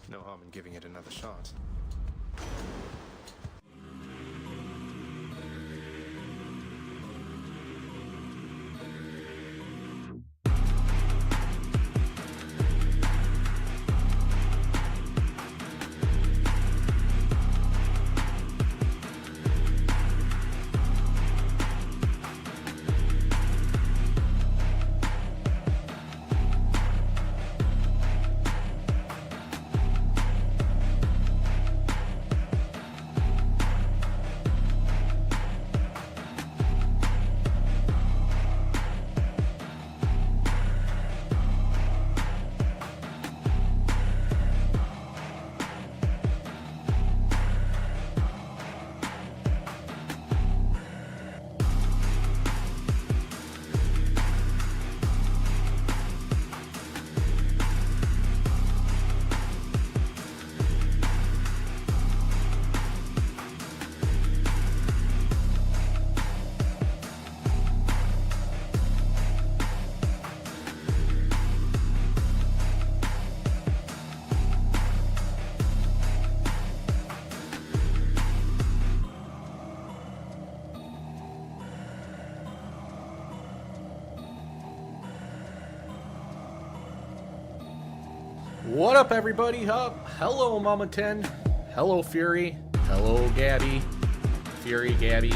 No harm in giving it another shot. What up, everybody? Hello, Mama 10. Hello, Fury. Hello, Gabby. Fury, Gabby.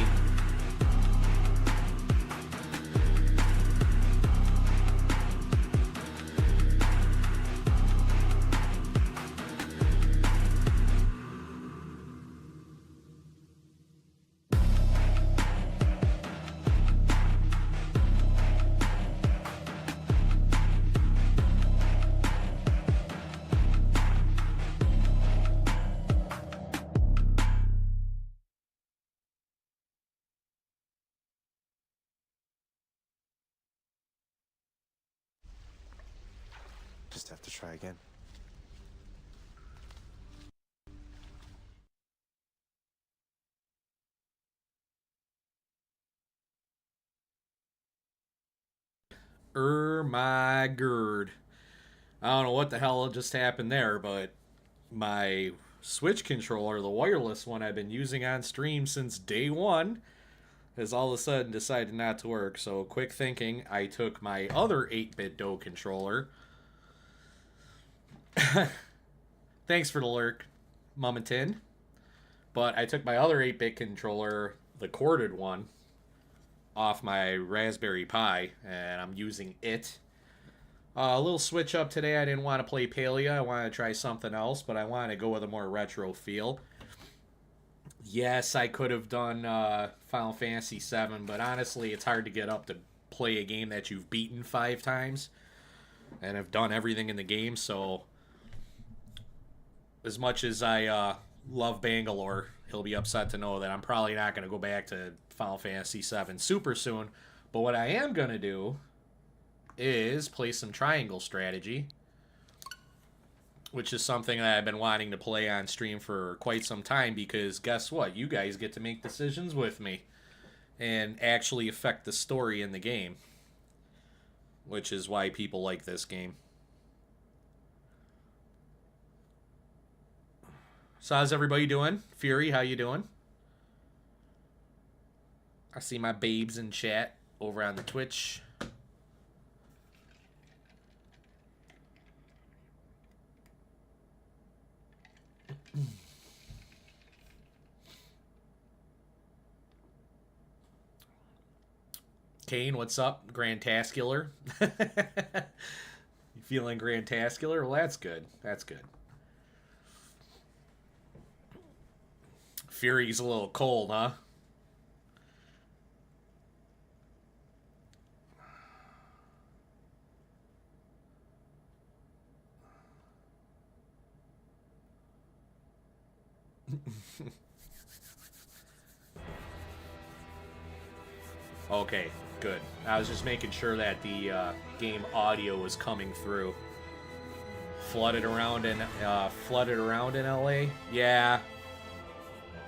Just have to try again. My gird. I don't know what the hell just happened there, but my Switch controller, the wireless one I've been using on stream since day one, has all of a sudden decided not to work. So, quick thinking, I took my other 8-bit Do controller. Thanks for the lurk, Mama Tin. But I took my other 8-bit controller, the corded one, off my Raspberry Pi, and I'm using it. A little switch up today. I didn't want to play Palia. I wanted to try something else, but I wanted to go with a more retro feel. Yes, I could have done Final Fantasy VII, but honestly, it's hard to get up to play a game that you've beaten 5 times and have done everything in the game. So, as much as I love Bangalore, he'll be upset to know that I'm probably not going to go back to Final Fantasy VII super soon. But what I am going to do is play some Triangle Strategy, which is something that I've been wanting to play on stream for quite some time, because guess what? You guys get to make decisions with me and actually affect the story in the game, which is why people like this game. So how's everybody doing? Fury, how you doing? I see my babes in chat over on the Twitch. Kane, what's up? Grantascular. You feeling Grantascular? Well, that's good. That's good. Fury's a little cold, huh? Okay, good. I was just making sure that the game audio was coming through. Flooded around in LA? Yeah.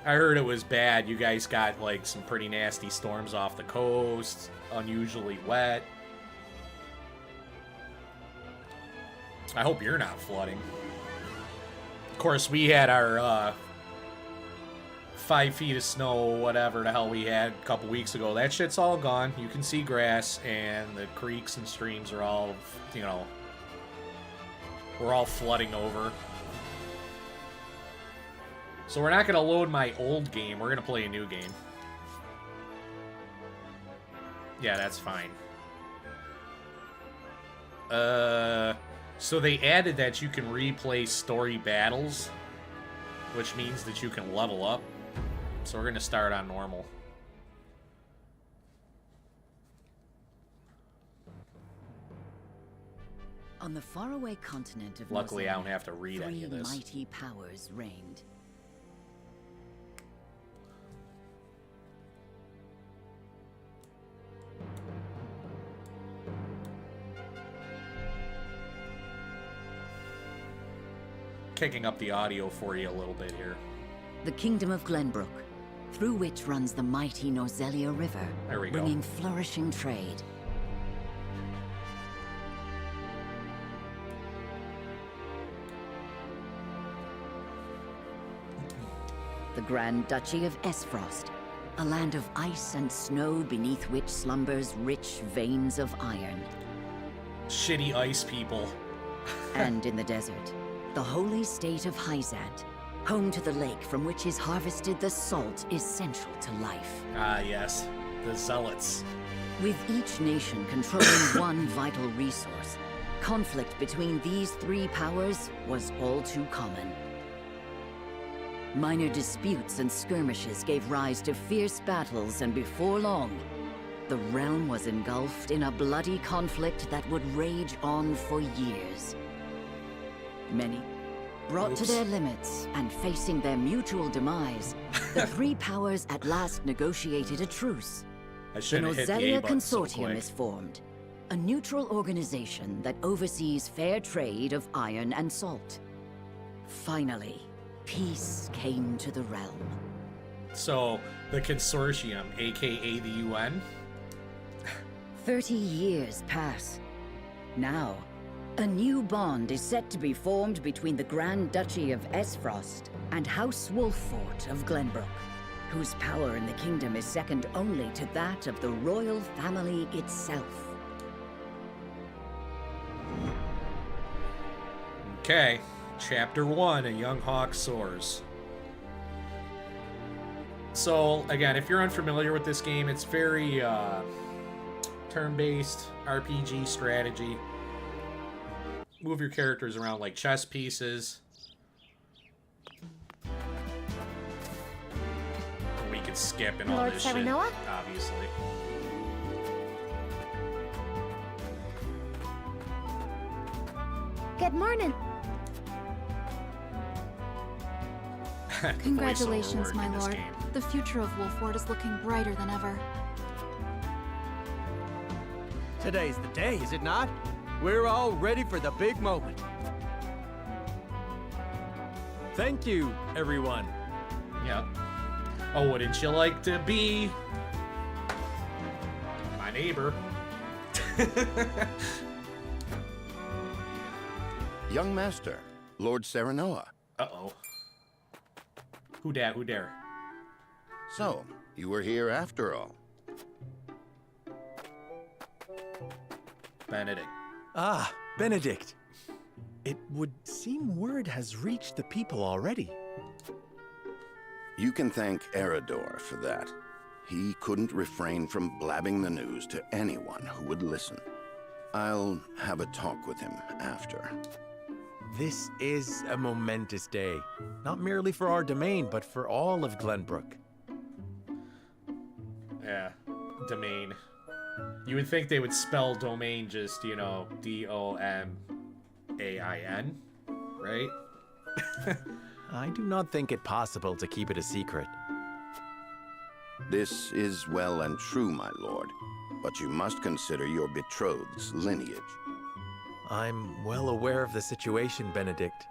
I heard it was bad. You guys got like some pretty nasty storms off the coast, unusually wet. I hope you're not flooding. course, we had our 5 feet of snow, whatever the hell we had a couple weeks ago. That shit's all gone. You can see grass, and the creeks and streams are all, you know, we're all flooding over. So we're not going to load my old game. We're going to play a new game. Yeah, that's fine. So they added that you can replay story battles, which means that you can level up. So we're going to start on normal. On the faraway continent of Luckily, I Norzenia, don't have to read any of this. 3 mighty powers reigned. Kicking up the audio for you a little bit here. The kingdom of Glenbrook, through which runs the mighty Norzelia River, There we go. bringing flourishing trade. The Grand Duchy of Esfrost, a land of ice and snow beneath which slumbers rich veins of iron. Shitty ice people. And in the desert, the holy state of Hyzat, home to the lake from which is harvested the salt essential to life. Ah, yes. The Zealots. With each nation controlling one vital resource, conflict between these 3 powers was all too common. Minor disputes and skirmishes gave rise to fierce battles, and before long, the realm was engulfed in a bloody conflict that would rage on for years. Many, brought to Oops. their limits and facing their mutual demise, the 3 powers at last negotiated a truce. I The shouldn't have hit the A Nozelia button so Consortium quick. is formed, a neutral organization that oversees fair trade of iron and salt. Finally, peace came to the realm. So, the Consortium, aka the UN? 30 years pass. Now, a new bond is set to be formed between the Grand Duchy of Esfrost and House Wolffort of Glenbrook, whose power in the kingdom is second only to that of the royal family itself. Okay. Chapter 1, A Young Hawk Soars. So, again, if you're unfamiliar with this game, it's very turn-based RPG strategy. Move your characters around like chess pieces. We can skip and all Lord this Serenoa? shit, obviously. Good morning. The Congratulations, voiceover work my in this lord. game. The future of Wolford is looking brighter than ever. Today's the day, is it not? We're all ready for the big moment. Thank you, everyone. Yep. Oh, wouldn't you like to be my neighbor? Young master, Lord Serenoa. Uh-oh. Who dat? Who dare? So, you were here after all. Benedict. Ah, Benedict. It would seem word has reached the people already. You can thank Eridor for that. He couldn't refrain from blabbing the news to anyone who would listen. I'll have a talk with him after. This is a momentous day, not merely for our domain, but for all of Glenbrook. Yeah. Domain. You would think they would spell domain just, you know, D-O-M-A-I-N, right? I do not think it possible to keep it a secret. This is well and true, my lord, but you must consider your betrothed's lineage. I'm well aware of the situation, Benedict.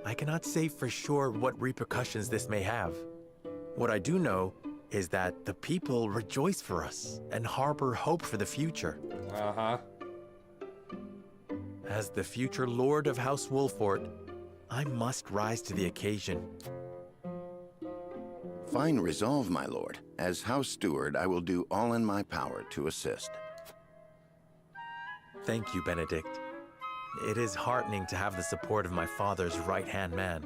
I cannot say for sure what repercussions this may have. What I do know is that the people rejoice for us and harbor hope for the future. Uh-huh. As the future Lord of House Wolffort, I must rise to the occasion. Fine resolve, my lord. As House Steward, I will do all in my power to assist. Thank you, Benedict. It is heartening to have the support of my father's right-hand man.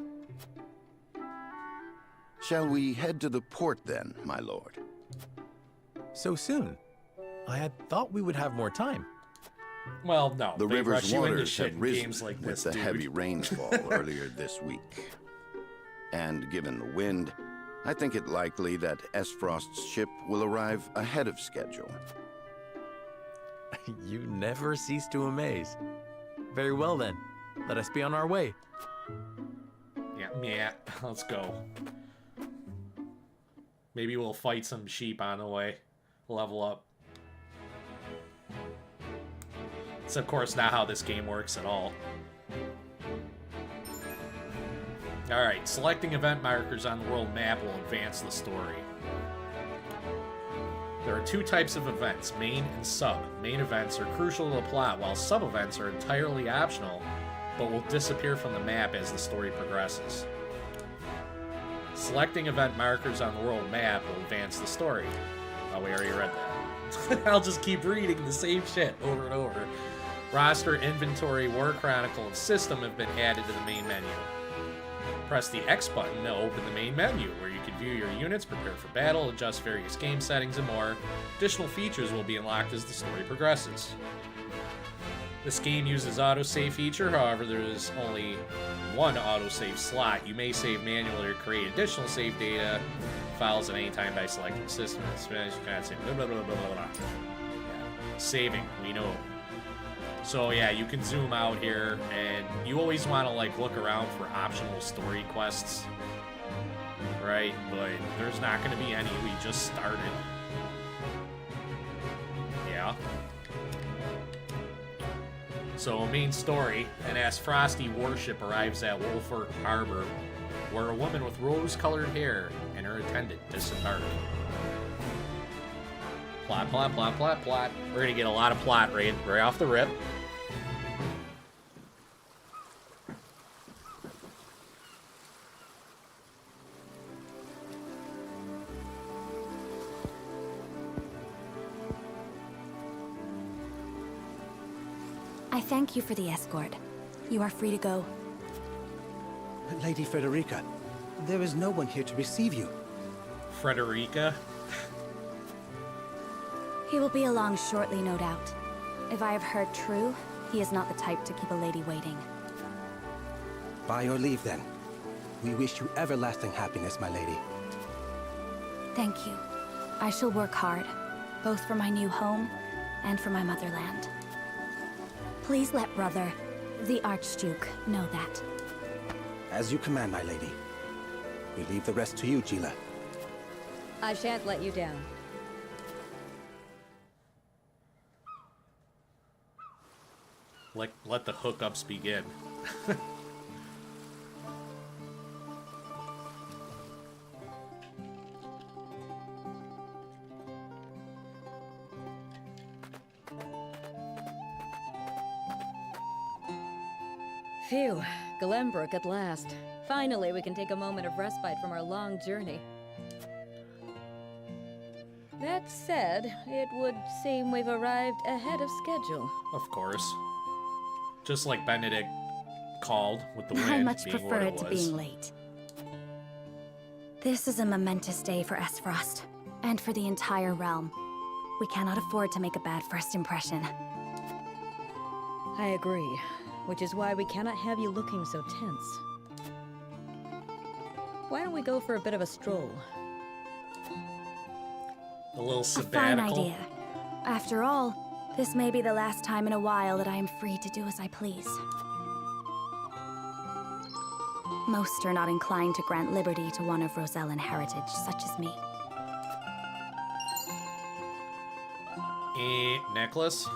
Shall we head to the port then, my lord? So soon? I had thought we would have more time. Well, no. The they river's rush you into waters shit have in risen games like with this, the dude. heavy rainfall earlier this week. And given the wind, I think it likely that Esfrost's ship will arrive ahead of schedule. You never cease to amaze. Very well then. Let us be on our way. Yeah, let's go. Maybe we'll fight some sheep on the way. Level up. It's of course not how this game works at all. Alright, selecting event markers on the world map will advance the story. There are two types of events, main and sub. Main events are crucial to the plot, while sub-events are entirely optional, but will disappear from the map as the story progresses. Selecting event markers on the world map will advance the story. Oh, we already read that. I'll just keep reading the same shit over and over. Roster, inventory, war chronicle, and system have been added to the main menu. Press the X button to open the main menu, where you can view your units, prepare for battle, adjust various game settings, and more. Additional features will be unlocked as the story progresses. This game uses autosave feature, however there is only one autosave slot. You may save manually or create additional save data files at any time by selecting system. Saving, we know. So yeah, you can zoom out here, and you always want to like look around for optional story quests, right? But there's not going to be any. We just started. Yeah. So main story: an Frosty warship arrives at Wolford Harbor, where a woman with rose-colored hair and her attendant disembark. Plot, plot, plot, plot, plot. We're gonna get a lot of plot right off the rip. I thank you for the escort. You are free to go. Lady Frederica, there is no one here to receive you. Frederica? He will be along shortly, no doubt. If I have heard true, he is not the type to keep a lady waiting. By your leave, then. We wish you everlasting happiness, my lady. Thank you. I shall work hard, both for my new home and for my motherland. Please let brother, the Archduke, know that. As you command, my lady. We leave the rest to you, Gila. I shan't let you down. Let the hookups begin. Phew, Glenbrook at last. Finally, we can take a moment of respite from our long journey. That said, it would seem we've arrived ahead of schedule. Of course. Just like Benedict called with the wind I much being prefer what it to being late. This is a momentous day for Esfrost, and for the entire realm. We cannot afford to make a bad first impression. I agree, which is why we cannot have you looking so tense. Why don't we go for a bit of a stroll? A little A fine sabbatical. idea. After all, this may be the last time in a while that I am free to do as I please. Most are not inclined to grant liberty to one of Rosellan heritage, such as me. Necklace?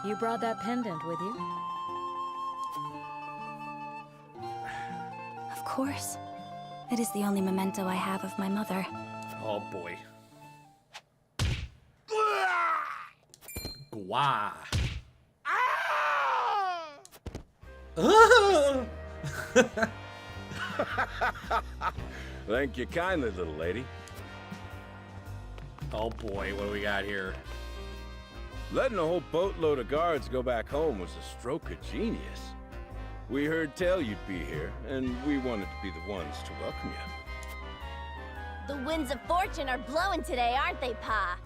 You brought that pendant with you? Of course. It is the only memento I have of my mother. Oh boy. Gua. Thank you kindly, little lady. Oh boy, what do we got here? Letting a whole boatload of guards go back home was a stroke of genius. We heard tell you'd be here, and we wanted to be the ones to welcome you. The winds of fortune are blowing today, aren't they, Pa?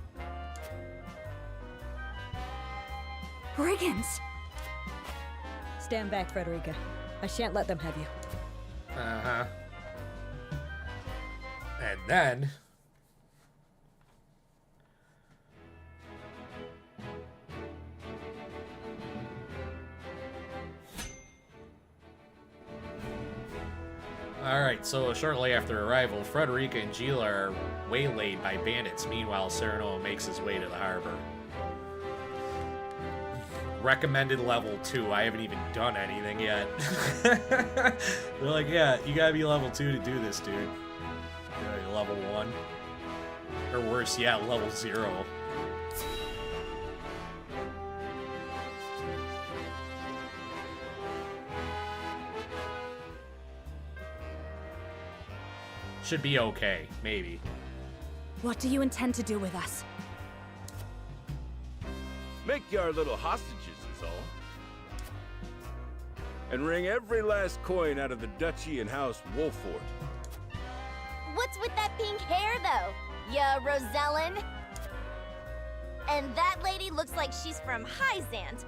Brigands! Stand back, Frederica. I shan't let them have you. Uh-huh. And then... Alright, so shortly after arrival, Frederica and Gila are waylaid by bandits. Meanwhile, Cyrano makes his way to the harbor. Recommended level 2. I haven't even done anything yet. They're like, yeah, you gotta be level 2 to do this, dude. You're like level 1. Or worse, yeah, level 0. Should be okay, maybe. What do you intend to do with us? Make you our little hostages is all. And wring every last coin out of the duchy and House Wolfort. What's with that pink hair, though? Ya Rosellen? And that lady looks like she's from Hyzant.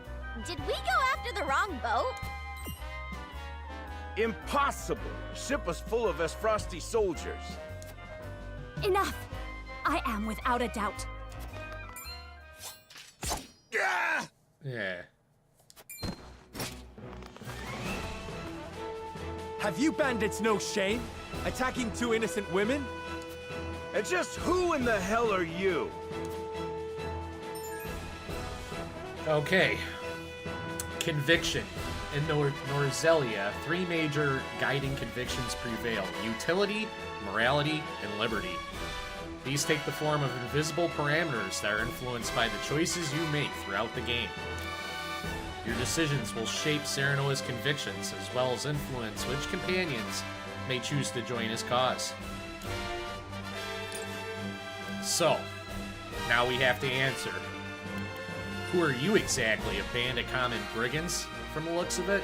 Did we go after the wrong boat? Impossible! The ship was full of Esfrosti soldiers. Enough! I am without a doubt. Yeah. Have you bandits no shame? Attacking 2 innocent women? And just who in the hell are you? Okay. Conviction. In Norzelia, 3 major guiding convictions prevail: utility, morality, and liberty. These take the form of invisible parameters that are influenced by the choices you make throughout the game. Your decisions will shape Cyrano's convictions, as well as influence which companions may choose to join his cause. So, now we have to answer. Who are you exactly? A band of common brigands, from the looks of it?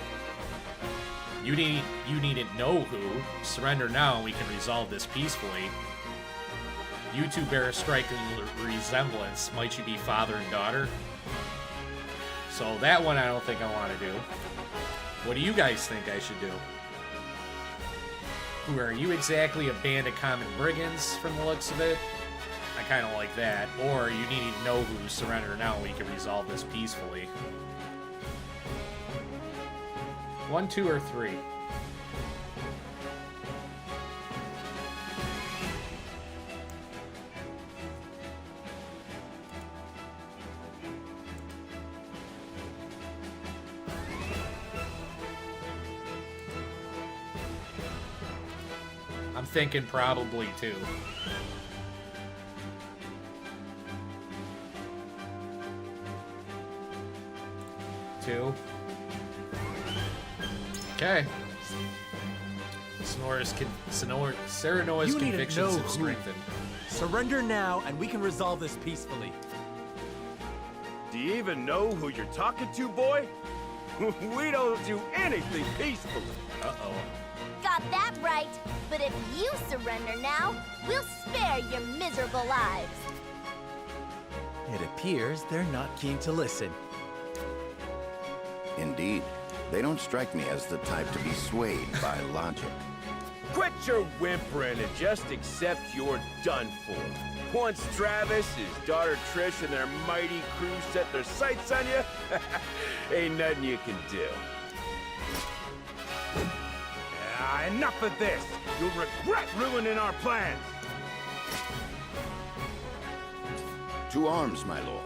You needn't know who. Surrender now and we can resolve this peacefully. You two bear a striking resemblance. Might you be father and daughter? So that one I don't think I want to do. What do you guys think I should do? Who are you exactly? A band of common brigands, from the looks of it? I kind of like that. Or you need to know who. Surrender now and we can resolve this peacefully. 1, 2, or 3? I'm thinking probably 2. Okay. Cyrano's convictions have strengthened. Surrender now, and we can resolve this peacefully. Do you even know who you're talking to, boy? We don't do anything peacefully. Uh-oh. Got that right. But if you surrender now, we'll spare your miserable lives. It appears they're not keen to listen. Indeed. They don't strike me as the type to be swayed by logic. Quit your whimpering and just accept you're done for. Once Travis, his daughter Trish, and their mighty crew set their sights on you, ain't nothing you can do. Enough of this! You'll regret ruining our plans! To arms, my lord.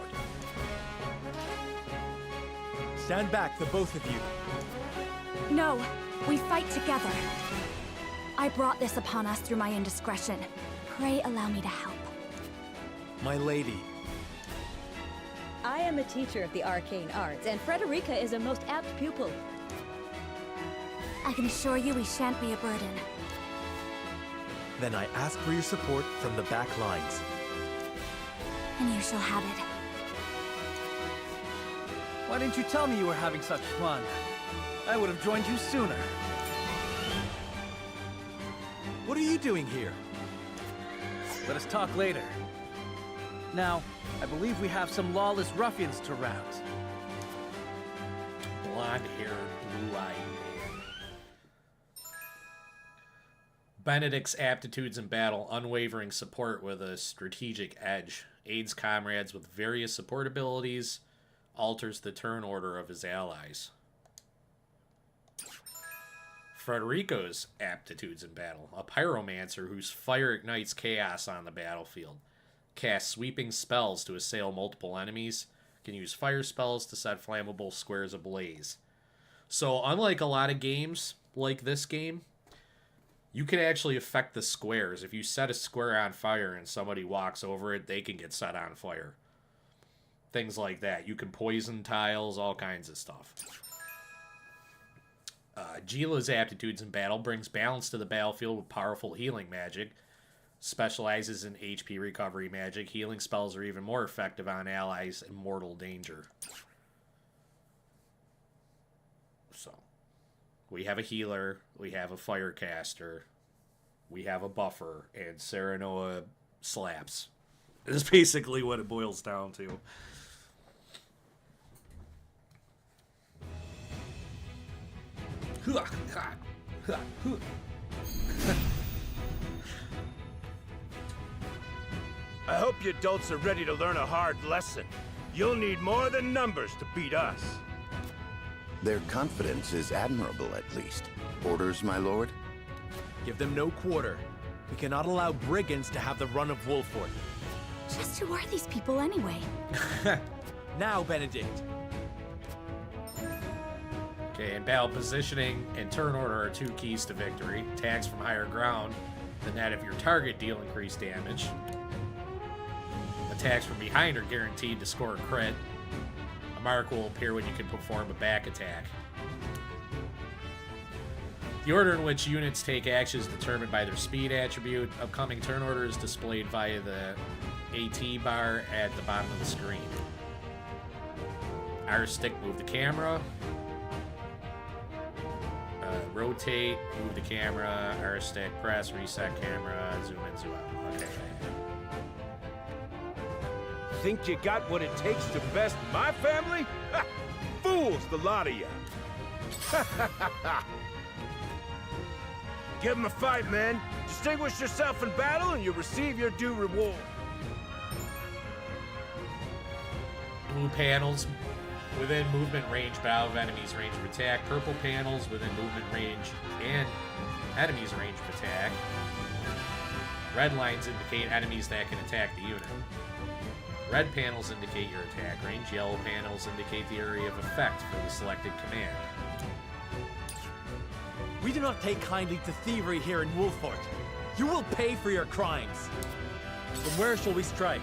Stand back, the both of you. No, we fight together. I brought this upon us through my indiscretion. Pray allow me to help. My lady. I am a teacher of the arcane arts, and Frederica is a most apt pupil. I can assure you we shan't be a burden. Then I ask for your support from the back lines. And you shall have it. Why didn't you tell me you were having such fun? I would have joined you sooner. What are you doing here? Let us talk later. Now, I believe we have some lawless ruffians to rout. Blonde-haired, blue-eyed man. Benedict's aptitudes in battle, unwavering support with a strategic edge, aids comrades with various support abilities, alters the turn order of his allies. Frederico's aptitudes in battle, a pyromancer whose fire ignites chaos on the battlefield, casts sweeping spells to assail multiple enemies, can use fire spells to set flammable squares ablaze. So unlike a lot of games like this game, you can actually affect the squares. If you set a square on fire and somebody walks over it, they can get set on fire. Things like that. You can poison tiles, all kinds of stuff. Gila's aptitudes in battle brings balance to the battlefield with powerful healing magic. Specializes in HP recovery magic. Healing spells are even more effective on allies in mortal danger. So, we have a healer, we have a firecaster, we have a buffer, and Serenoa slaps. That's basically what it boils down to. I hope you adults are ready to learn a hard lesson. You'll need more than numbers to beat us. Their confidence is admirable, at least. Orders, my lord? Give them no quarter. We cannot allow brigands to have the run of Wolfort. Just who are these people anyway? Now, Benedict. Okay, in battle positioning and turn order are two keys to victory. Attacks from higher ground, the net of your target deal increased damage. Attacks from behind are guaranteed to score a crit. A mark will appear when you can perform a back attack. The order in which units take action is determined by their speed attribute. Upcoming turn order is displayed via the AT bar at the bottom of the screen. R stick, move the camera. Rotate, move the camera. R stick, press, reset camera, zoom in, zoom out. Okay. Think you got what it takes to best my family? Ha! Fools, the lot of you. Give them a fight, men. Distinguish yourself in battle and you'll receive your due reward. Blue panels within movement range, but out of enemies' range of attack. Purple panels within movement range and enemies' range of attack. Red lines indicate enemies that can attack the unit. Red panels indicate your attack range. Yellow panels indicate the area of effect for the selected command. We do not take kindly to thievery here in Wolfort. You will pay for your crimes. From where shall we strike?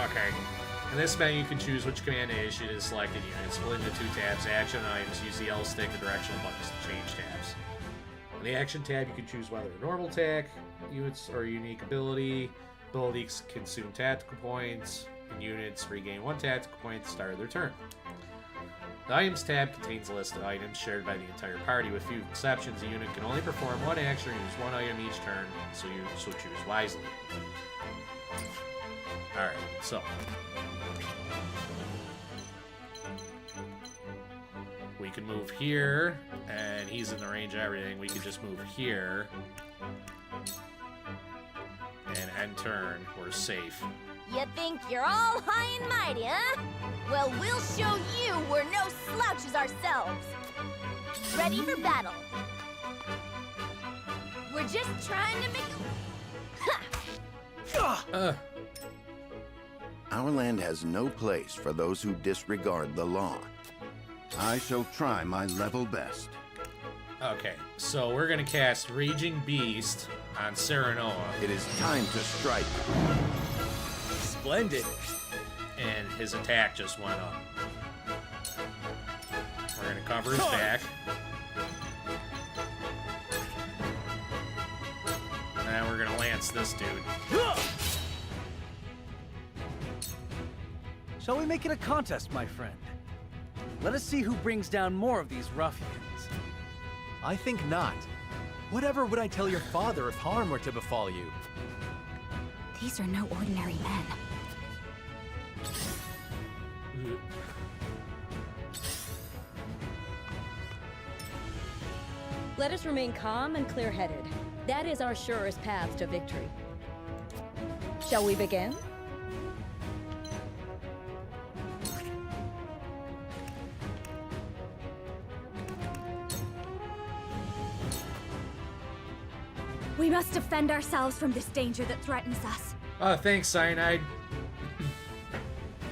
Okay. In this menu, you can choose which command to issue to the selected unit. Split into two tabs. Action items. Use the L stick and directional buttons to change tabs. In the action tab, you can choose whether a normal attack, units, or a unique ability. Abilities consume tactical points, and units regain 1 tactical point at the start of their turn. The items tab contains a list of items shared by the entire party. With few exceptions, a unit can only perform one action or use one item each turn, so choose wisely. Alright, so we can move here, and he's in the range of everything. We can just move here and end turn. We're safe. You think you're all high and mighty, huh? Well, we'll show you we're no slouches ourselves. Ready for battle. We're just trying to make Ha! Our land has no place for those who disregard the law. I shall try my level best. Okay, so we're gonna cast Raging Beast on Serenoa. It is time to strike. Splendid. And his attack just went up. We're gonna cover his back. And we're gonna lance this dude. Shall we make it a contest, my friend? Let us see who brings down more of these ruffians. I think not. Whatever would I tell your father if harm were to befall you? These are no ordinary men. Let us remain calm and clear-headed. That is our surest path to victory. Shall we begin? We must defend ourselves from this danger that threatens us. Thanks, Cyanide.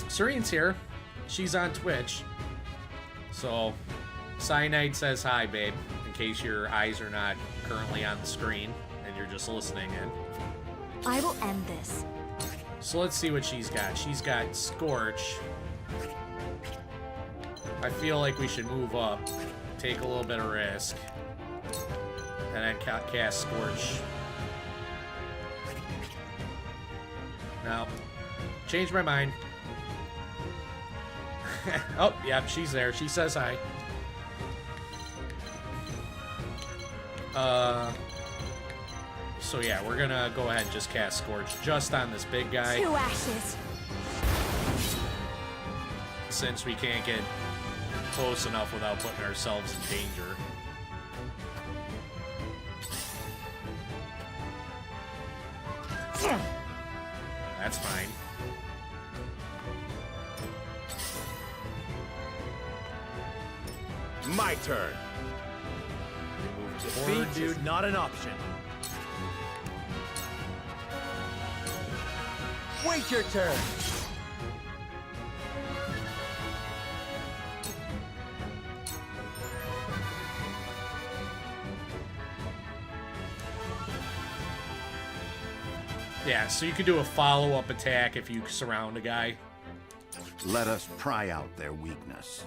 Serene's here. She's on Twitch. So, Cyanide says hi, babe, in case your eyes are not currently on the screen and you're just listening in. I will end this. So let's see what she's got. She's got Scorch. I feel like we should move up, take a little bit of risk, and then cast Scorch. No. Changed my mind. Oh, yeah, she's there. She says hi. So yeah, we're gonna go ahead and just cast Scorch just on this big guy. 2 ashes. Since we can't get close enough without putting ourselves in danger. That's fine. My turn. Defeat is not an option. Wait your turn. Yeah, so you could do a follow-up attack if you surround a guy. Let us pry out their weakness.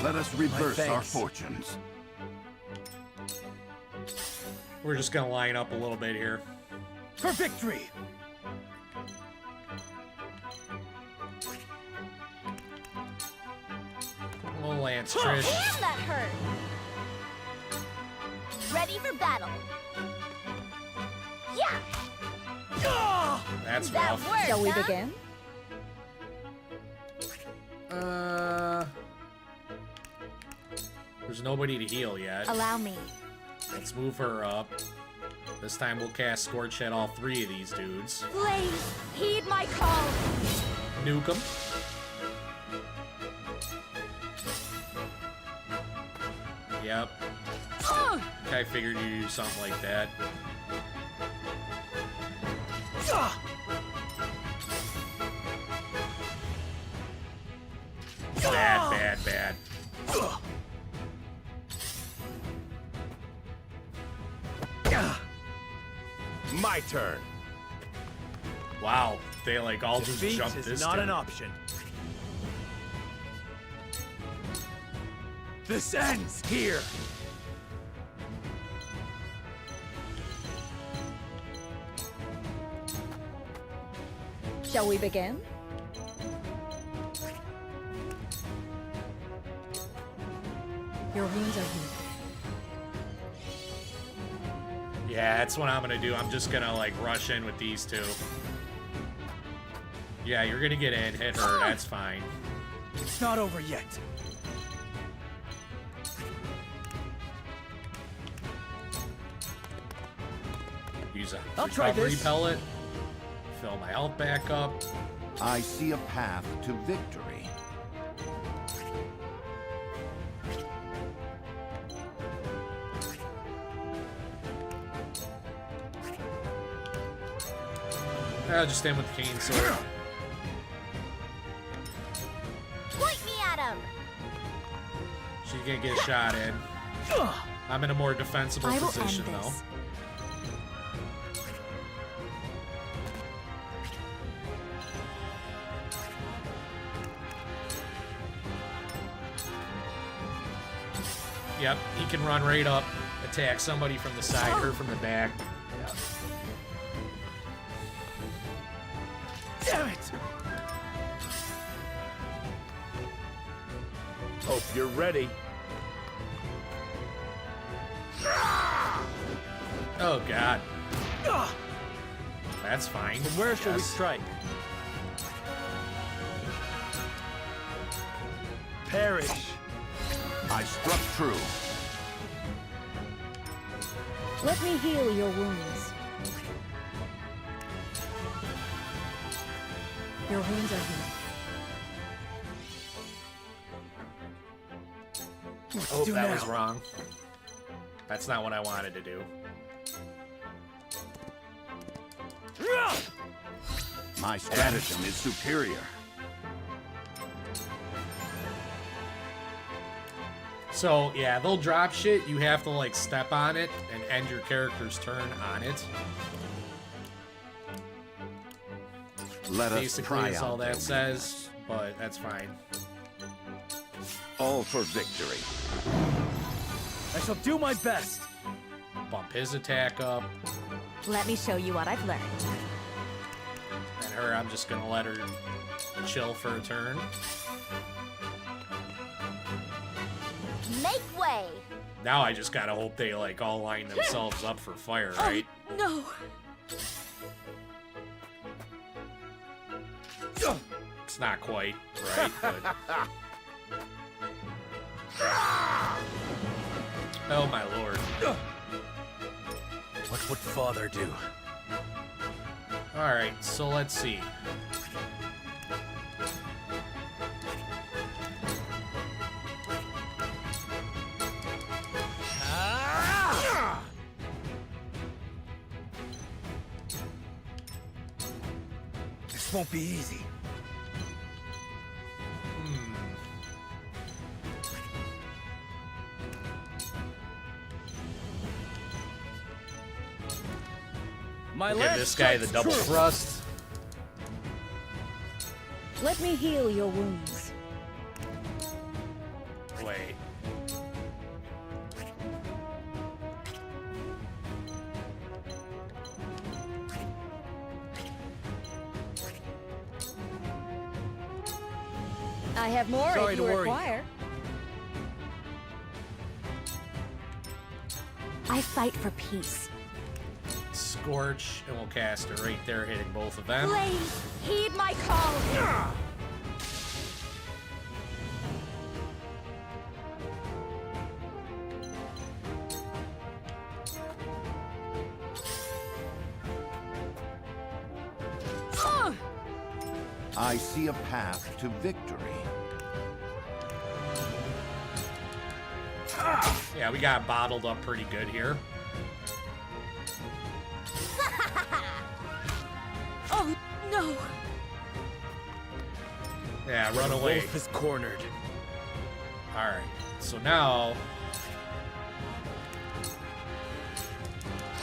Let us reverse our fortunes. We're just gonna line up a little bit here. For victory! We'll lance Trish. Damn, that hurt! Ready for battle. Yeah! That's That rough. worked, Shall we huh? begin? There's nobody to heal yet. Allow me. Let's move her up. This time we'll cast Scorch at all 3 of these dudes. Please, heed my call. Nuke them. Yep. I figured you'd do something like that. Bad. My turn. Wow, they like all just Defeat jumped is this not dude. an option. This ends here. Shall we begin? Your wounds are healed. Yeah, that's what I'm gonna do. I'm just gonna like rush in with these 2. Yeah, you're gonna get in, hit her, that's fine. It's not over yet. Use a I'll try recovery this. pellet. Fill my health back up. I see a path to victory. I'll just stand with the cane sword. Point me at him! She's gonna get a shot in. I'm in a more defensible I will position, end though. this. Yep, he can run right up, attack somebody from the side, her from the back. Yep. Damn it! Hope you're ready. Oh, God. That's fine. From where shall we Yes. strike? Perish. I struck true. Let me heal your wounds. Your wounds are healed. Oh, that was wrong. That's not what I wanted to do. My stratagem is superior. So, yeah, they'll drop shit. You have to, like, step on it and end your character's turn on it. Let us Basically, try is out all their that says, but that's fine. All for victory. I shall do my best. Bump his attack up. Let me show you what I've learned. And her, I'm just gonna let her chill for a turn. Make way! Now I just gotta hope they, like, all line themselves up for fire, right? No! It's not quite, right? But... Oh, my lord. What would father do? Alright, so let's see. This won't be easy. My Give lance this guy the strikes double true. thrust. Let me heal your wounds. Wait. I have more Sorry if to you worry. require. I fight for peace. Scorch, and we'll cast it right there, hitting both of them. Please, heed my call. I see a path to victory. Yeah, we got bottled up pretty good here. Oh, no! Yeah, run away. Wolf is cornered. Alright, so now...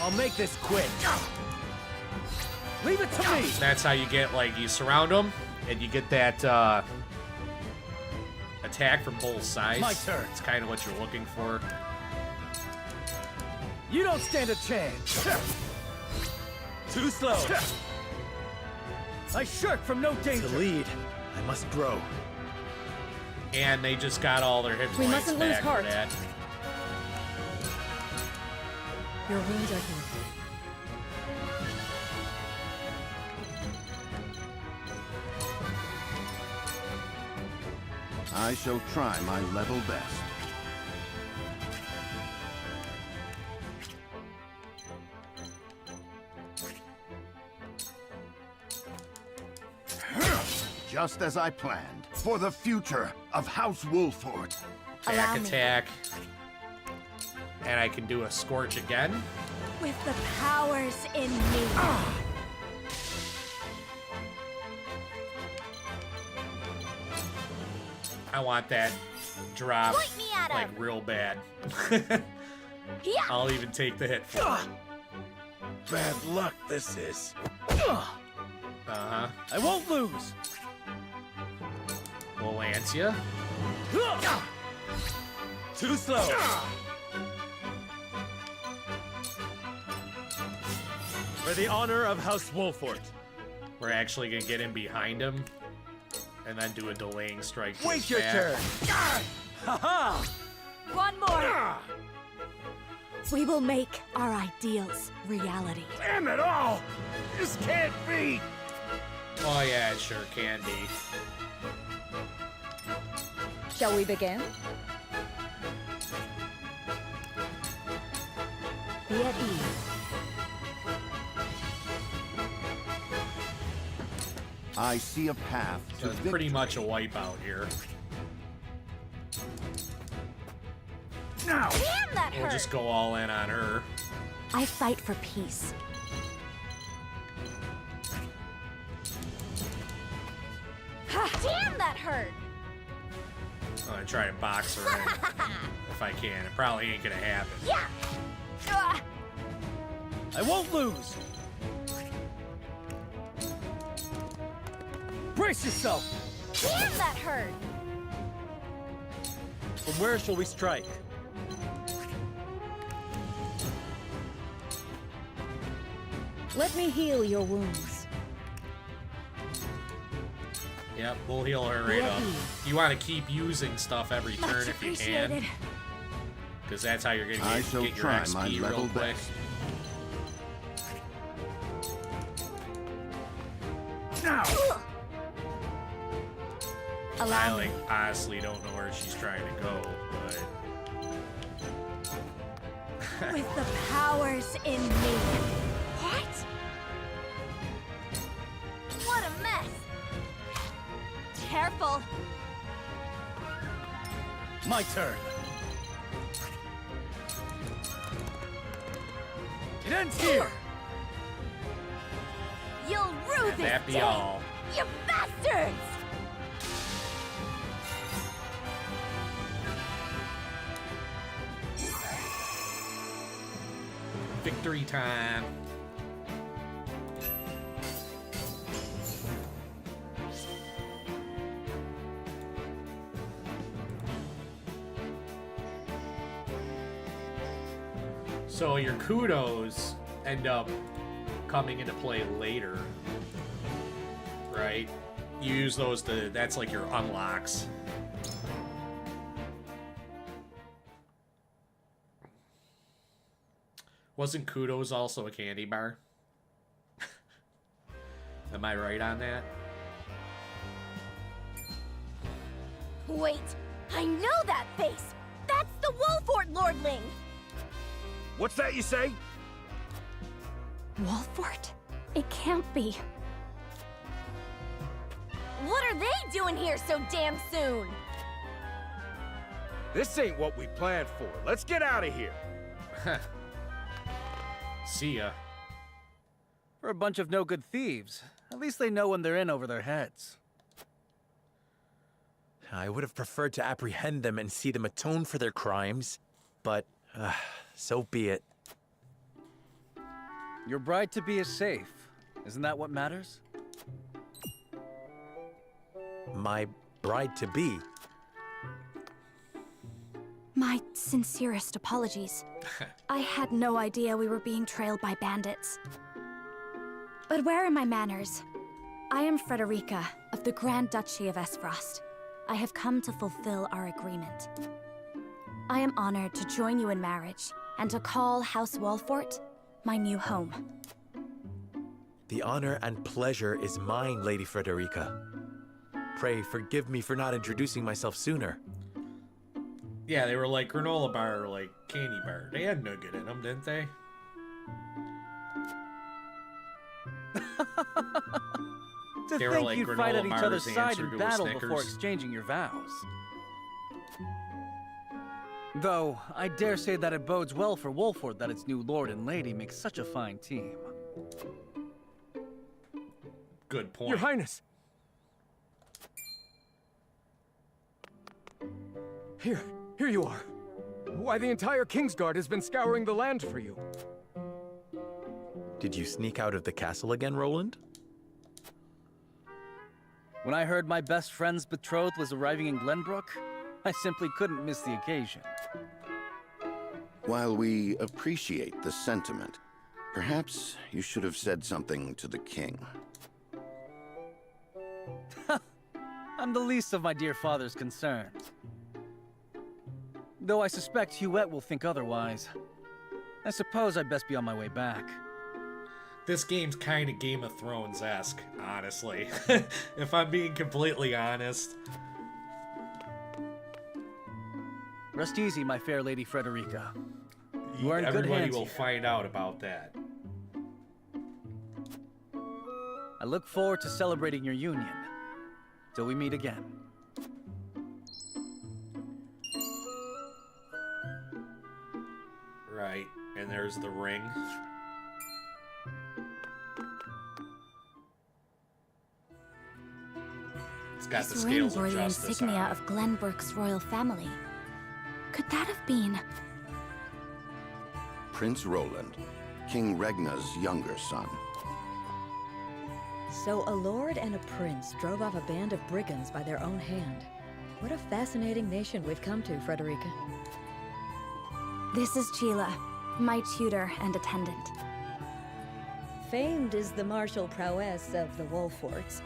I'll make this quick. Leave it to me. That's how you get, like, you surround them, and you get that, attack from both sides. My turn. It's kind of what you're looking for. You don't stand a chance. Too slow. I shirk from no danger. To lead, I must grow. And they just got all their hit We points mustn't lose back for heart. that. Your wounds are healed. I shall try my level best. Just as I planned, for the future of House Wolford. Allow Back me. attack. And I can do a Scorch again. With the powers in me. I want that drop Point me at like him. real bad. Yeah. I'll even take the hit for it. Bad luck this is. Uh-huh. I won't lose. We'll lance ya. Too slow. For the honor of House Wolfort. We're actually gonna get in behind him and then do a delaying strike. to Wait his your back. turn. Ha-ha! One more! We will make our ideals reality. Damn it all! This can't be! Oh yeah, it sure can be. Shall we begin? Be at ease. I see a path So to it's pretty much a wipeout here. Now! Damn, that We'll hurt. just go all in on her. I fight for peace. Damn, that hurt. I'm gonna try to box her in if I can. It probably ain't gonna happen. Yeah. I won't lose. Brace yourself. Damn, that hurt. From where shall we strike? Let me heal your wounds. Yep, we'll heal her right up. You want to keep using stuff every turn Much if you appreciated. can, because that's how you're gonna I get, shall get your try XP my real level quick. best. Now! I Allow me. like honestly don't know where she's trying to go, but With the powers in me. What? What a mess. Careful. My turn. It ends here. You'll rue this that be day, all. you bastards! Victory time. So your kudos end up coming into play later, right? You use those to, that's like your unlocks. Wasn't kudos also a candy bar? Am I right on that? Wait, I know that face! That's the Wolfort Lordling! What's that you say? Wolfort? It can't be. What are they doing here so damn soon? This ain't what we planned for. Let's get out of here. See ya. For a bunch of no-good thieves. At least they know when they're in over their heads. I would have preferred to apprehend them and see them atone for their crimes, but so be it. Your bride-to-be is safe. Isn't that what matters? My bride-to-be. My sincerest apologies. I had no idea we were being trailed by bandits. But where are my manners? I am Frederica of the Grand Duchy of Esfrost. I have come to fulfill our agreement. I am honored to join you in marriage and to call House Wolfort my new home. The honor and pleasure is mine, Lady Frederica. Pray forgive me for not introducing myself sooner. Yeah, they were like granola bar or like candy bar. They had nugget in them, didn't they? To They were think like you'd fight at granola each bars other's side answer in to a battle Snickers. before exchanging your vows. Though, I dare say that it bodes well for Wolfort that its new lord and lady make such a fine team. Good point. Your Highness! Here you are. Why, the entire Kingsguard has been scouring the land for you. Did you sneak out of the castle again, Roland? When I heard my best friend's betrothed was arriving in Glenbrook, I simply couldn't miss the occasion. While we appreciate the sentiment, perhaps you should have said something to the king. I'm the least of my dear father's concerns. Though I suspect Huette will think otherwise. I suppose I'd best be on my way back. This game's kind of Game of Thrones-esque, honestly. If I'm being completely honest. Rest easy, my fair Lady Frederica. You are in good Everybody hands will here. find out about that. I look forward to celebrating your union. Till we meet again. Right, and there's the ring. It's got the This ring scales bore of the justice insignia on it. of Glenbrook's royal family. Could that have been... Prince Roland, King Regna's younger son. So a lord and a prince drove off a band of brigands by their own hand. What a fascinating nation we've come to, Frederica. This is Sheila, my tutor and attendant. Famed is the martial prowess of the Wolforts.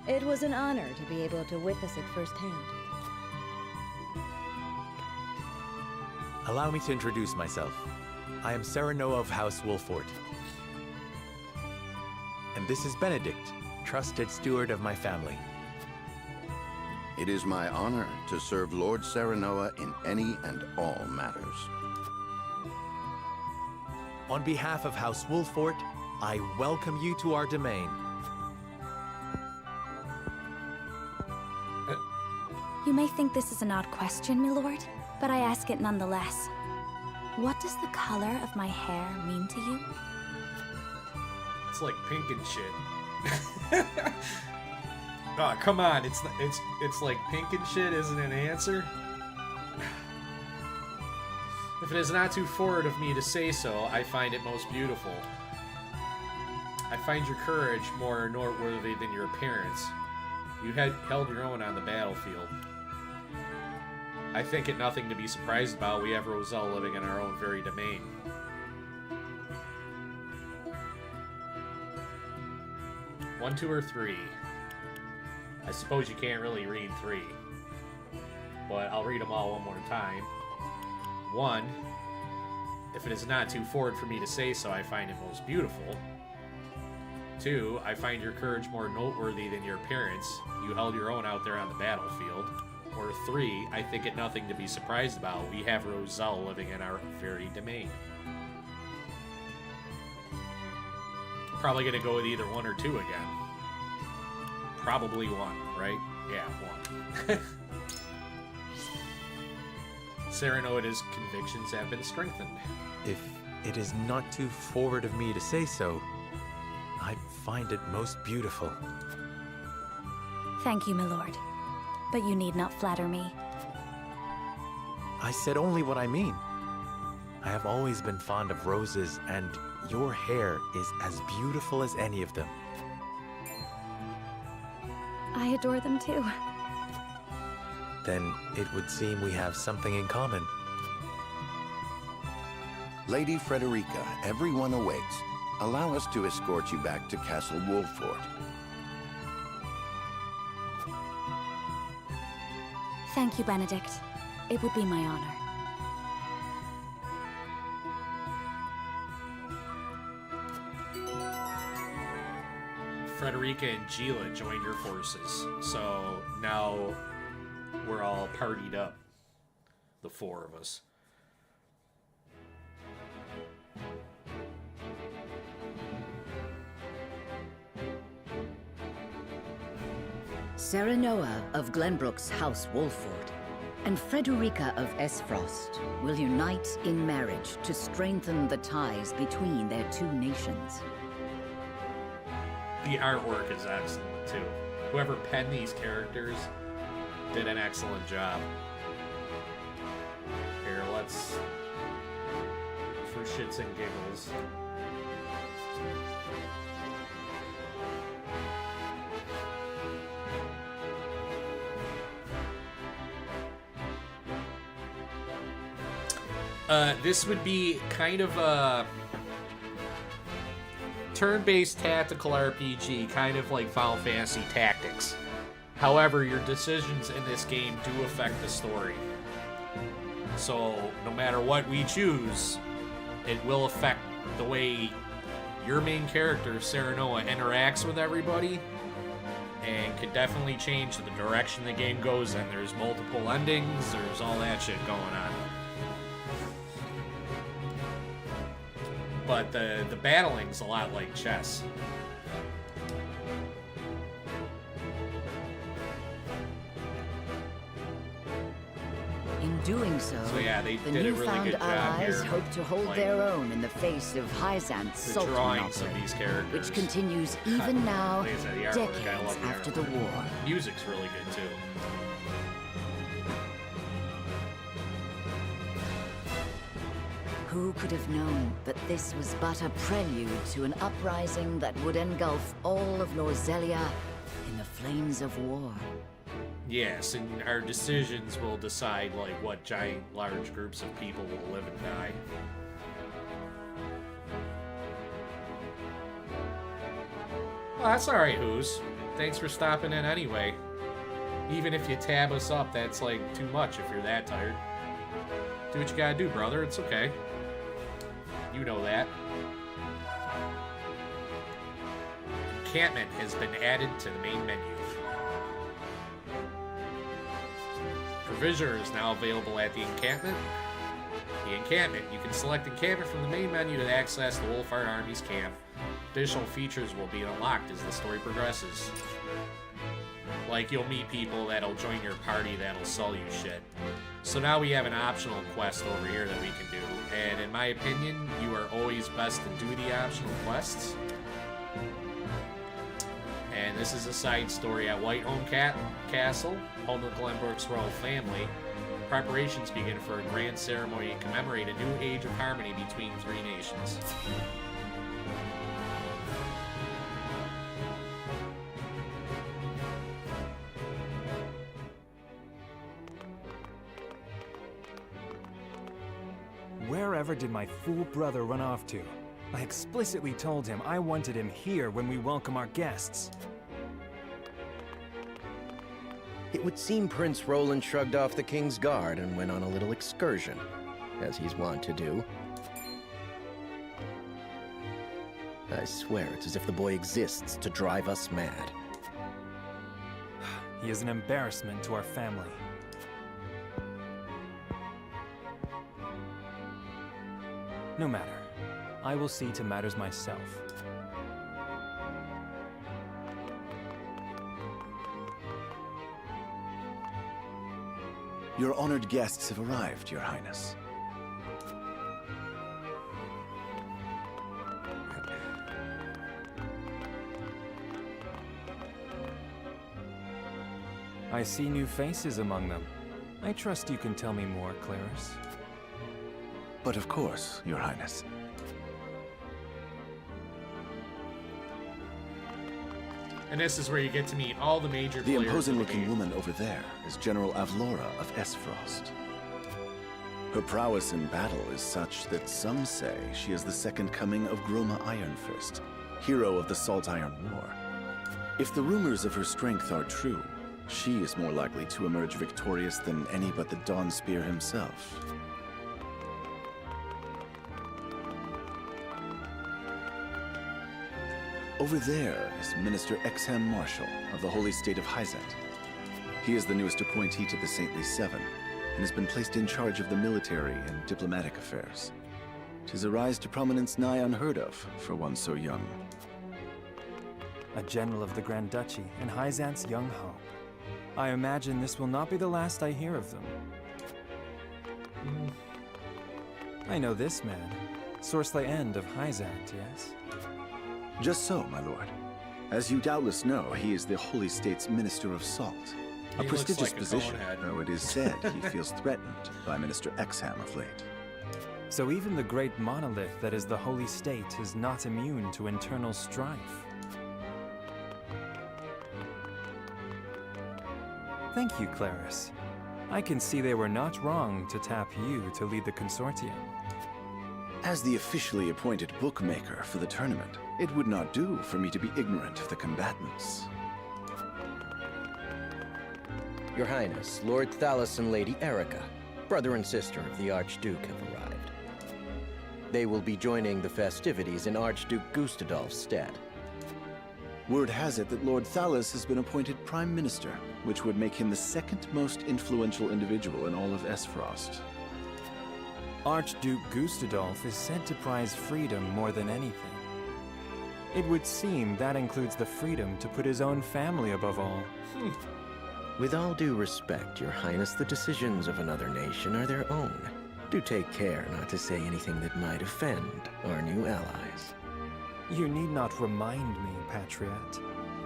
It was an honor to be able to witness it firsthand. Allow me to introduce myself. I am Serenoa of House Wolfort. And this is Benedict, trusted steward of my family. It is my honor to serve Lord Serenoa in any and all matters. On behalf of House Wolfort, I welcome you to our domain. You may think this is an odd question, milord, but I ask it nonetheless. What does the color of my hair mean to you? It's like pink and shit. Oh, come on, it's like pink and shit isn't an answer. If it is not too forward of me to say so, I find it most beautiful. I find your courage more noteworthy than your appearance. You had held your own on the battlefield. I think it nothing to be surprised about. We have Roselle living in our own very domain. One, two, or three. I suppose you can't really read three, but I'll read them all one more time. 1. If it is not too forward for me to say so, I find it most beautiful. 2. I find your courage more noteworthy than your appearance. You held your own out there on the battlefield. Or 3. I think it nothing to be surprised about. We have Roselle living in our very domain. Probably gonna go with either 1 or 2 again. Probably 1, right? Yeah, 1. Serenoa's convictions have been strengthened. If it is not too forward of me to say so, I find it most beautiful. Thank you, milord. But you need not flatter me. I said only what I mean. I have always been fond of roses, and your hair is as beautiful as any of them. I adore them too. Then it would seem we have something in common. Lady Frederica, everyone awaits. Allow us to escort you back to Castle Wolfort. Thank you, Benedict. It would be my honor. Frederica and Gila joined your forces, so now we're all partied up. The 4 of us. Serenoa of Glenbrook's House Wolfort and Frederica of Esfrost will unite in marriage to strengthen the ties between their two nations. The artwork is excellent, too. Whoever penned these characters did an excellent job. shits and giggles. This would be kind of a turn-based tactical RPG, kind of like Final Fantasy Tactics. However, your decisions in this game do affect the story. So, no matter what we choose, it will affect the way your main character, Serenoa, interacts with everybody, and could definitely change the direction the game goes in. There's multiple endings, there's all that shit going on. But the battling's a lot like chess. In doing so, yeah, they the did a really newfound good job allies here, hope to hold like, their own in the face of Hyzant's the salt drawings of monopoly, these characters. which continues even now, Like I said, the artwork, I decades love the after the artwork. war. Music's really good too. Who could have known that this was but a prelude to an uprising that would engulf all of Norzelia in the flames of war? Yes, and our decisions will decide like what giant, large groups of people will live and die. Well, that's alright, Who's. Thanks for stopping in anyway. Even if you tab us up, that's like too much if you're that tired. Do what you gotta do, brother. It's okay. You know that. Encampment has been added to the main menu. Provisioner is now available at the encampment. The encampment. You can select encampment from the main menu to access the Wolfheart Army's camp. Additional features will be unlocked as the story progresses. Like, you'll meet people that'll join your party that'll sell you shit. So now we have an optional quest over here that we can do. And in my opinion, you are always best to do the optional quests. And this is a side story at Whiteholm Castle, home of the Glenbrooks royal family. Preparations begin for a grand ceremony to commemorate a new age of harmony between three nations. Wherever did my fool brother run off to? I explicitly told him I wanted him here when we welcome our guests. It would seem Prince Roland shrugged off the King's Guard and went on a little excursion, as he's wont to do. I swear it's as if the boy exists to drive us mad. He is an embarrassment to our family. No matter. I will see to matters myself. Your honored guests have arrived, Your Highness. I see new faces among them. I trust you can tell me more, Claris. But of course, Your Highness. And this is where you get to meet all the major The players. imposing-looking woman over there is General Avlora of Esfrost. Her prowess in battle is such that some say she is the second coming of Groma Ironfist, hero of the Salt Iron War. If the rumors of her strength are true, she is more likely to emerge victorious than any but the Dawnspear himself. Over there is Minister Exham Marshall of the Holy State of Hyzant. He is the newest appointee to the Saintly Seven, and has been placed in charge of the military and diplomatic affairs. 'Tis a rise to prominence nigh unheard of for one so young. A general of the Grand Duchy and Hyzant's young hope. I imagine this will not be the last I hear of them. I know this man. Sorsley End of Hyzant, yes? Just so, my lord. As you doubtless know, he is the Holy State's Minister of Salt. A He looks prestigious like a position, bonehead. though it is said he feels threatened by Minister Exham of late. So even the great monolith that is the Holy State is not immune to internal strife. Thank you, Claris. I can see they were not wrong to tap you to lead the consortium. As the officially appointed bookmaker for the tournament, it would not do for me to be ignorant of the combatants. Your Highness, Lord Thalos and Lady Erica, brother and sister of the Archduke, have arrived. They will be joining the festivities in Archduke Gustadolf's stead. Word has it that Lord Thalos has been appointed Prime Minister, which would make him the second most influential individual in all of Esfrost. Archduke Gustadolf is said to prize freedom more than anything. It would seem that includes the freedom to put his own family above all. With all due respect, Your Highness, the decisions of another nation are their own. Do take care not to say anything that might offend our new allies. You need not remind me, Patriot.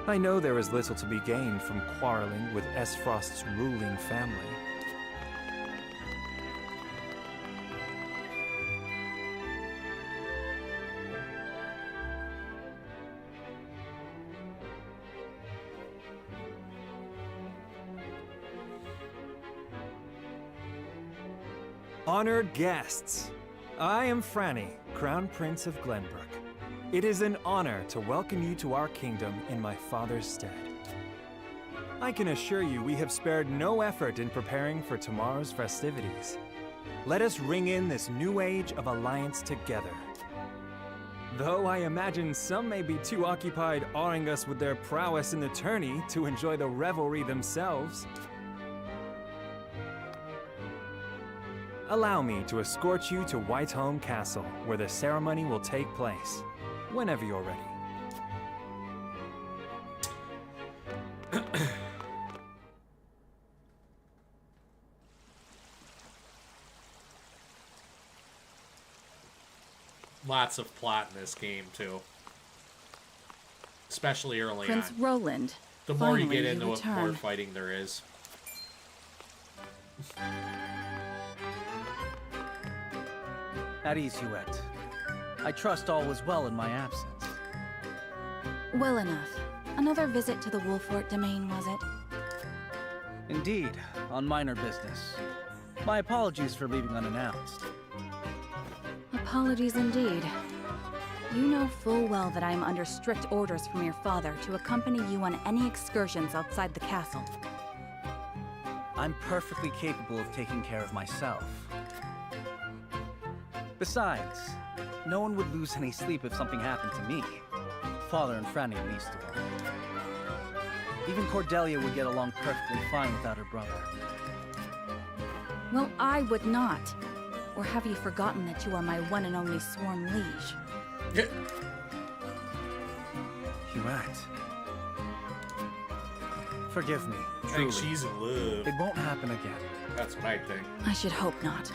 I know there is little to be gained from quarreling with Esfrost's ruling family. Honored guests, I am Franny, Crown Prince of Glenbrook. It is an honor to welcome you to our kingdom in my father's stead. I can assure you we have spared no effort in preparing for tomorrow's festivities. Let us ring in this new age of alliance together. Though I imagine some may be too occupied awing us with their prowess in the tourney to enjoy the revelry themselves. Allow me to escort you to Whiteholm Castle, where the ceremony will take place, whenever you're ready. Lots of plot in this game, too. Especially early Prince on. Roland. The more you finally get into it, the more return. fighting there is. At ease, Huette. I trust all was well in my absence. Well enough. Another visit to the Wolfort domain, was it? Indeed, on minor business. My apologies for leaving unannounced. Apologies indeed. You know full well that I am under strict orders from your father to accompany you on any excursions outside the castle. I'm perfectly capable of taking care of myself. Besides, no one would lose any sleep if something happened to me. Father and Franny least of all. Even Cordelia would get along perfectly fine without her brother. Well, I would not. Or have you forgotten that you are my one and only sworn liege? Huette. Forgive me, I truly. think she's in love. It won't happen again. That's what I think. I should hope not.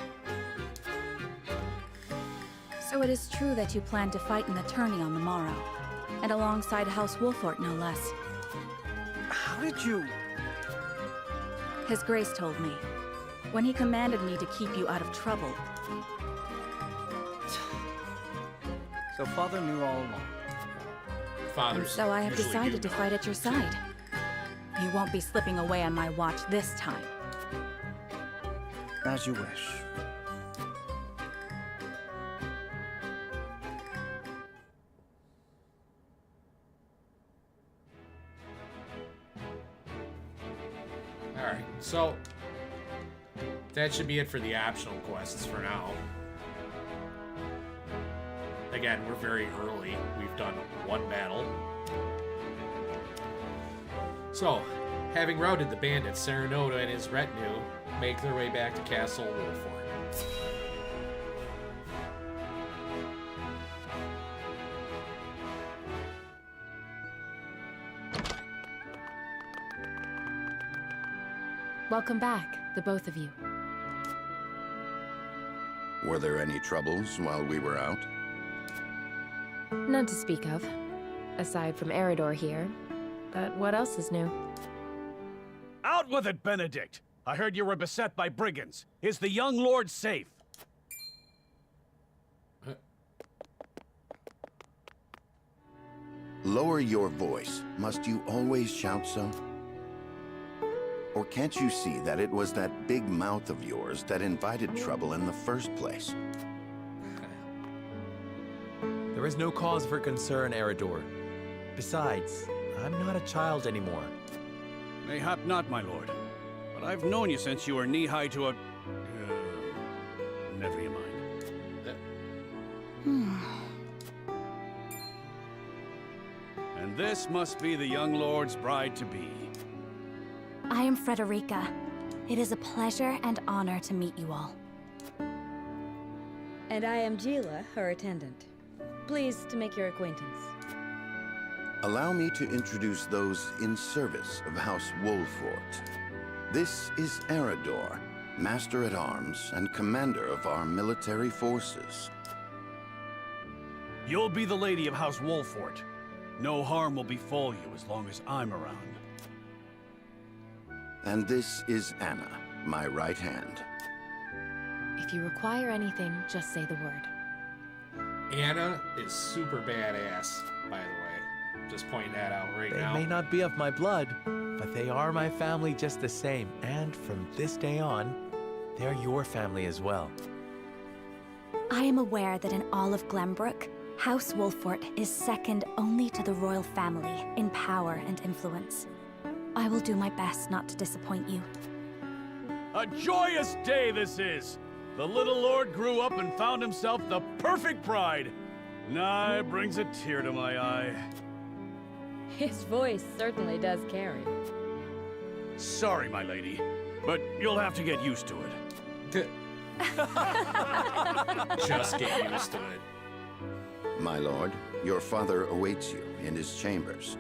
So it is true that you plan to fight in the tourney on the morrow, and alongside House Wolfort, no less. How did you... His Grace told me, when he commanded me to keep you out of trouble. So Father knew all along. And Fathers so I have usually decided do to know. fight at your side. You won't be slipping away on my watch this time. As you wish. Alright, so that should be it for the optional quests for now. Again, we're very early. We've done one battle. So, having routed the bandits, Serenoda and his retinue make their way back to Castle Wolfort. Welcome back, the both of you. Were there any troubles while we were out? None to speak of, aside from Eridor here. But what else is new? Out with it, Benedict! I heard you were beset by brigands. Is the young lord safe? lower your voice. Must you always shout so? Or can't you see that it was that big mouth of yours that invited trouble in the first place? There is no cause for concern, Eredor. Besides, I'm not a child anymore. Mayhap not, my lord. But I've known you since you were knee-high to a... never you mind. And this must be the young lord's bride-to-be. I am Frederica. It is a pleasure and honor to meet you all. And I am Gila, her attendant. Pleased to make your acquaintance. Allow me to introduce those in service of House Wolfort. This is Eredor, Master-at-Arms and Commander of our military forces. You'll be the lady of House Wolfort. No harm will befall you as long as I'm around. And this is Anna, my right hand. If you require anything, just say the word. Anna is super badass, by the way. Just pointing that out right now. They may not be of my blood, but they are my family just the same. And from this day on, they're your family as well. I am aware that in all of Glenbrook, House Wolfort is second only to the royal family in power and influence. I will do my best not to disappoint you. A joyous day this is! The little lord grew up and found himself the perfect bride. Nigh brings a tear to my eye. His voice certainly does carry. Sorry, my lady, but you'll have to get used to it. Just get used to it. My lord, your father awaits you in his chambers.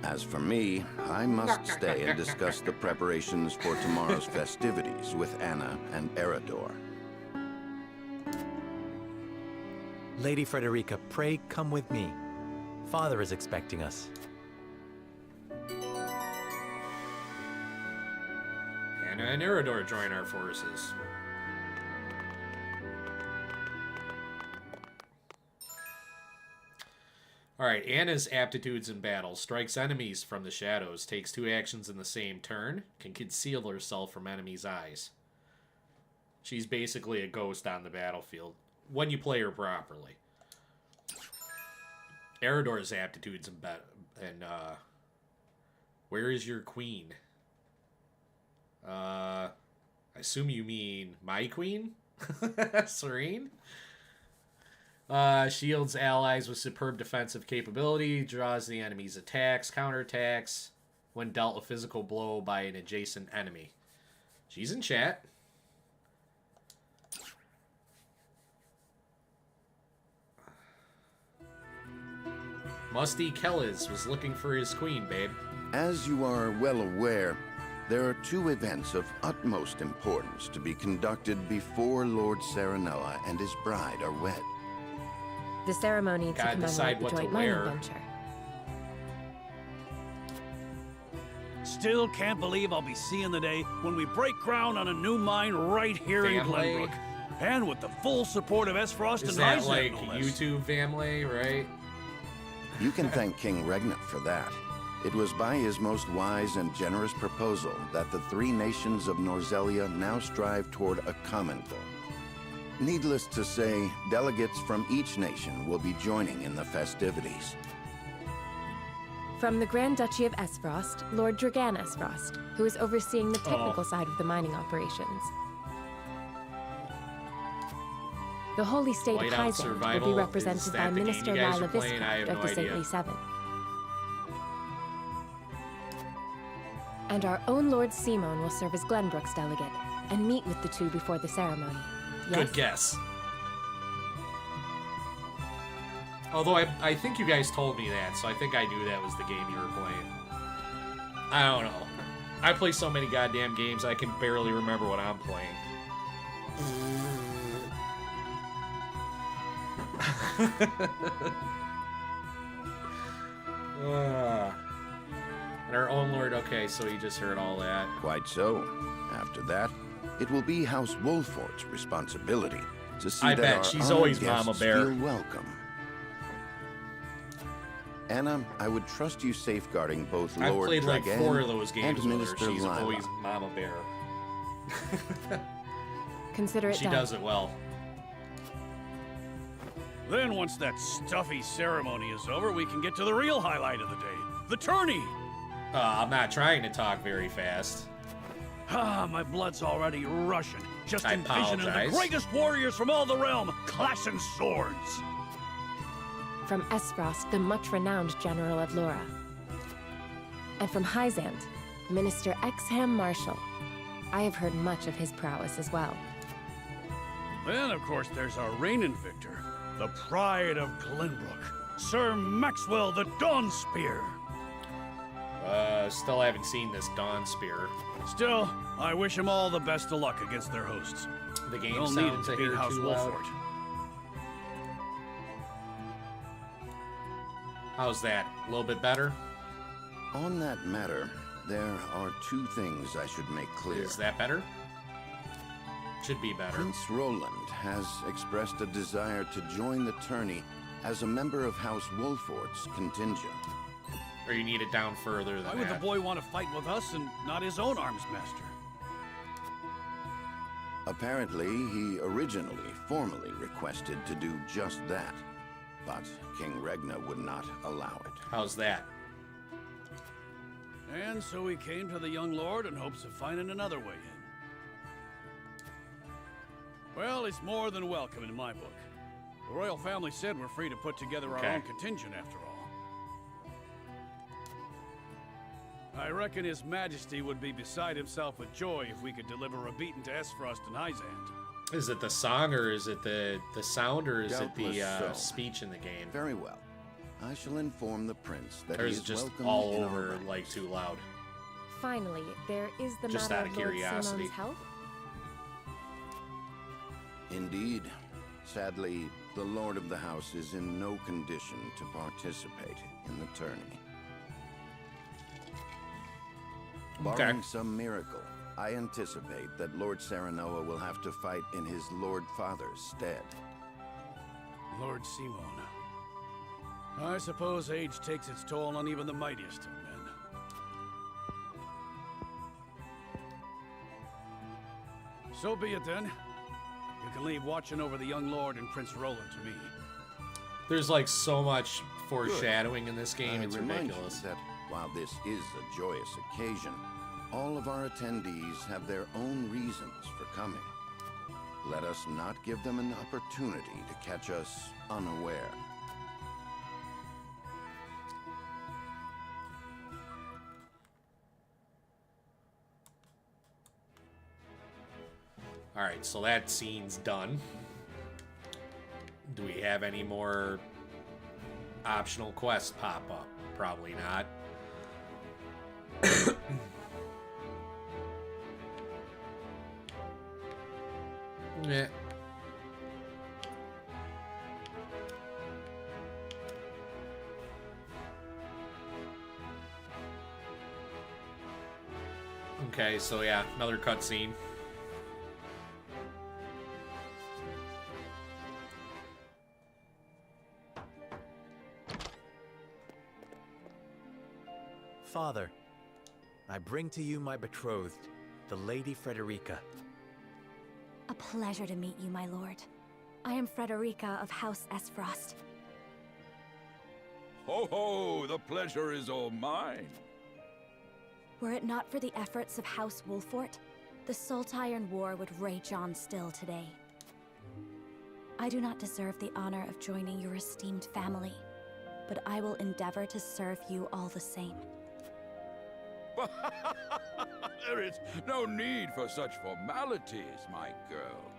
As for me, I must stay and discuss the preparations for tomorrow's festivities with Anna and Eredor. Lady Frederica, pray come with me. Father is expecting us. Anna and Eredor join our forces. Alright, Anna's aptitudes in battle. Strikes enemies from the shadows. Takes 2 actions in the same turn. Can conceal herself from enemies' eyes. She's basically a ghost on the battlefield. When you play her properly. Eredor's aptitudes in battle. And, where is your queen? I assume you mean my queen? Serene? Shields allies with superb defensive capability, draws the enemy's attacks, counterattacks when dealt a physical blow by an adjacent enemy. She's in chat. Musty Kellis was looking for his queen, babe. As you are well aware, there are 2 events of utmost importance to be conducted before Lord Serenella and his bride are wed. The ceremony to Gotta decide commemorate the what to joint mining wear. venture. Still can't believe I'll be seeing the day when we break ground on a new mine right here in Family. Glenbrook. And with the full support of S. Frost Is and that Heisen, like no less. YouTube family, right? You can thank King Regnant for that. It was by his most wise and generous proposal that the 3 nations of Norzelia now strive toward a common goal. Needless to say, delegates from each nation will be joining in the festivities. From the Grand Duchy of Esfrost, Lord Dragan Esfrost, who is overseeing the technical side of the mining operations. The Holy State Whiteout of Heisen will Survival, be is represented by that the game Minister you guys Lila are playing? I have Viscount no of the idea. Saintly Seven. And our own Lord Simon will serve as Glenbrook's delegate and meet with the 2 before the ceremony. Yes? Good guess. Although I think you guys told me that, so I think I knew that was the game you were playing. I don't know. I play so many goddamn games, I can barely remember what I'm playing. And our own Lord, okay, so you just heard all that. Quite so. After that, it will be House Wolfort's responsibility to see I that bet. our She's honored always guests Mama Bear. feel welcome. Anna, I would trust you safeguarding both I've Lord played like Dragan 4 of those games and with her. Minister She's Lila. always Mama Bear. Consider it She done. does it well. Then once that stuffy ceremony is over, we can get to the real highlight of the day. The tourney! I'm not trying to talk very fast. Ah, my blood's already rushing. Just I envisioning the apologize. greatest warriors from all the realm clashing swords. From Esfrost, the much-renowned General of Laura. And from Hyzant, Minister Exham Marshal. I have heard much of his prowess as well. Then, of course, there's our reigning victor, the pride of Glenbrook, Sir Maxwell the Dawnspear. Still haven't seen this Dawn Spear. Still, I wish him all the best of luck against their hosts. The game They'll need sounds to a beat hair House too loud. Wolfort. How's that? A little bit better? On that matter, there are 2 things I should make clear. Is that better? Should be better. Prince Roland has expressed a desire to join the tourney as a member of House Wolfort's contingent. Or you need it down further than Why would the that? boy want to fight with us and not his own arms master? Apparently, he originally formally requested to do just that, but King Regna would not allow it. How's that? And so he came to the young lord in hopes of finding another way in. Well, it's more than welcome in my book. The royal family said we're free to put together our own contingent after all. I reckon His Majesty would be beside himself with joy if we could deliver a beating to Esfrost and Hyzant. Is it the song, or is it the sound, or is it the Doubtless so. speech in the game? Very well. I shall inform the prince that Or he is is it just welcome all in our over, ranks. like, too loud? Finally, there is the Just matter out of of Lord curiosity. Simon's health. Indeed. Sadly, the lord of the house is in no condition to participate in the tourney. Barring some miracle, I anticipate that Lord Serenoa will have to fight in his Lord Father's stead. Lord Simon. I suppose age takes its toll on even the mightiest of men. So be it then. You can leave watching over the young lord and Prince Roland to me. There's like so much foreshadowing in this game, I it's remind ridiculous. you that while this is a joyous occasion, all of our attendees have their own reasons for coming. Let us not give them an opportunity to catch us unaware. Alright, so that scene's done. Do we have any more optional quests pop up? Probably not. Yeah. Okay, so yeah, another cutscene. Father, I bring to you my betrothed, the Lady Frederica. A pleasure to meet you, my lord. I am Frederica of House Esfrost. Ho ho, the pleasure is all mine. Were it not for the efforts of House Wolfort, the Saltiron War would rage on still today. I do not deserve the honor of joining your esteemed family, but I will endeavor to serve you all the same. There is no need for such formalities, my girl.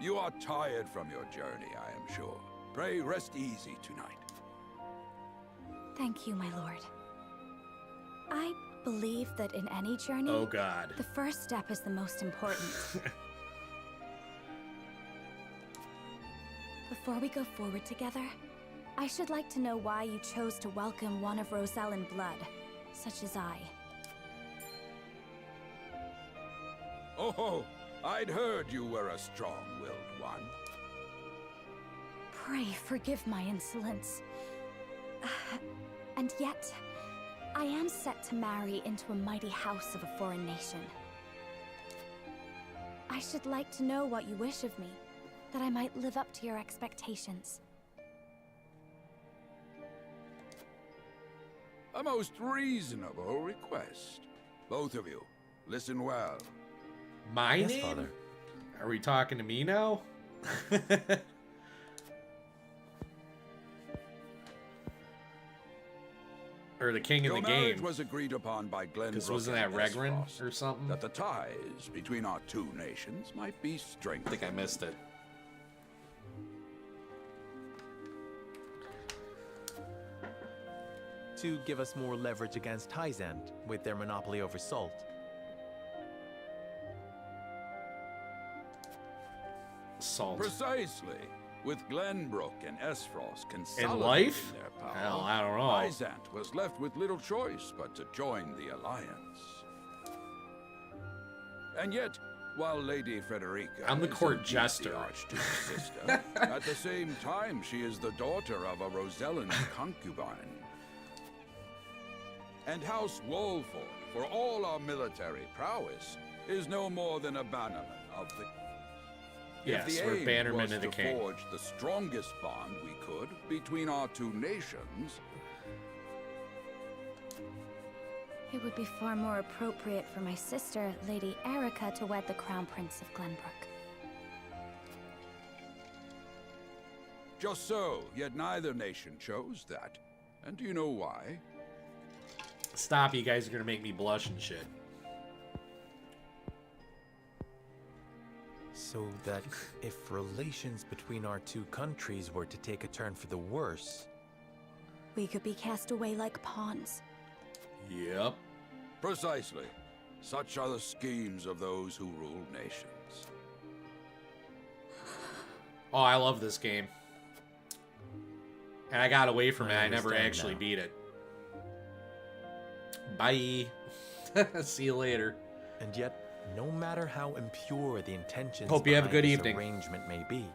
You are tired from your journey, I am sure. Pray rest easy tonight. Thank you, my lord. I believe that in any journey, Oh god. the first step is the most important. Before we go forward together, I should like to know why you chose to welcome one of Rosellan blood, such as I. Oh, I'd heard you were a strong-willed one. Pray forgive my insolence. And yet, I am set to marry into a mighty house of a foreign nation. I should like to know what you wish of me, that I might live up to your expectations. A most reasonable request. Both of you, listen well. My Yes, name? Father. Are we talking to me now? Or the king of Your the marriage game? was agreed upon by Glenbrook Because wasn't that and Regran Esfrost, or something? that the ties between our two nations might be strengthened. I think I missed it. To give us more leverage against Hyzant with their monopoly over salt. Salt. Precisely. With Glenbrook and Esfrost In consolidating life? their power, Hell, I don't know. Hyzant was left with little choice but to join the alliance. And yet, while Lady Frederica I'm the is court indeed jester. the Archduke's sister, at the same time she is the daughter of a Rosellan concubine. And House Wolford, for all our military prowess, is no more than a bannerman of the... Yes, if the we're aim bannermen was of the to king. forge the strongest bond we could between our two nations, It would be far more appropriate for my sister, Lady Erica, to wed the Crown Prince of Glenbrook. just so, yet neither nation chose that. And do you know why? Stop, you guys are gonna make me blush and shit. So that if relations between our two countries were to take a turn for the worse... We could be cast away like pawns. Yep. Precisely. Such are the schemes of those who rule nations. Oh, I love this game. And I got away from it. I never understand actually now. beat it. Bye. See you later. And yet, no matter how impure the intentions Hope you have a behind good this evening. arrangement may be,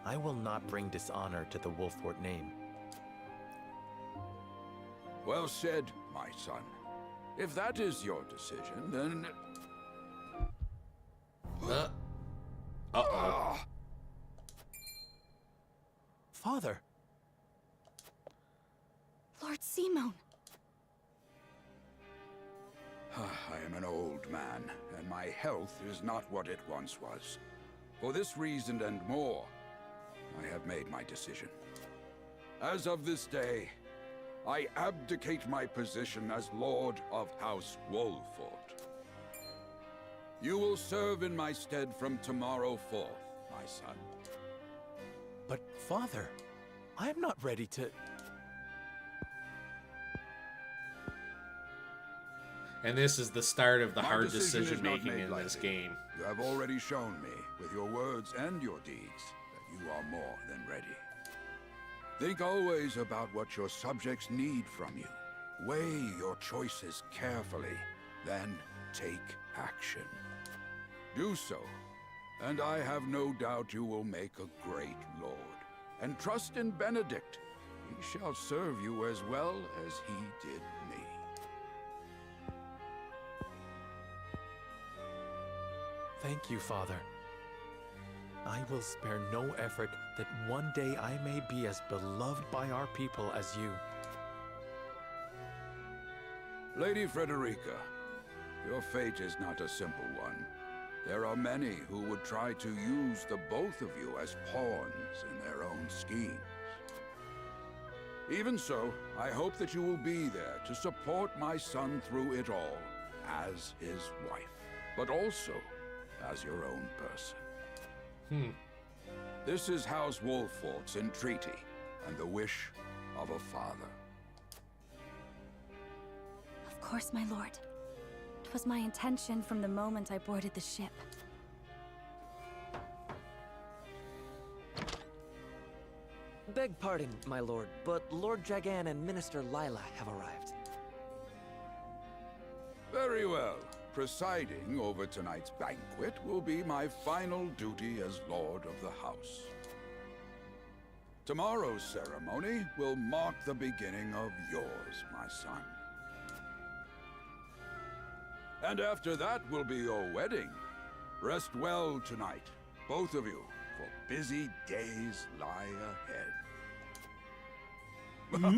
I will not bring dishonor to the Wolfort name. Well said, my son. If that is your decision, then... Uh-oh. Father! Lord Simone! I am an old man, and my health is not what it once was. For this reason and more, I have made my decision. As of this day, I abdicate my position as Lord of House Wolfort. You will serve in my stead from tomorrow forth, my son. But, Father, I am not ready to... And this is the start of the My hard decision is decision not making made in this lightly. game. You have already shown me, with your words and your deeds, that you are more than ready. Think always about what your subjects need from you. Weigh your choices carefully, then take action. Do so, and I have no doubt you will make a great lord. And trust in Benedict. He shall serve you as well as he did me. Thank you, Father. I will spare no effort that one day I may be as beloved by our people as you. Lady Frederica, your fate is not a simple one. There are many who would try to use the both of you as pawns in their own schemes. Even so, I hope that you will be there to support my son through it all, as his wife, but also as your own person. This is House Wolfort's entreaty, and the wish of a father. Of course, my lord. 'Twas my intention from the moment I boarded the ship. Beg pardon, my lord, but Lord Jagan and Minister Lila have arrived. Very well. Presiding over tonight's banquet will be my final duty as Lord of the House. Tomorrow's ceremony will mark the beginning of yours, my son. And after that will be your wedding. Rest well tonight, both of you, for busy days lie ahead.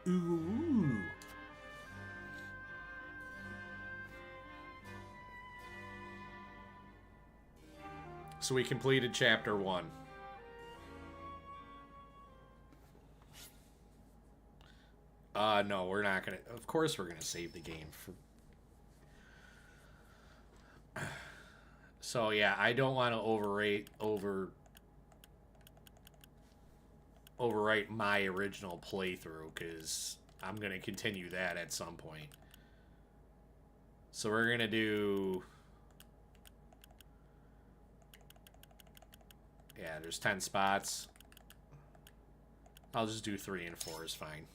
Ooh. Ooh. So we completed chapter 1. No, we're not gonna. Of course, we're gonna save the game. So yeah, I don't want to overwrite my original playthrough because I'm gonna continue that at some point. So we're gonna do. Yeah, there's 10 spots. I'll just do 3 and 4 is fine.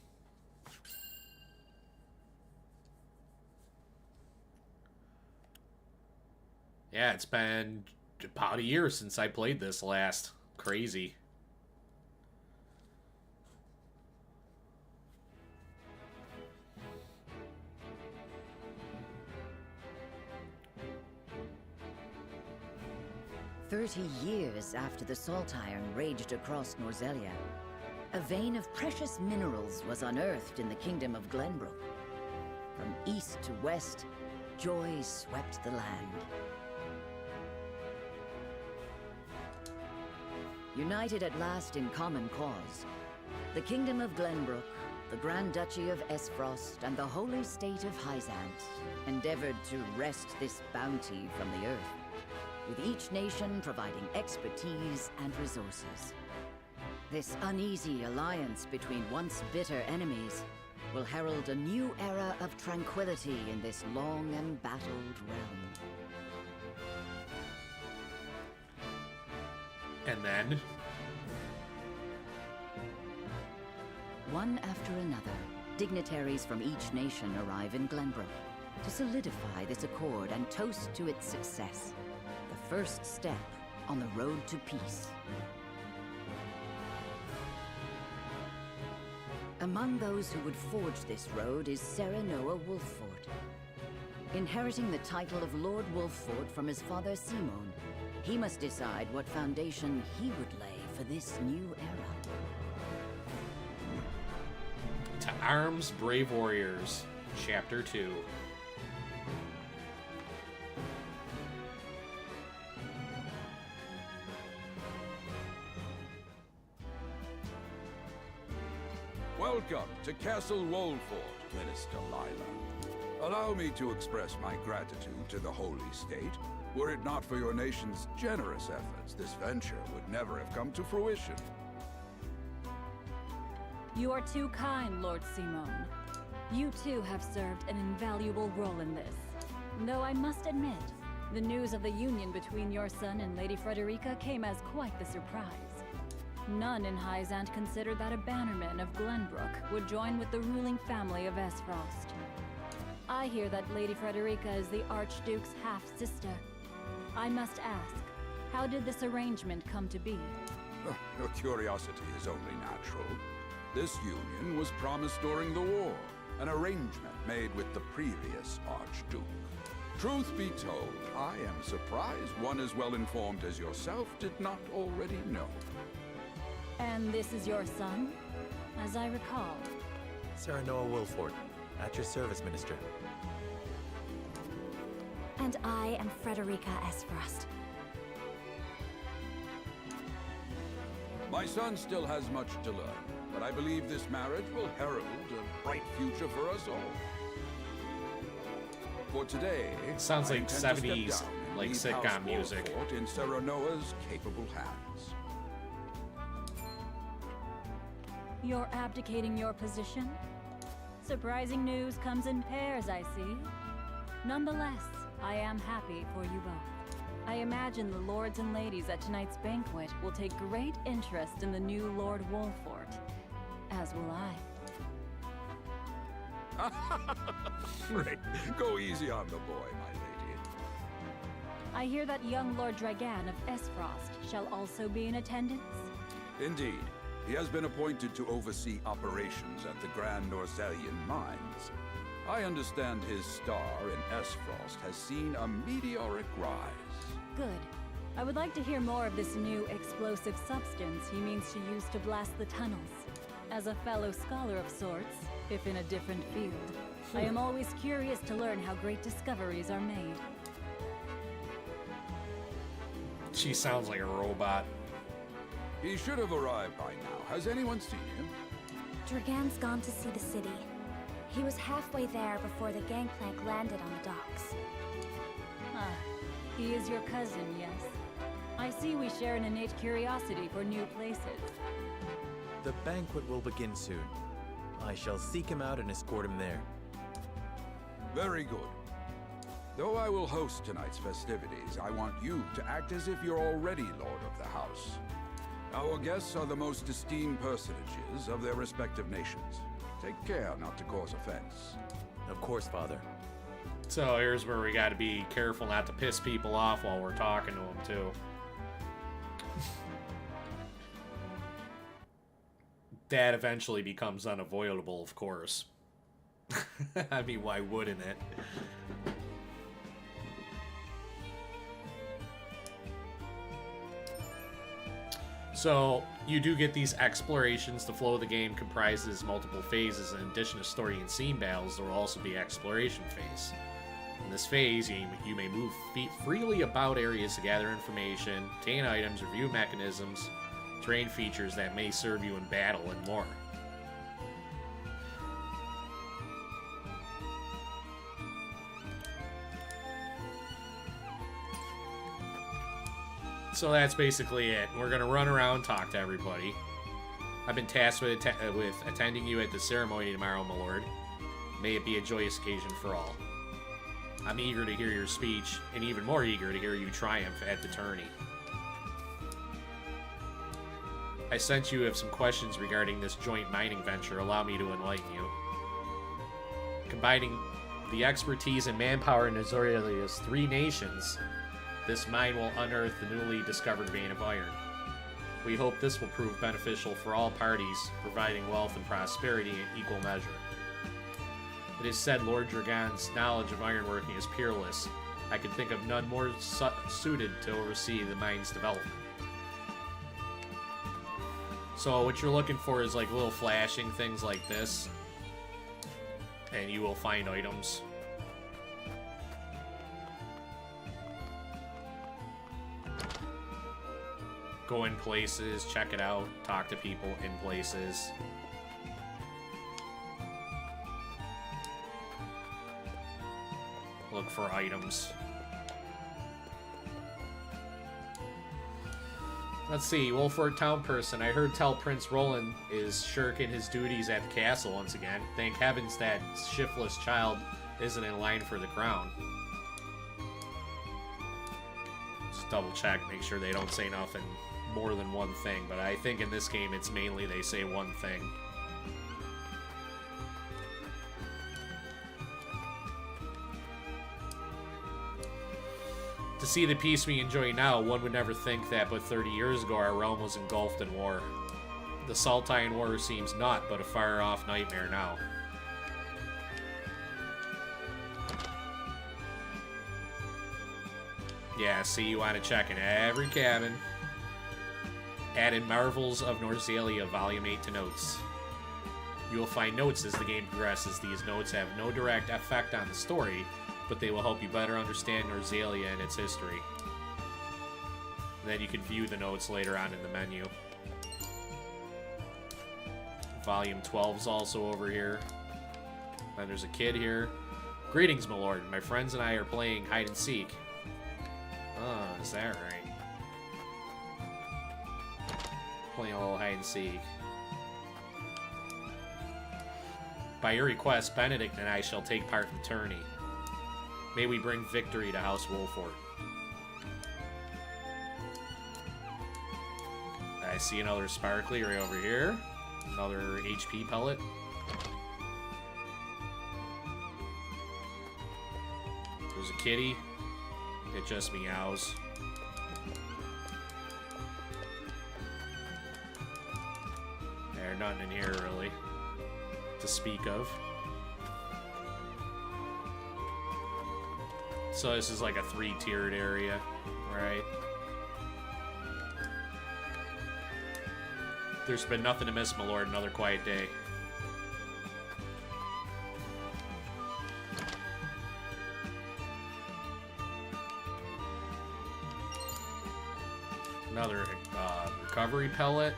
Yeah, it's been about a year since I played this last. Crazy. "30 years after the Salt Iron raged across Norzelia, a vein of precious minerals was unearthed in the kingdom of Glenbrook. From east to west, joy swept the land. United at last in common cause, the kingdom of Glenbrook, the Grand Duchy of Esfrost, and the holy state of Hyzant endeavored to wrest this bounty from the earth, with each nation providing expertise and resources. This uneasy alliance between once bitter enemies will herald a new era of tranquility in this long embattled realm." And then? One after another, dignitaries from each nation arrive in Glenbrook to solidify this accord and toast to its success. The first step on the road to peace. Among those who would forge this road is Serenoa Wolffort. Inheriting the title of Lord Wolffort from his father Simon, he must decide what foundation he would lay for this new era. To Arms, Brave Warriors, Chapter 2. Welcome to Castle Wolffort, Minister Lila. Allow me to express my gratitude to the Holy State. Were it not for your nation's generous efforts, this venture would never have come to fruition. You are too kind, Lord Simon. You too have served an invaluable role in this. Though I must admit, the news of the union between your son and Lady Frederica came as quite the surprise. None in Hyzant considered that a bannerman of Glenbrook would join with the ruling family of Esfrost. I hear that Lady Frederica is the Archduke's half-sister. I must ask, how did this arrangement come to be? Oh, your curiosity is only natural. This union was promised during the war, an arrangement made with the previous Archduke. Truth be told, I am surprised one as well informed as yourself did not already know. And this is your son? As I recall. Serenoa Wolffort, at your service, Minister. And I am Frederica Esfrost. My son still has much to learn, but I believe this marriage will herald a bright future for us all. For today, Sounds I like intend to step 70s, down and like leave sitcom House music. Wolffort in Serenoa's capable hands. You're abdicating your position? Surprising news comes in pairs, I see. Nonetheless, I am happy for you both. I imagine the lords and ladies at tonight's banquet will take great interest in the new Lord Wolffort, as will I. Great. Go easy on the boy, my lady. I hear that young Lord Dragan of Esfrost shall also be in attendance. Indeed. He has been appointed to oversee operations at the Grand Norzelian mines. I understand his star in Esfrost has seen a meteoric rise. Good. I would like to hear more of this new explosive substance he means to use to blast the tunnels. As a fellow scholar of sorts, if in a different field, I am always curious to learn how great discoveries are made. She sounds like a robot. He should have arrived by now. Has anyone seen him? Dragan's gone to see the city. He was halfway there before the gangplank landed on the docks. Ah, he is your cousin, yes? I see we share an innate curiosity for new places. The banquet will begin soon. I shall seek him out and escort him there. Very good. Though I will host tonight's festivities, I want you to act as if you're already Lord of the House. Our guests are the most esteemed personages of their respective nations. Take care not to cause offense. Of course, Father. So here's where we gotta be careful not to piss people off while we're talking to them, too. That eventually becomes unavoidable, of course. I mean, why wouldn't it? So, you do get these explorations. The flow of the game comprises multiple phases. In addition to story and scene battles, there will also be exploration phase. In this phase, you may move freely about areas to gather information, obtain items, review mechanisms, terrain features that may serve you in battle, and more. So that's basically it. We're going to run around, talk to everybody. I've been tasked with attending you at the ceremony tomorrow, my lord. May it be a joyous occasion for all. I'm eager to hear your speech, and even more eager to hear you triumph at the tourney. I sense you have some questions regarding this joint mining venture. Allow me to enlighten you. Combining the expertise and manpower in Azoria's 3 nations, this mine will unearth the newly discovered vein of iron. We hope this will prove beneficial for all parties, providing wealth and prosperity in equal measure. It is said Lord Dragan's knowledge of ironworking is peerless. I can think of none more suited to oversee the mine's development. So what you're looking for is like little flashing things like this, and you will find items. Go in places, check it out, talk to people in places. Look for items. Let's see, Wolford town person. I heard tell Prince Roland is shirking his duties at the castle once again. Thank heavens that shiftless child isn't in line for the crown. Just double check, make sure they don't say nothing more than one thing, but I think in this game it's mainly they say one thing. To see the peace we enjoy now, one would never think that but 30 years ago our realm was engulfed in war. The Saltine War seems naught but a far-off nightmare now. Yeah, see, you want to check in every cabin. Added Marvels of Norzelia Volume 8 to notes. You will find notes as the game progresses. These notes have no direct effect on the story, but they will help you better understand Norzelia and its history. And then you can view the notes later on in the menu. Volume 12 is also over here. Then there's a kid here. Greetings, my lord. My friends and I are playing hide and seek. Oh, is that right? Playing a little hide and seek. By your request, Benedict and I shall take part in the tourney. May we bring victory to House Wolford. I see another sparkly right over here. Another HP pellet. There's a kitty. It just meows. nothing in here, really, to speak of. So this is like a 3-tiered area, right? There's been nothing to miss, my lord. Another quiet day. Another recovery pellet.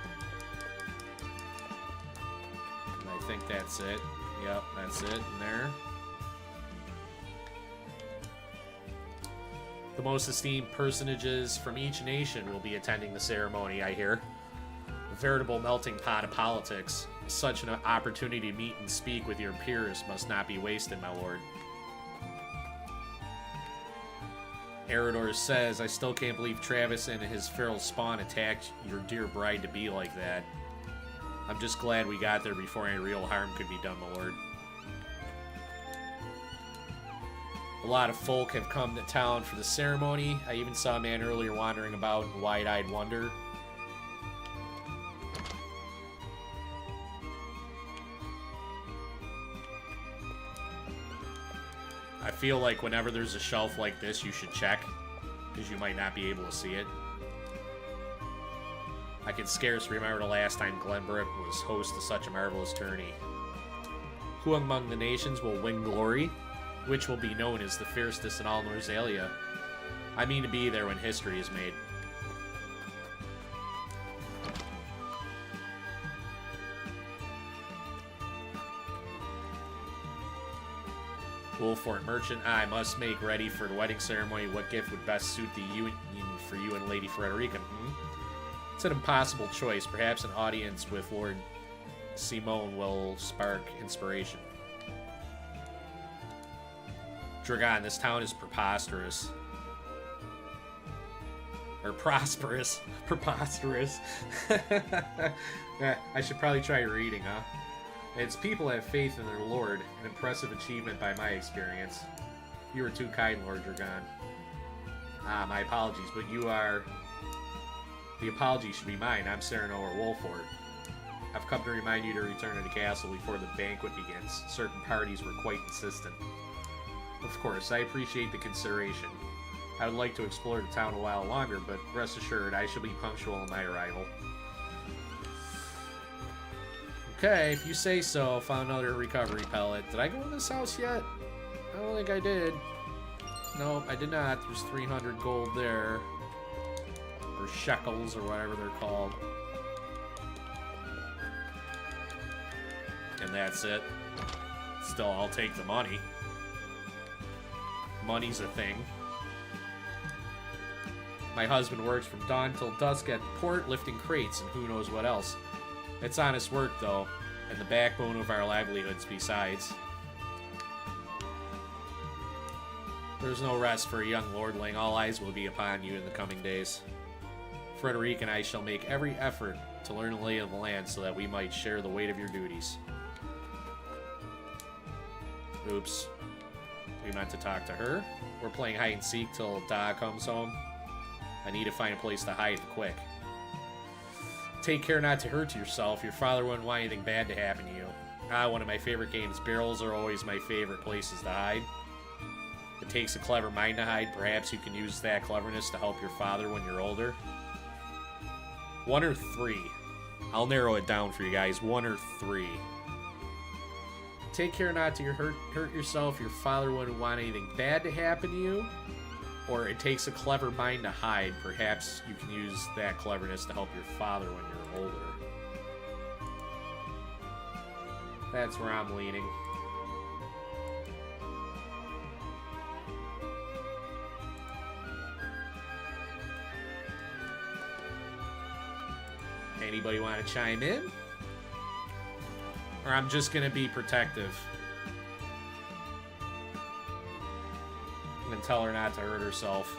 And I think that's it. Yep, that's it in there. The most esteemed personages from each nation will be attending the ceremony, I hear. A veritable melting pot of politics. Such an opportunity to meet and speak with your peers must not be wasted, my lord. Eridor says, I still can't believe Travis and his feral spawn attacked your dear bride-to-be like that. I'm just glad we got there before any real harm could be done, my lord. A lot of folk have come to town for the ceremony. I even saw a man earlier wandering about in wide-eyed wonder. I feel like whenever there's a shelf like this, you should check, because you might not be able to see it. I can scarce remember the last time Glenbrook was host to such a marvelous tourney. Who among the nations will win glory? Which will be known as the fiercest in all Norzalia? I mean to be there when history is made. Wolfort merchant, I must make ready for the wedding ceremony. What gift would best suit the union for you and Lady Frederica? It's an impossible choice. Perhaps an audience with Lord Simone will spark inspiration. Dragon, this town is preposterous. Or prosperous. Preposterous. I should probably try reading, huh? Its people have faith in their lord, an impressive achievement by my experience. You are too kind, Lord Dragon. Ah, my apologies, but you are... The apology should be mine. I'm Cyrano or Wolford. I've come to remind you to return to the castle before the banquet begins. Certain parties were quite insistent. Of course, I appreciate the consideration. I would like to explore the town a while longer, but rest assured, I shall be punctual in my arrival. Okay, if you say so. Found another recovery pellet. Did I go in this house yet? I don't think I did. Nope, I did not. There's 300 gold there. Or shekels, or whatever they're called. And that's it. Still, I'll take the money. Money's a thing. My husband works from dawn till dusk at the port, lifting crates and who knows what else. It's honest work, though, and the backbone of our livelihoods besides. There's no rest for a young lordling. All eyes will be upon you in the coming days. Frederic and I shall make every effort to learn the lay of the land so that we might share the weight of your duties. Oops. We meant to talk to her. We're playing hide and seek till Da comes home. I need to find a place to hide quick. Take care not to hurt yourself. Your father wouldn't want anything bad to happen to you. Ah, one of my favorite games. Barrels are always my favorite places to hide. It takes a clever mind to hide. Perhaps you can use that cleverness to help your father when you're older. 1 or 3. I'll narrow it down for you guys. 1 or 3. Take care not to hurt yourself. Your father wouldn't want anything bad to happen to you. Or it takes a clever mind to hide. Perhaps you can use that cleverness to help your father when you're older. That's where I'm leaning. Anybody want to chime in? Or I'm just going to be protective. And tell her not to hurt herself.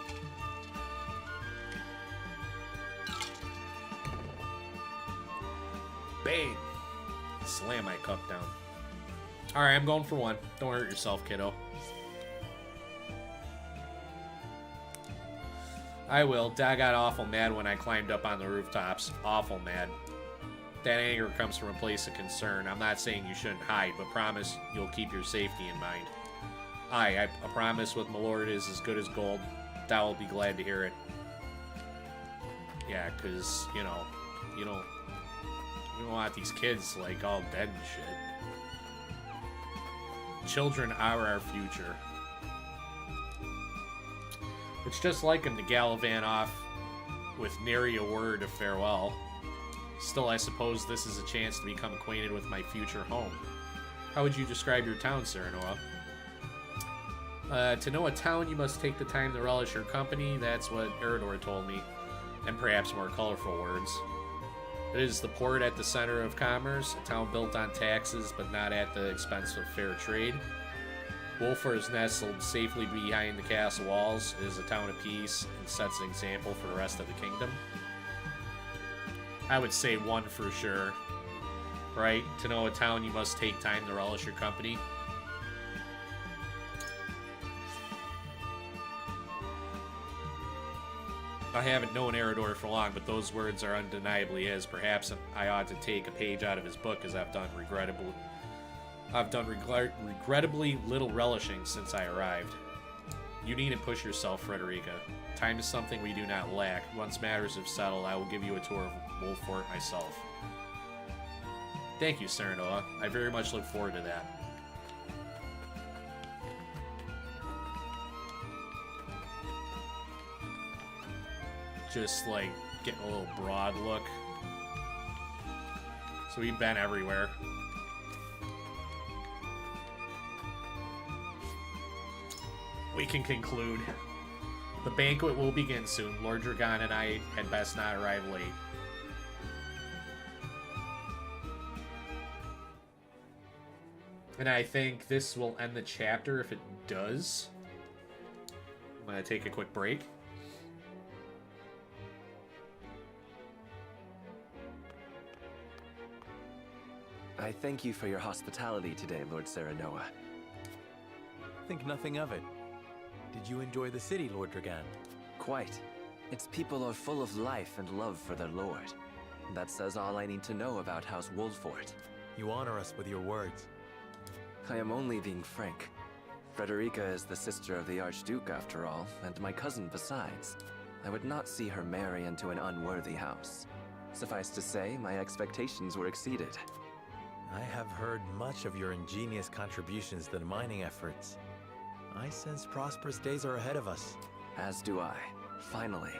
Bang! Slam my cup down. Alright, I'm going for 1. Don't hurt yourself, kiddo. I will. I got awful mad when I climbed up on the rooftops. Awful mad. That anger comes from a place of concern. I'm not saying you shouldn't hide, but promise you'll keep your safety in mind. I promise what my lord is as good as gold. Thou will be glad to hear it. Yeah, because, you know, you don't want these kids, like, all dead and shit. Children are our future. It's just like him to gallivant off with nary a word of farewell. Still, I suppose this is a chance to become acquainted with my future home. How would you describe your town, Serenoa? To know a town, you must take the time to relish your company. That's what Eredor told me. And perhaps more colorful words. It is the port at the center of commerce, a town built on taxes, but not at the expense of fair trade. Wolford is nestled safely behind the castle walls. It is a town of peace and sets an example for the rest of the kingdom. I would say one for sure, right? To know a town, you must take time to relish your company. I haven't known Eredor for long, but those words are undeniably his. Perhaps I ought to take a page out of his book, as I've done regrettably little relishing since I arrived. You needn't push yourself, Frederica. Time is something we do not lack. Once matters have settled, I will give you a tour of Wolfort myself. Thank you, Serenoa. I very much look forward to that. Just like getting a little broad look. So we've been everywhere. We can conclude. The banquet will begin soon. Lord Dragon and I had best not arrive late. And I think this will end the chapter if it does. I'm going to take a quick break. I thank you for your hospitality today, Lord Serenoa. Think nothing of it. Did you enjoy the city, Lord Dragan? Quite. Its people are full of life and love for their lord. That says all I need to know about House Wolfort. You honor us with your words. I am only being frank. Frederica is the sister of the Archduke, after all, and my cousin besides. I would not see her marry into an unworthy house. Suffice to say, my expectations were exceeded. I have heard much of your ingenious contributions to the mining efforts. I sense prosperous days are ahead of us. As do I. Finally,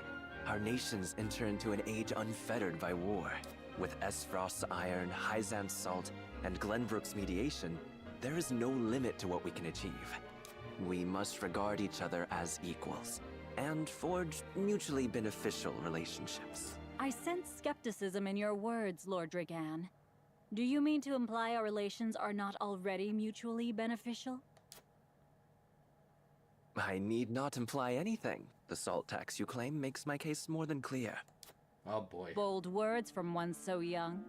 our nations enter into an age unfettered by war. With Esfrost's iron, Hyzant's salt, and Glenbrook's mediation, there is no limit to what we can achieve. We must regard each other as equals, and forge mutually beneficial relationships. I sense skepticism in your words, Lord Dragan. Do you mean to imply our relations are not already mutually beneficial? I need not imply anything. The salt tax you claim makes my case more than clear. Oh boy. Bold words from one so young.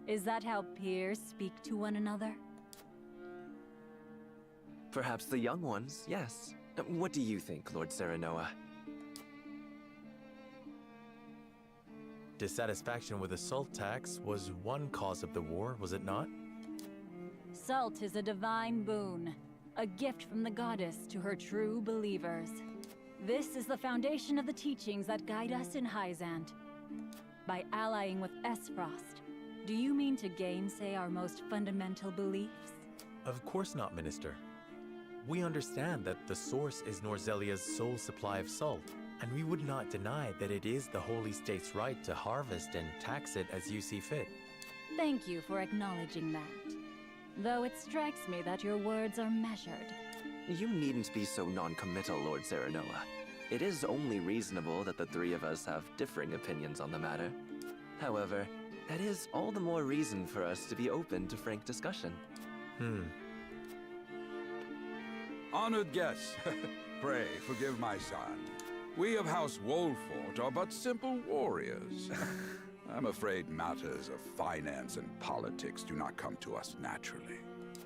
Is that how peers speak to one another? Perhaps the young ones, yes. What do you think, Lord Serenoa? Dissatisfaction with the salt tax was one cause of the war, was it not? Salt is a divine boon, a gift from the goddess to her true believers. This is the foundation of the teachings that guide us in Hyzant. By allying with Esfrost, do you mean to gainsay our most fundamental beliefs? Of course not, Minister. We understand that the source is Norzelia's sole supply of salt, and we would not deny that it is the Holy State's right to harvest and tax it as you see fit. Thank you for acknowledging that. Though it strikes me that your words are measured. You needn't be so non-committal, Lord Serenoa. It is only reasonable that the three of us have differing opinions on the matter. However, that is all the more reason for us to be open to frank discussion. Honored guests, pray forgive my son. We of House Wolfort are but simple warriors. I'm afraid matters of finance and politics do not come to us naturally.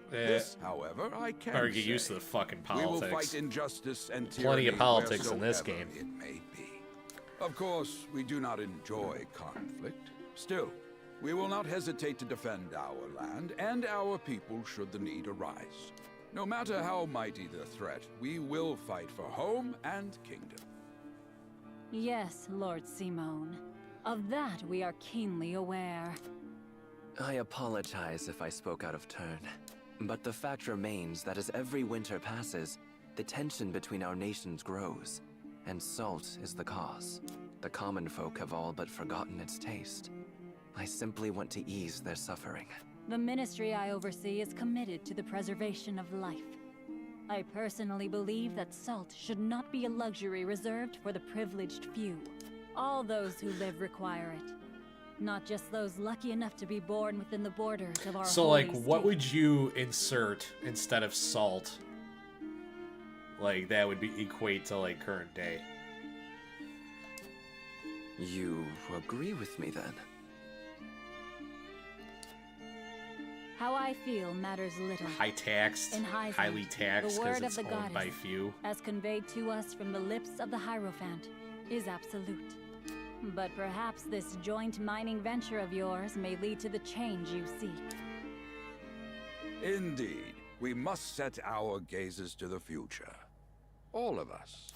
This, however, I can Better get used to the fucking politics. We will fight injustice and tyranny Plenty of politics in this wheresoever game. it may be. Of course, we do not enjoy conflict. Still, We will not hesitate to defend our land and our people should the need arise. No matter how mighty the threat, we will fight for home and kingdom. Yes, Lord Simone. Of that we are keenly aware. I apologize if I spoke out of turn, but the fact remains that as every winter passes, the tension between our nations grows, and salt is the cause. The common folk have all but forgotten its taste. I simply want to ease their suffering. The ministry I oversee is committed to the preservation of life. I personally believe that salt should not be a luxury reserved for the privileged few. All those who live require it. Not just those lucky enough to be born within the borders of our So, holy like, what state. would you insert instead of salt? Like, that would be equate to, like, current day. You agree with me, then? How I feel matters little. High taxed, In Hyzant, highly taxed the because word it's of the owned by goddess, few. as conveyed to us from the lips of the Hierophant, is absolute. But perhaps this joint mining venture of yours may lead to the change you seek. Indeed, we must set our gazes to the future. All of us.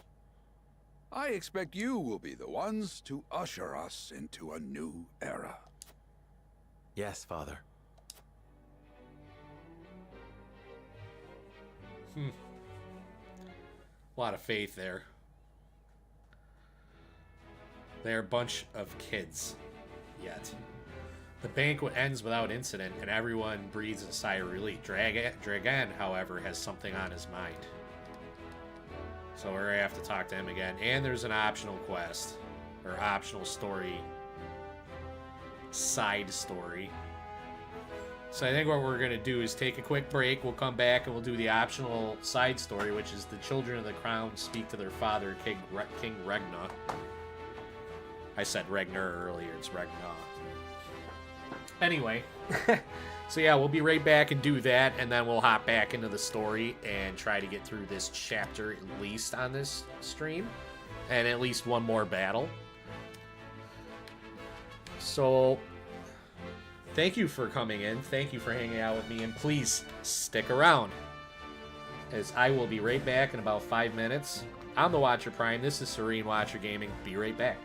I expect you will be the ones to usher us into a new era. Yes, Father. A lot of faith there. They're a bunch of kids. Yet. The banquet ends without incident, and everyone breathes a sigh of relief. Dragan, however, has something on his mind. So we're going to have to talk to him again. And there's an optional quest. Or optional story. Side story. So I think what we're going to do is take a quick break. We'll come back and we'll do the optional side story, which is the children of the crown speak to their father, King Regna. I said Regner earlier. It's Regna. Anyway. So yeah, we'll be right back and do that, and then we'll hop back into the story and try to get through this chapter at least on this stream. And at least one more battle. So... thank you for coming in. Thank you for hanging out with me. And please stick around, as I will be right back in about 5 minutes. I'm the Watcher Prime. This is Serene Watcher Gaming. Be right back.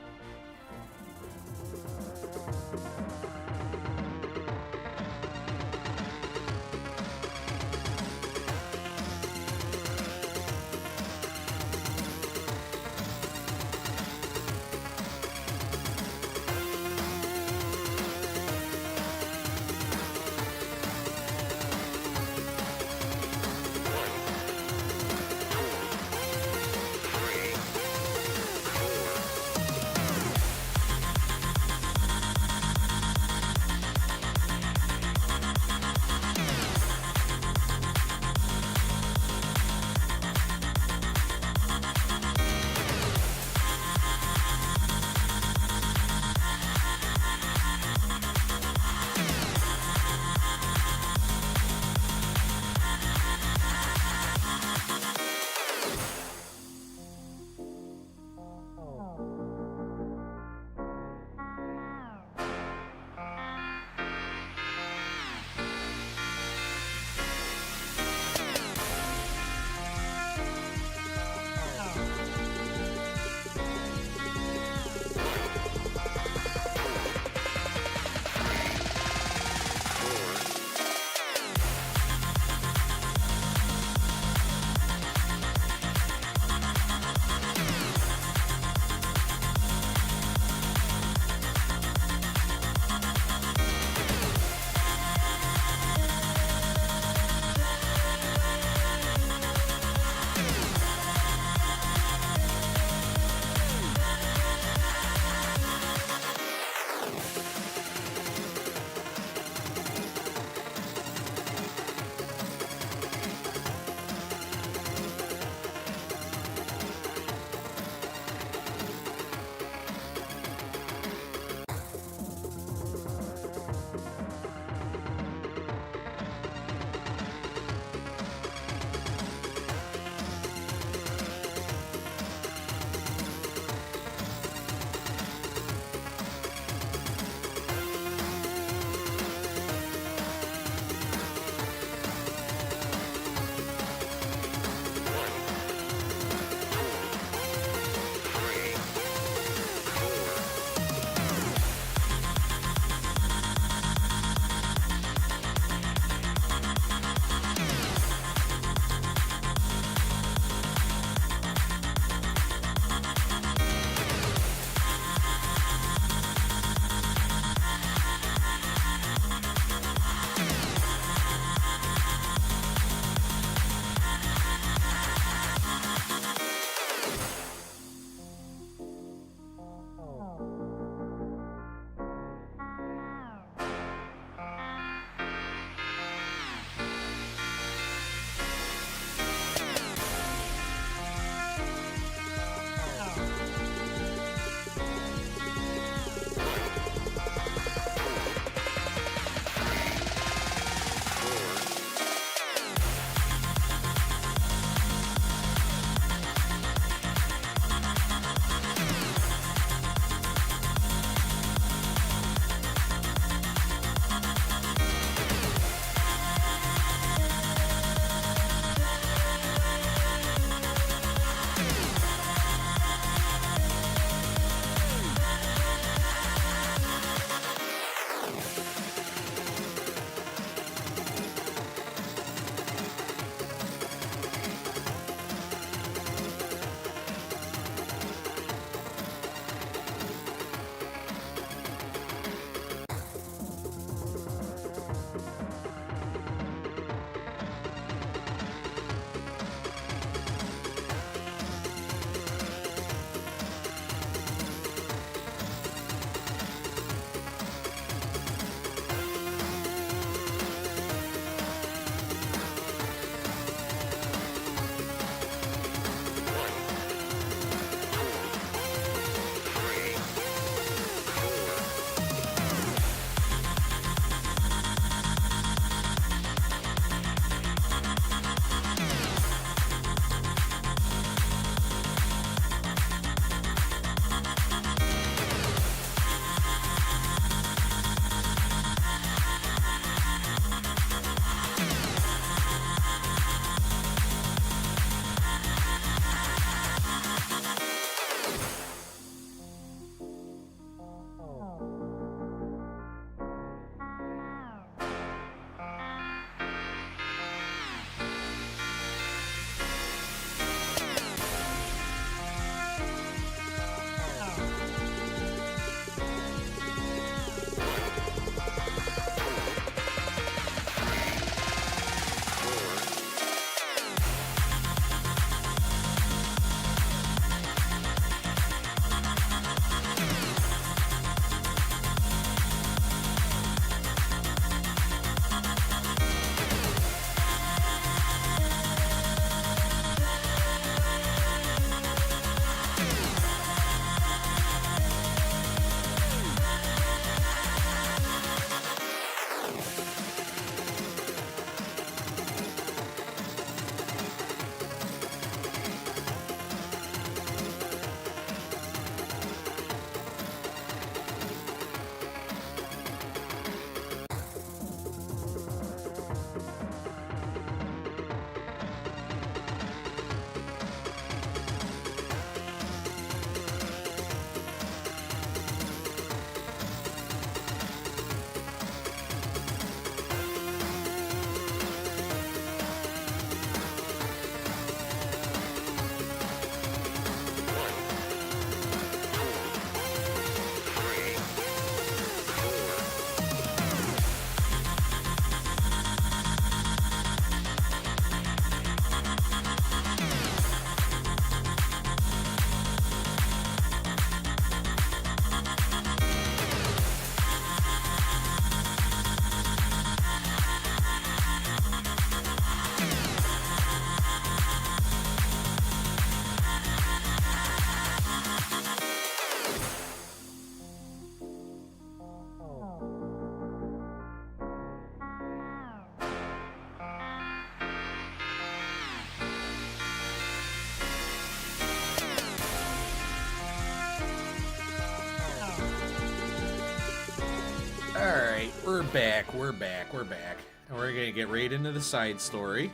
Alright, we're back. And we're gonna get right into the side story.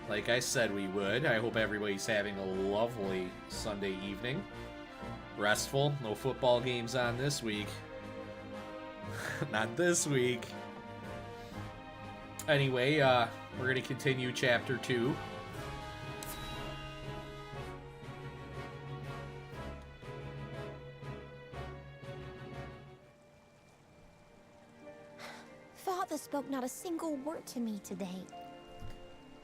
Like I said we would. I hope everybody's having a lovely Sunday evening. Restful. No football games on this week. Not this week. Anyway, we're gonna continue chapter 2. Father spoke not a single word to me today.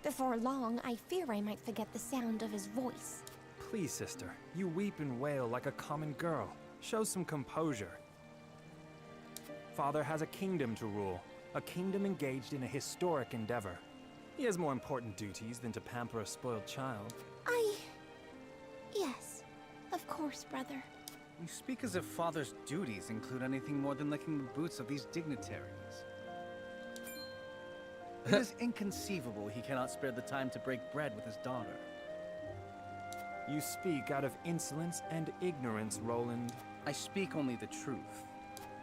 Before long, I fear I might forget the sound of his voice. Please, sister, you weep and wail like a common girl. Show some composure. Father has a kingdom to rule, a kingdom engaged in a historic endeavor. He has more important duties than to pamper a spoiled child. Yes, of course, brother. You speak as if Father's duties include anything more than licking the boots of these dignitaries. It is inconceivable he cannot spare the time to break bread with his daughter. You speak out of insolence and ignorance, Roland. I speak only the truth.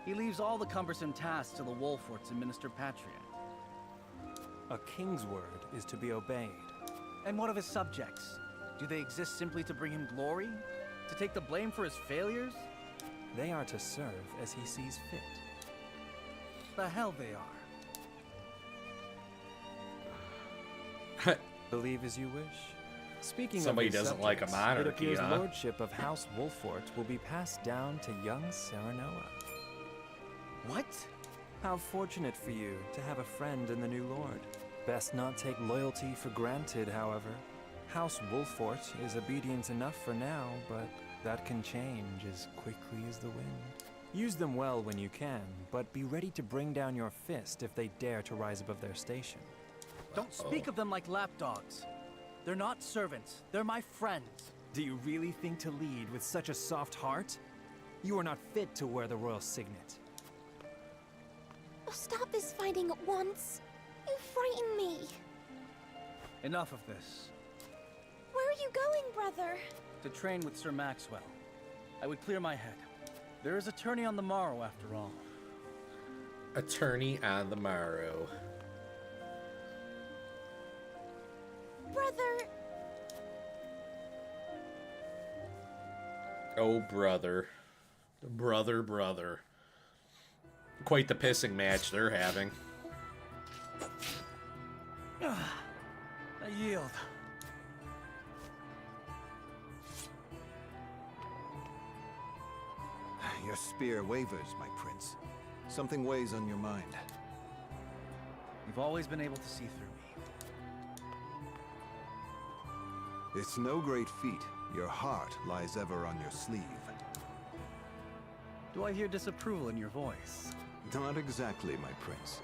He leaves all the cumbersome tasks to the Wolforts and Minister Patria. A king's word is to be obeyed. And what of his subjects? Do they exist simply to bring him glory? To take the blame for his failures? They are to serve as he sees fit. The hell they are. Believe as you wish. Speaking Somebody of these doesn't like a subjects, monarchy, it appears huh? lordship of House Wolfort will be passed down to young Serenoa. What? How fortunate for you to have a friend in the new lord. Best not take loyalty for granted, however. House Wolfort is obedient enough for now, but that can change as quickly as the wind. Use them well when you can, but be ready to bring down your fist if they dare to rise above their station. Don't speak of them like lapdogs. They're not servants. They're my friends. Do you really think to lead with such a soft heart? You are not fit to wear the royal signet. Oh, stop this fighting at once. You frighten me. Enough of this. Where are you going, brother? To train with Sir Maxwell. I would clear my head. There is a tourney on the morrow, after all. A tourney on the morrow. Brother! Oh, brother. Brother. Quite the pissing match they're having. I yield. Your spear wavers, my prince. Something weighs on your mind. You've always been able to see through me. It's no great feat. Your heart lies ever on your sleeve. Do I hear disapproval in your voice? Not exactly, my prince.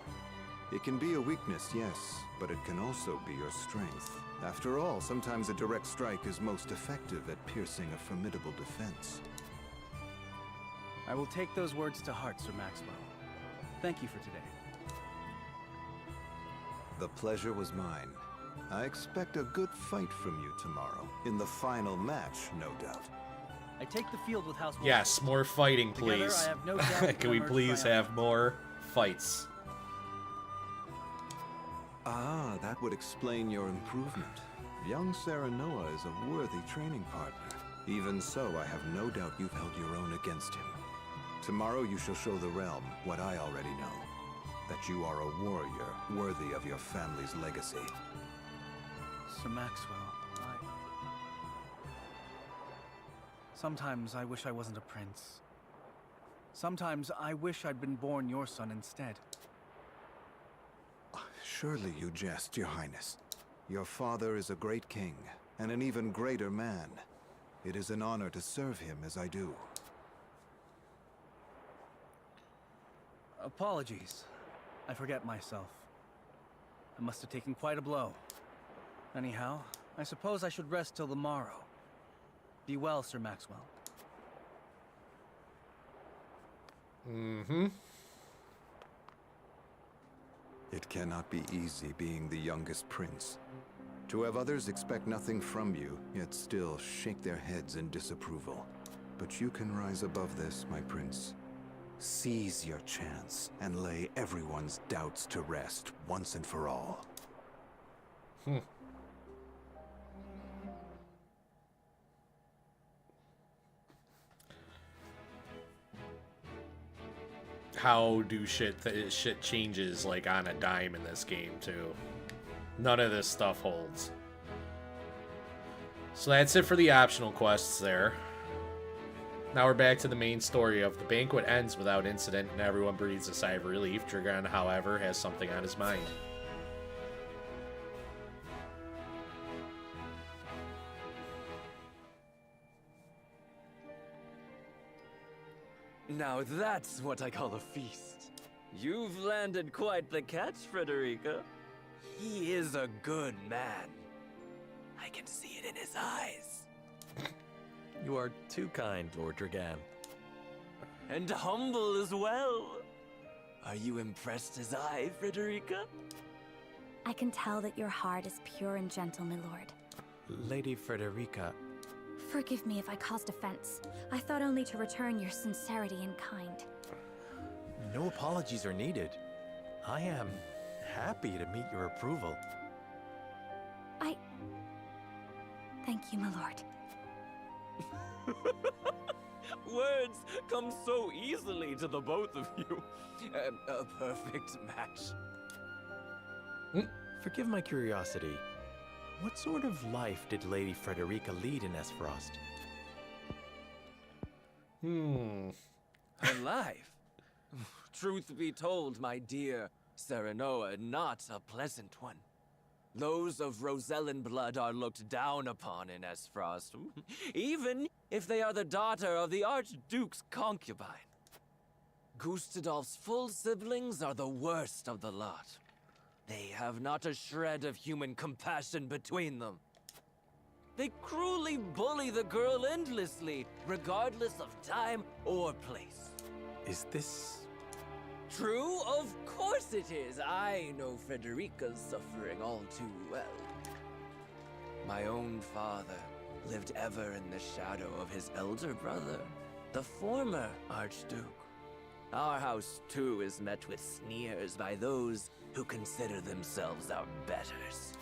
It can be a weakness, yes, but it can also be your strength. After all, sometimes a direct strike is most effective at piercing a formidable defense. I will take those words to heart, Sir Maxwell. Thank you for today. The pleasure was mine. I expect a good fight from you tomorrow. In the final match, no doubt. I take the field with House Wolfort. Yes, more fighting, Together, please. I have no doubt Can we we'll please triumphant. have more fights? Ah, that would explain your improvement. Young Serenoa is a worthy training partner. Even so, I have no doubt you've held your own against him. Tomorrow you shall show the realm what I already know. That you are a warrior worthy of your family's legacy. Sir Maxwell, Sometimes I wish I wasn't a prince. Sometimes I wish I'd been born your son instead. Surely you jest, Your Highness. Your father is a great king, and an even greater man. It is an honor to serve him as I do. Apologies. I forget myself. I must have taken quite a blow. Anyhow, I suppose I should rest till the morrow. Be well, Sir Maxwell. Mm-hmm. It cannot be easy being the youngest prince. To have others expect nothing from you, yet still shake their heads in disapproval. But you can rise above this, my prince. Seize your chance and lay everyone's doubts to rest once and for all. How do shit changes like on a dime in this game too. None of this stuff holds. So that's it for the optional quests there. Now we're back to the main story of the banquet ends without incident and everyone breathes a sigh of relief. Dragon, however, has something on his mind. Now that's what I call a feast. You've landed quite the catch, Frederica. He is a good man. I can see it in his eyes. You are too kind, Lord Dragan. And humble as well. Are you impressed as I, Frederica? I can tell that your heart is pure and gentle, my lord. Lady Frederica. Forgive me if I caused offense. I thought only to return your sincerity and kind. No apologies are needed. I am happy to meet your approval. Thank you, my lord. Words come so easily to the both of you. A perfect match. Forgive my curiosity. What sort of life did Lady Frederica lead in Esfrost? Her life? Truth be told, my dear Serenoa, not a pleasant one. Those of Rosellan blood are looked down upon in Esfrost, even if they are the daughter of the Archduke's concubine. Gustadolf's full siblings are the worst of the lot. They have not a shred of human compassion between them. They cruelly bully the girl endlessly, regardless of time or place. Is this... True? Of course it is. I know Frederica's suffering all too well. My own father lived ever in the shadow of his elder brother, the former Archduke. Our house, too, is met with sneers by those who consider themselves our betters.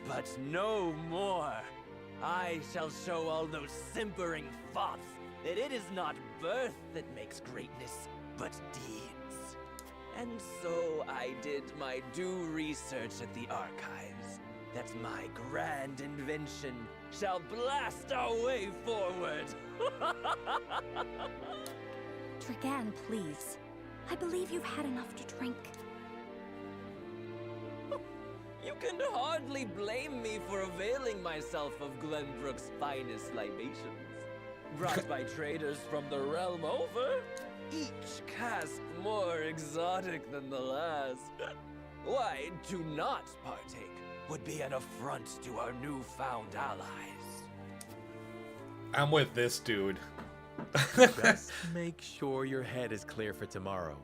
But no more! I shall show all those simpering fops that it is not birth that makes greatness, but deeds. And so I did my due research at the archives, that my grand invention shall blast our way forward! Dragan, please. I believe you've had enough to drink. You can hardly blame me for availing myself of Glenbrook's finest libations. Brought by traders from the realm over, each cask more exotic than the last. Why, to not partake would be an affront to our newfound allies. I'm with this dude. Best make sure your head is clear for tomorrow.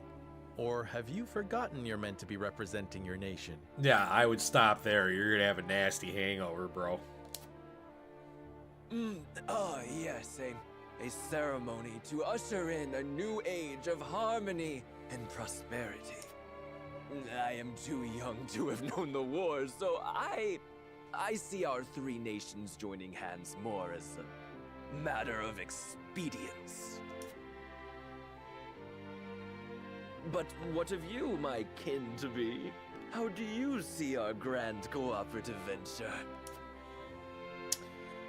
Or have you forgotten you're meant to be representing your nation? Yeah, I would stop there. You're gonna have a nasty hangover, bro. Oh, yes, a ceremony to usher in a new age of harmony and prosperity. I am too young to have known the war, so I see our three nations joining hands more as a matter of expedience. But what of you, my kin-to-be? How do you see our grand cooperative venture?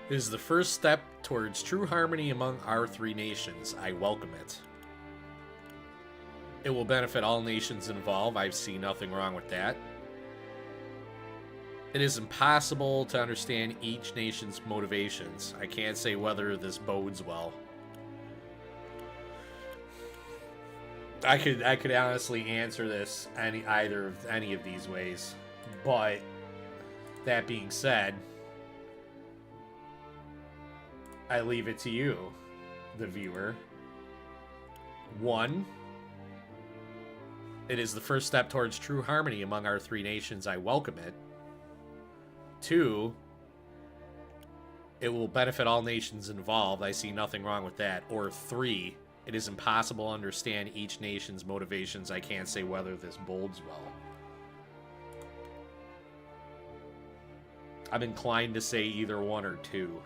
It is the first step towards true harmony among our three nations. I welcome it. It will benefit all nations involved. I see nothing wrong with that. It is impossible to understand each nation's motivations. I can't say whether this bodes well. I could honestly answer this either of any of these ways, but that being said, I leave it to you, the viewer. 1, it is the first step towards true harmony among our three nations. I welcome it. 2, it will benefit all nations involved. I see nothing wrong with that. Or 3, It is impossible to understand each nation's motivations. I can't say whether this bodes well. I'm inclined to say either one or two.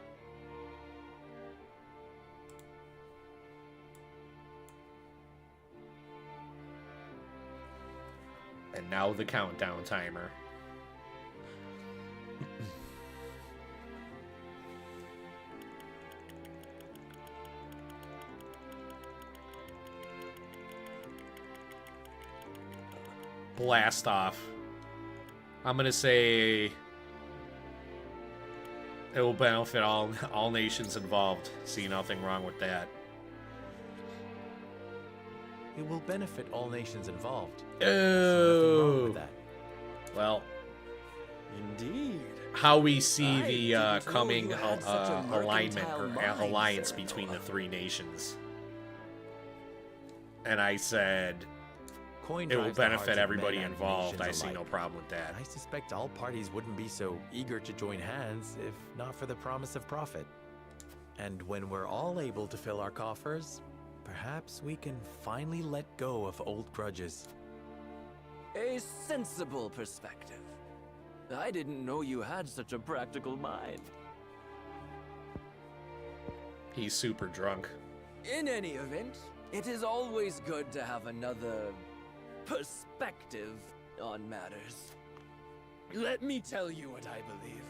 And now the countdown timer. Blast off. I'm gonna say it will benefit all nations involved. See nothing wrong with that. It will benefit all nations involved. Oh. Nothing wrong with that. Well, indeed. How we see the coming alignment or alliance between the three nations. And I said Coin it will drives the hearts benefit of everybody men and involved. I nations see no alike. problem with that. I suspect all parties wouldn't be so eager to join hands if not for the promise of profit. And when we're all able to fill our coffers, perhaps we can finally let go of old grudges. A sensible perspective. I didn't know you had such a practical mind. He's super drunk. In any event, it is always good to have another perspective on matters. Let me tell you what I believe.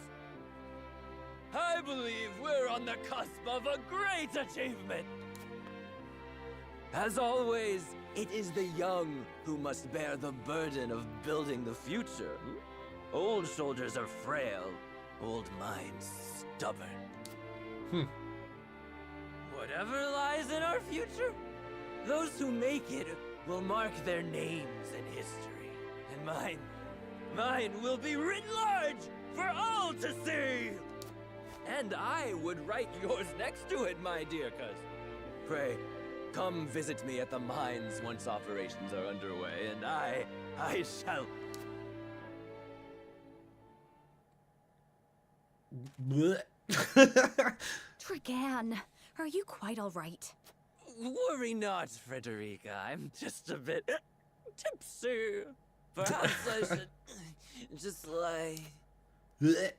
I believe we're on the cusp of a great achievement. As always, it is the young who must bear the burden of building the future. Old shoulders are frail, old minds stubborn. Whatever lies in our future, those who make it will mark their names in history. And mine will be written large for all to see. And I would write yours next to it, my dear cousin. Pray, come visit me at the mines once operations are underway, and I shall... Trigan, are you quite all right? Worry not, Frederica. I'm just a bit tipsy. Perhaps I should just lie. It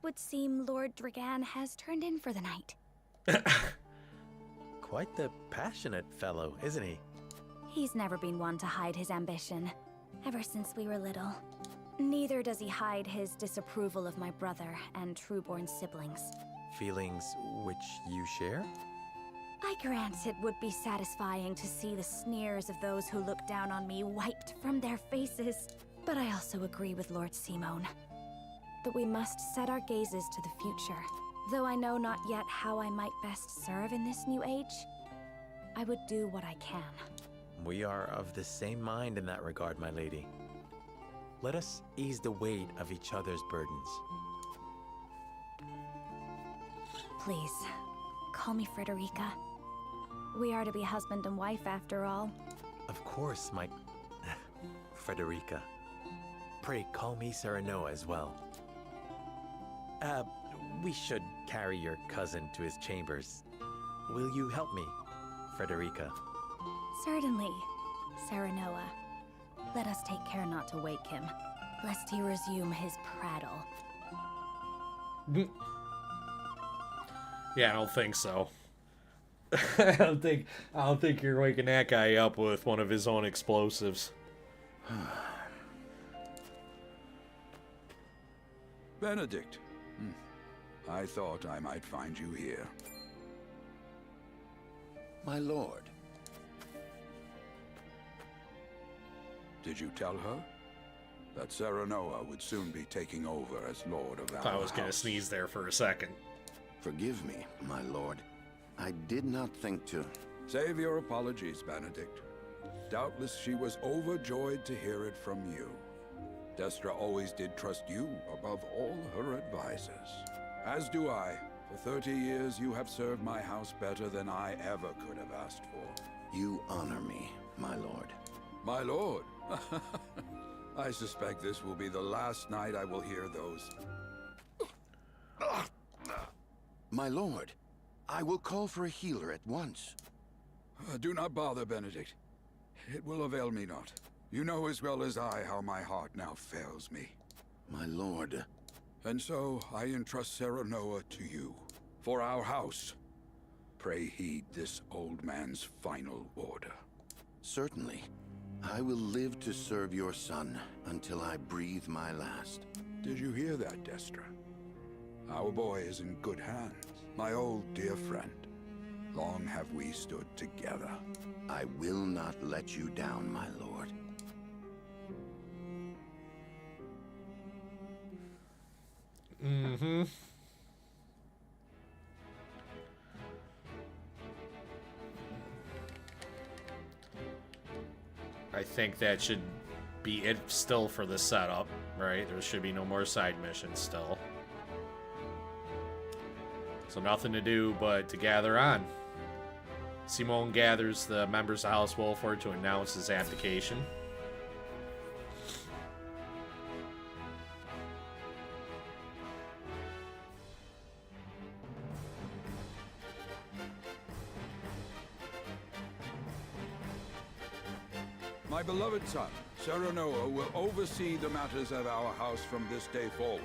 would seem Lord Dragan has turned in for the night. Quite the passionate fellow, isn't he? He's never been one to hide his ambition, ever since we were little. Neither does he hide his disapproval of my brother and Trueborn's siblings. Feelings which you share? I grant it would be satisfying to see the sneers of those who look down on me wiped from their faces. But I also agree with Lord Simone that we must set our gazes to the future. Though I know not yet how I might best serve in this new age, I would do what I can. We are of the same mind in that regard, my lady. Let us ease the weight of each other's burdens. Please, call me Frederica. We are to be husband and wife after all. Of course, my... Frederica. Pray call me Serenoa as well. We should carry your cousin to his chambers. Will you help me, Frederica? Certainly, Serenoa. Let us take care not to wake him, lest he resume his prattle. Yeah, I don't think so. I don't think you're waking that guy up with one of his own explosives. Benedict. I thought I might find you here. My lord. Did you tell her that Serenoa would soon be taking over as Lord of our I was gonna house? sneeze there for a second. Forgive me, my lord. I did not think to... Save your apologies, Benedict. Doubtless she was overjoyed to hear it from you. Destra always did trust you above all her advisors. As do I. For 30 years you have served my house better than I ever could have asked for. You honor me, my lord. My lord? I suspect this will be the last night I will hear those My lord, I will call for a healer at once. Do not bother, Benedict. It will avail me not. You know as well as I how my heart now fails me. My lord. And so I entrust Serenoa to you. For our house, pray heed this old man's final order. Certainly. I will live to serve your son until I breathe my last. Did you hear that, Destra? Our boy is in good hands, my old dear friend. Long have we stood together. I will not let you down, my lord. Mm-hmm. I think that should be it still for the setup, right? There should be no more side missions still. So nothing to do but to gather on. Simone gathers the members of House Wolford to announce his abdication. My beloved son, Serenoa, will oversee the matters of our house from this day forward.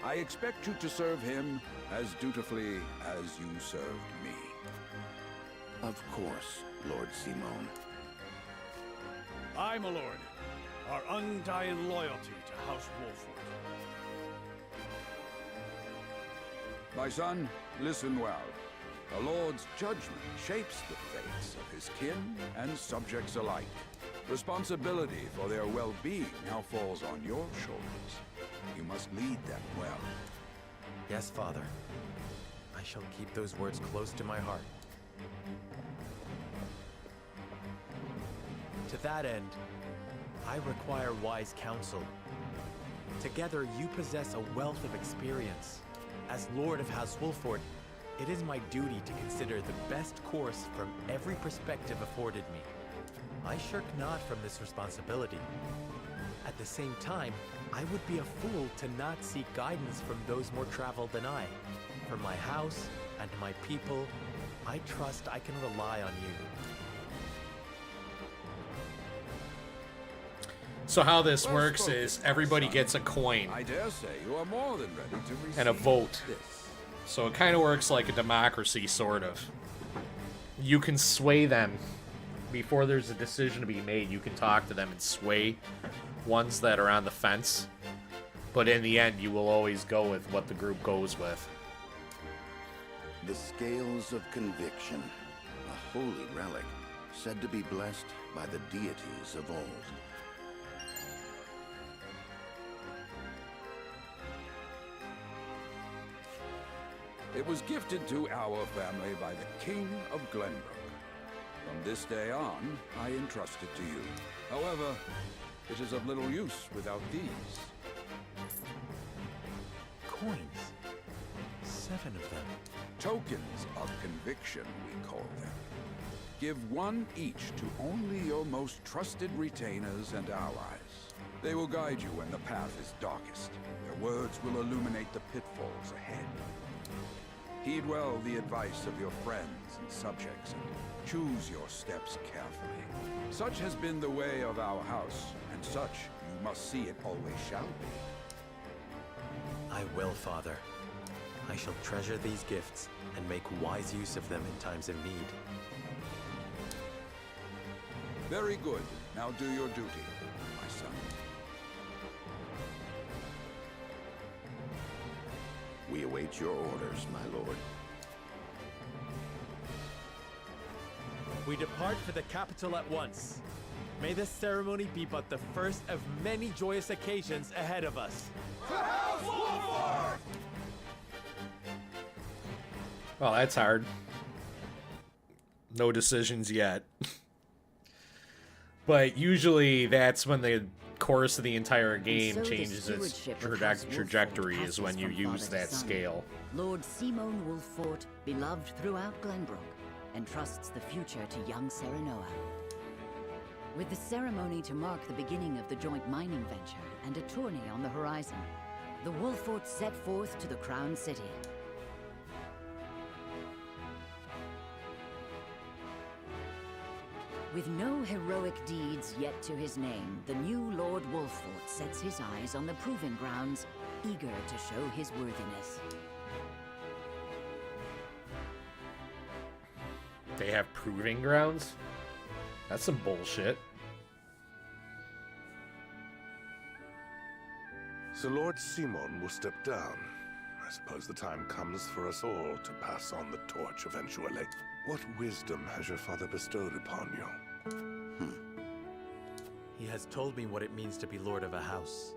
I expect you to serve him as dutifully as you served me. Of course, Lord Simone. Aye, my lord. Our undying loyalty to House Wolford. My son, listen well. A lord's judgment shapes the fates of his kin and subjects alike. Responsibility for their well-being now falls on your shoulders. You must lead them well. Yes, Father. I shall keep those words close to my heart. To that end, I require wise counsel. Together, you possess a wealth of experience. As Lord of House Wolford, it is my duty to consider the best course from every perspective afforded me. I shirk not from this responsibility. At the same time, I would be a fool to not seek guidance from those more traveled than I. For my house and my people, I trust I can rely on you. So how this works is everybody gets a coin I dare say you are more than ready to receive and a vote. this. So it kind of works like a democracy, sort of. You can sway them. Before there's a decision to be made, you can talk to them and sway ones that are on the fence. But in the end, you will always go with what the group goes with. The scales of conviction, a holy relic, said to be blessed by the deities of old. It was gifted to our family by the King of Glenbrook. From this day on, I entrust it to you. However, it is of little use without these. Coins. 7 of them. Tokens of conviction, we call them. Give one each to only your most trusted retainers and allies. They will guide you when the path is darkest. Their words will illuminate the pitfalls ahead. Heed well the advice of your friends and subjects, and choose your steps carefully. Such has been the way of our house, and such you must see it always shall be. I will, Father. I shall treasure these gifts and make wise use of them in times of need. Very good. Now do your duty, my son. We await your orders, my lord. We depart for the capital at once. May this ceremony be but the first of many joyous occasions ahead of us. Well, that's hard. No decisions yet. But usually that's when the course of the entire game changes its trajectory, is when you use that scale. Lord Simone Wolffort, beloved throughout Glenbrook, entrusts the future to young Serenoa. With the ceremony to mark the beginning of the joint mining venture and a tourney on the horizon, the Wolfforts set forth to the Crown City. With no heroic deeds yet to his name, the new Lord Wolffort sets his eyes on the proving grounds, eager to show his worthiness. They have proving grounds? That's some bullshit. So Lord Simon will step down. I suppose the time comes for us all to pass on the torch eventually. What wisdom has your father bestowed upon you? He has told me what it means to be lord of a house.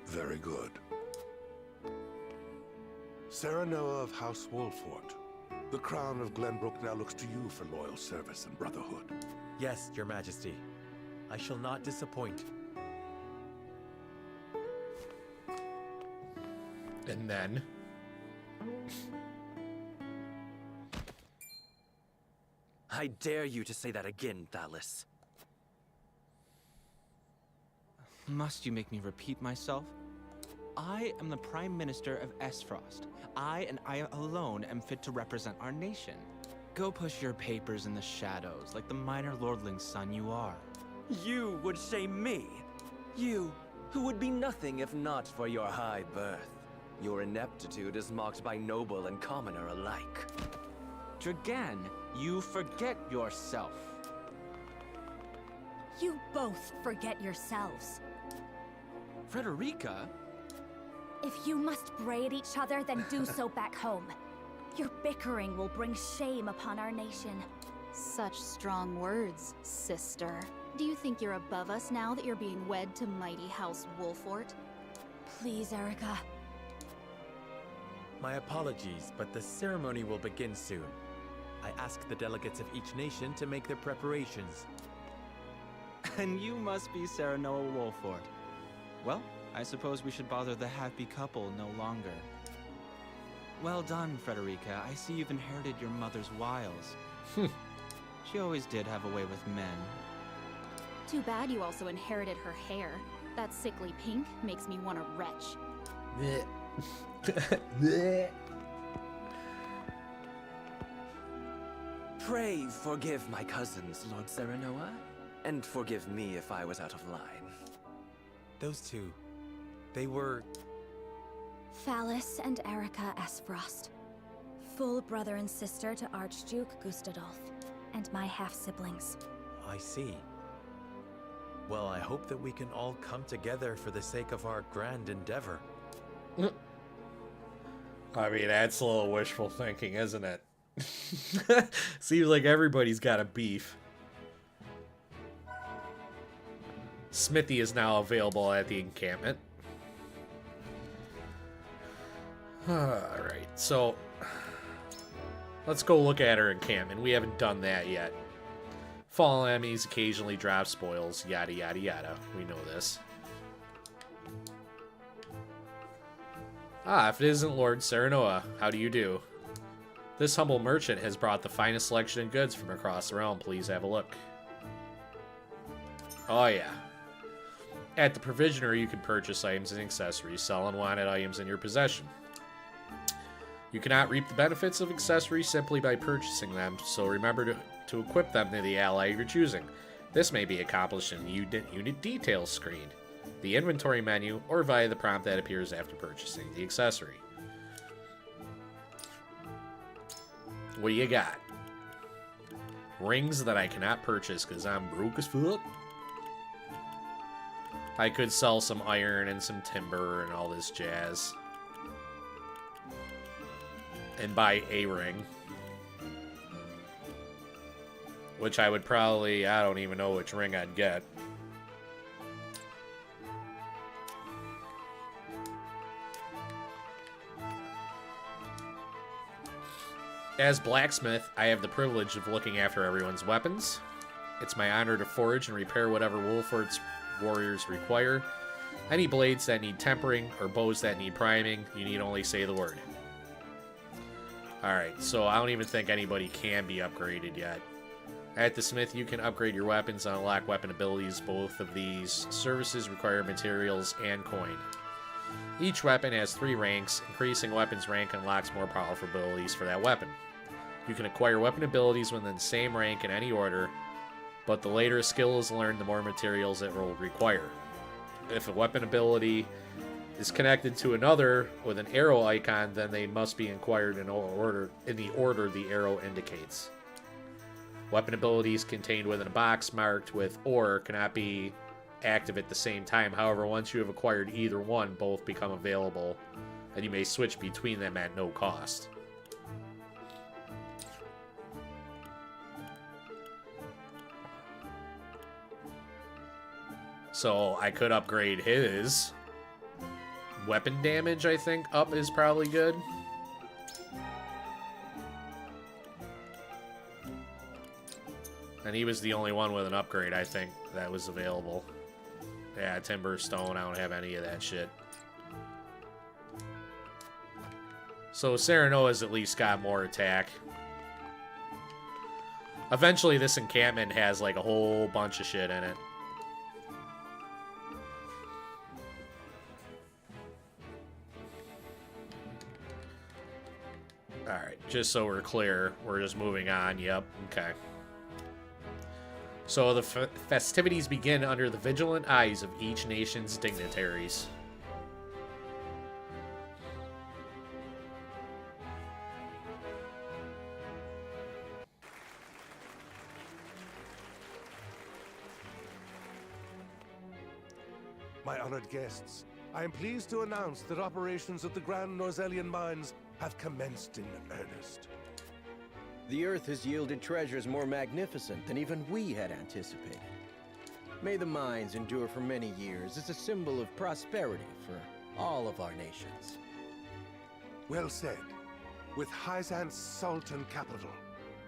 Very good. Serenoa of House Wolffort. The crown of Glenbrook now looks to you for loyal service and brotherhood. Yes, Your Majesty. I shall not disappoint. And then... I dare you to say that again, Thalis. Must you make me repeat myself? I am the Prime Minister of Esfrost. I and I alone am fit to represent our nation. Go push your papers in the shadows, like the minor lordling's son you are. You would shame me. You, who would be nothing if not for your high birth. Your ineptitude is mocked by noble and commoner alike. Dragan, you forget yourself. You both forget yourselves. Frederica? If you must braid each other, then do so back home. Your bickering will bring shame upon our nation. Such strong words, sister. Do you think you're above us now that you're being wed to mighty House Wolffort? Please, Erica. My apologies, but the ceremony will begin soon. I ask the delegates of each nation to make their preparations. And you must be Serenoa Wolffort. Well, I suppose we should bother the happy couple no longer. Well done, Frederica. I see you've inherited your mother's wiles. She always did have a way with men. Too bad you also inherited her hair. That sickly pink makes me want to retch. Pray forgive my cousins, Lord Serenoa, and forgive me if I was out of line. Those two, they were... Thalis and Erica Esfrost. Full brother and sister to Archduke Gustadolf, and my half-siblings. I see. Well, I hope that we can all come together for the sake of our grand endeavor. I mean, that's a little wishful thinking, isn't it? Seems like everybody's got a beef. Smithy is now available at the encampment. Alright, so let's go look at our encampment. We haven't done that yet. Fallen enemies occasionally drop spoils, yada yada yada. We know this. Ah, if it isn't Lord Serenoa, how do you do? This humble merchant has brought the finest selection of goods from across the realm. Please have a look. Oh yeah. At the provisioner, you can purchase items and accessories, sell unwanted items in your possession. You cannot reap the benefits of accessories simply by purchasing them, so remember to equip them to the ally of your choosing. This may be accomplished in the unit details screen, the inventory menu, or via the prompt that appears after purchasing the accessory. What do you got? Rings that I cannot purchase because I'm broke as fuck. I could sell some iron and some timber and all this jazz. And buy a ring. Which I would probably... I don't even know which ring I'd get. As blacksmith, I have the privilege of looking after everyone's weapons. It's my honor to forge and repair whatever Wolfort's warriors require. Any blades that need tempering or bows that need priming, you need only say the word. Alright, so I don't even think anybody can be upgraded yet. At the smith, you can upgrade your weapons and unlock weapon abilities. Both of these services require materials and coin. Each weapon has 3 ranks. Increasing a weapon's rank unlocks more powerful abilities for that weapon. You can acquire weapon abilities within the same rank in any order, but the later a skill is learned, the more materials it will require. If a weapon ability is connected to another with an arrow icon, then they must be acquired in the order the arrow indicates. Weapon abilities contained within a box marked with "or" cannot be active at the same time. However, once you have acquired either one, both become available, and you may switch between them at no cost. So I could upgrade his weapon damage, I think, up is probably good. And he was the only one with an upgrade, I think, that was available. Yeah, Timber Stone, I don't have any of that shit. So Serenoa's at least got more attack. Eventually this encampment has like a whole bunch of shit in it. Alright, just so we're clear, we're just moving on. Yep, okay. So the festivities begin under the vigilant eyes of each nation's dignitaries. My honored guests, I am pleased to announce that operations at the Grand Norzelian Mines have commenced in earnest. The Earth has yielded treasures more magnificent than even we had anticipated. May the mines endure for many years as a symbol of prosperity for all of our nations. Well said. With Hyzant's salt and capital,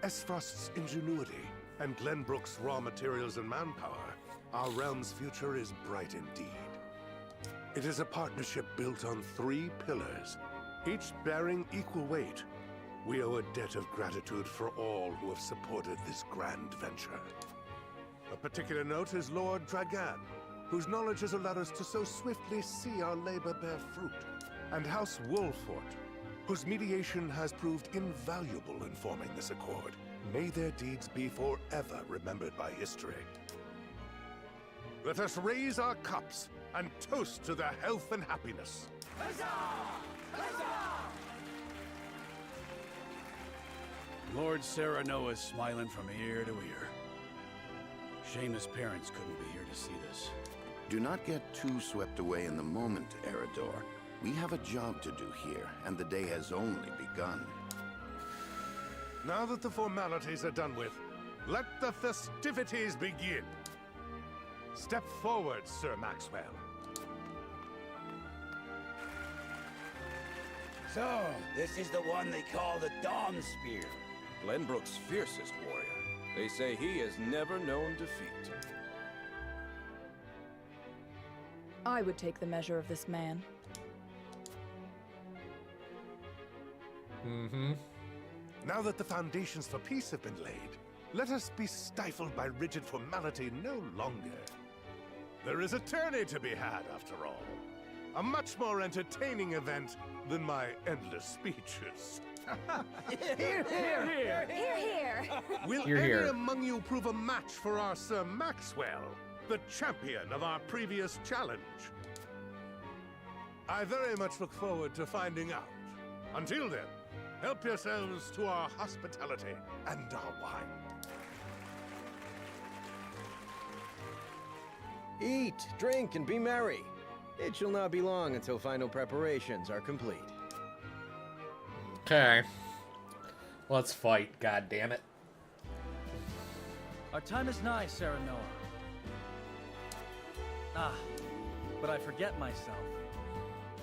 Esfrost's ingenuity, and Glenbrook's raw materials and manpower, our realm's future is bright indeed. It is a partnership built on 3 pillars, each bearing equal weight. We owe a debt of gratitude for all who have supported this grand venture. A particular note is Lord Dragan, whose knowledge has allowed us to so swiftly see our labor bear fruit, and House Wolfort, whose mediation has proved invaluable in forming this accord. May their deeds be forever remembered by history. Let us raise our cups and toast to their health and happiness. Huzzah! Huzzah! Lord Serenoa is smiling from ear to ear. Shame his parents couldn't be here to see this. Do not get too swept away in the moment, Eredor. We have a job to do here, and the day has only begun. Now that the formalities are done with, let the festivities begin. Step forward, Sir Maxwell. So, this is the one they call the Dawn Spear. Glenbrook's fiercest warrior. They say he has never known defeat. I would take the measure of this man. Mm-hmm. Now that the foundations for peace have been laid, let us be stifled by rigid formality no longer. There is a tourney to be had, after all. A much more entertaining event than my endless speeches. Hear, hear, hear, hear, hear. Will Hear, any hear. among you prove a match for our Sir Maxwell, the champion of our previous challenge? I very much look forward to finding out. Until then, help yourselves to our hospitality and our wine. Eat, drink, and be merry. It shall not be long until final preparations are complete. Okay. Let's fight, god damn it. Our time is nigh, Serenoa. Ah, but I forget myself.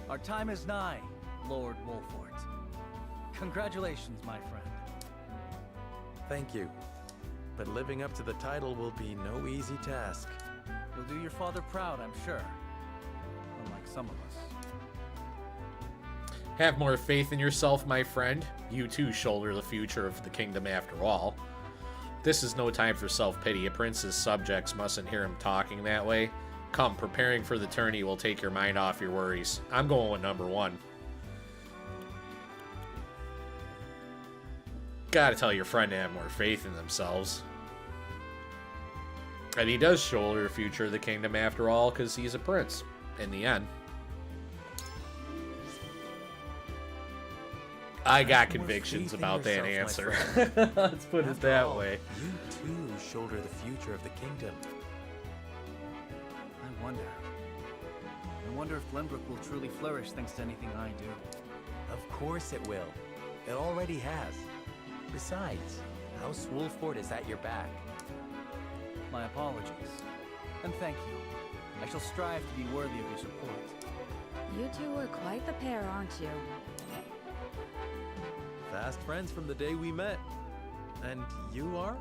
Our time is nigh, Lord Wolfort. Congratulations, my friend. Thank you. But living up to the title will be no easy task. You'll do your father proud, I'm sure. Unlike some of us. Have more faith in yourself, my friend. You too shoulder the future of the kingdom after all. This is no time for self-pity. A prince's subjects mustn't hear him talking that way. Come, preparing for the tourney will take your mind off your worries. I'm going with number 1. Gotta tell your friend to have more faith in themselves. And he does shoulder the future of the kingdom after all, because he's a prince, in the end. I got convictions about that answer. Let's put it that way. You too shoulder the future of the kingdom. I wonder if Glenbrook will truly flourish thanks to anything I do. Of course it will. It already has. Besides, House Wolford is at your back. My apologies. And thank you. I shall strive to be worthy of your support. You two are quite the pair, aren't you? Fast friends from the day we met. And you are?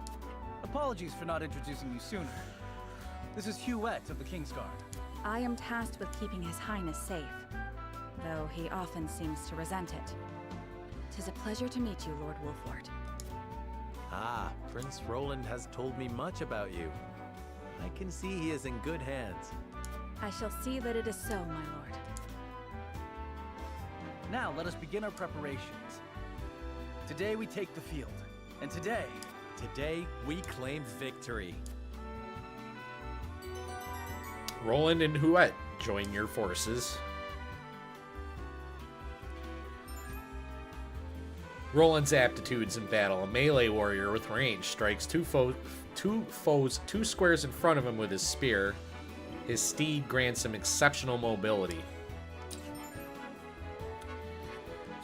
Apologies for not introducing you sooner. This is Huette of the Kingsguard. I am tasked with keeping His Highness safe, though he often seems to resent it. 'Tis a pleasure to meet you, Lord Wolford. Ah, Prince Roland has told me much about you. I can see he is in good hands. I shall see that it is so, my lord. Now let us begin our preparations. Today we take the field, and today we claim victory. Roland and Huette, join your forces. Roland's aptitudes in battle. A melee warrior with range strikes two foes 2 squares in front of him with his spear. His steed grants him exceptional mobility.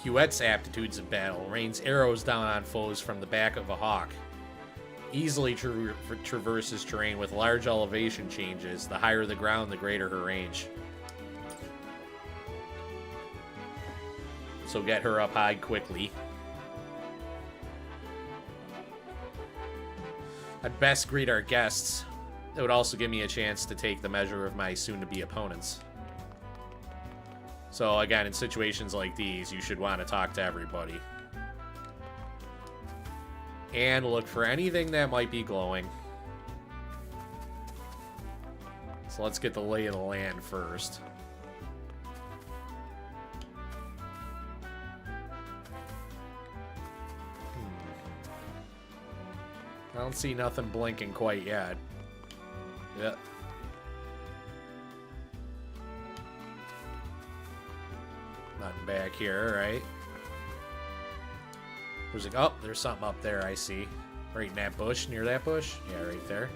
Huette's aptitudes in battle. Rains arrows down on foes from the back of a hawk. Easily traverses terrain with large elevation changes. The higher the ground, the greater her range. So get her up high quickly. I'd best greet our guests. It would also give me a chance to take the measure of my soon-to-be opponents. So again, in situations like these, you should want to talk to everybody. And look for anything that might be glowing. So let's get the lay of the land first. I don't see nothing blinking quite yet. Yep. Nothing back here, right? There's like, oh, there's something up there, I see. Right in that bush, near that bush? Yeah, right there.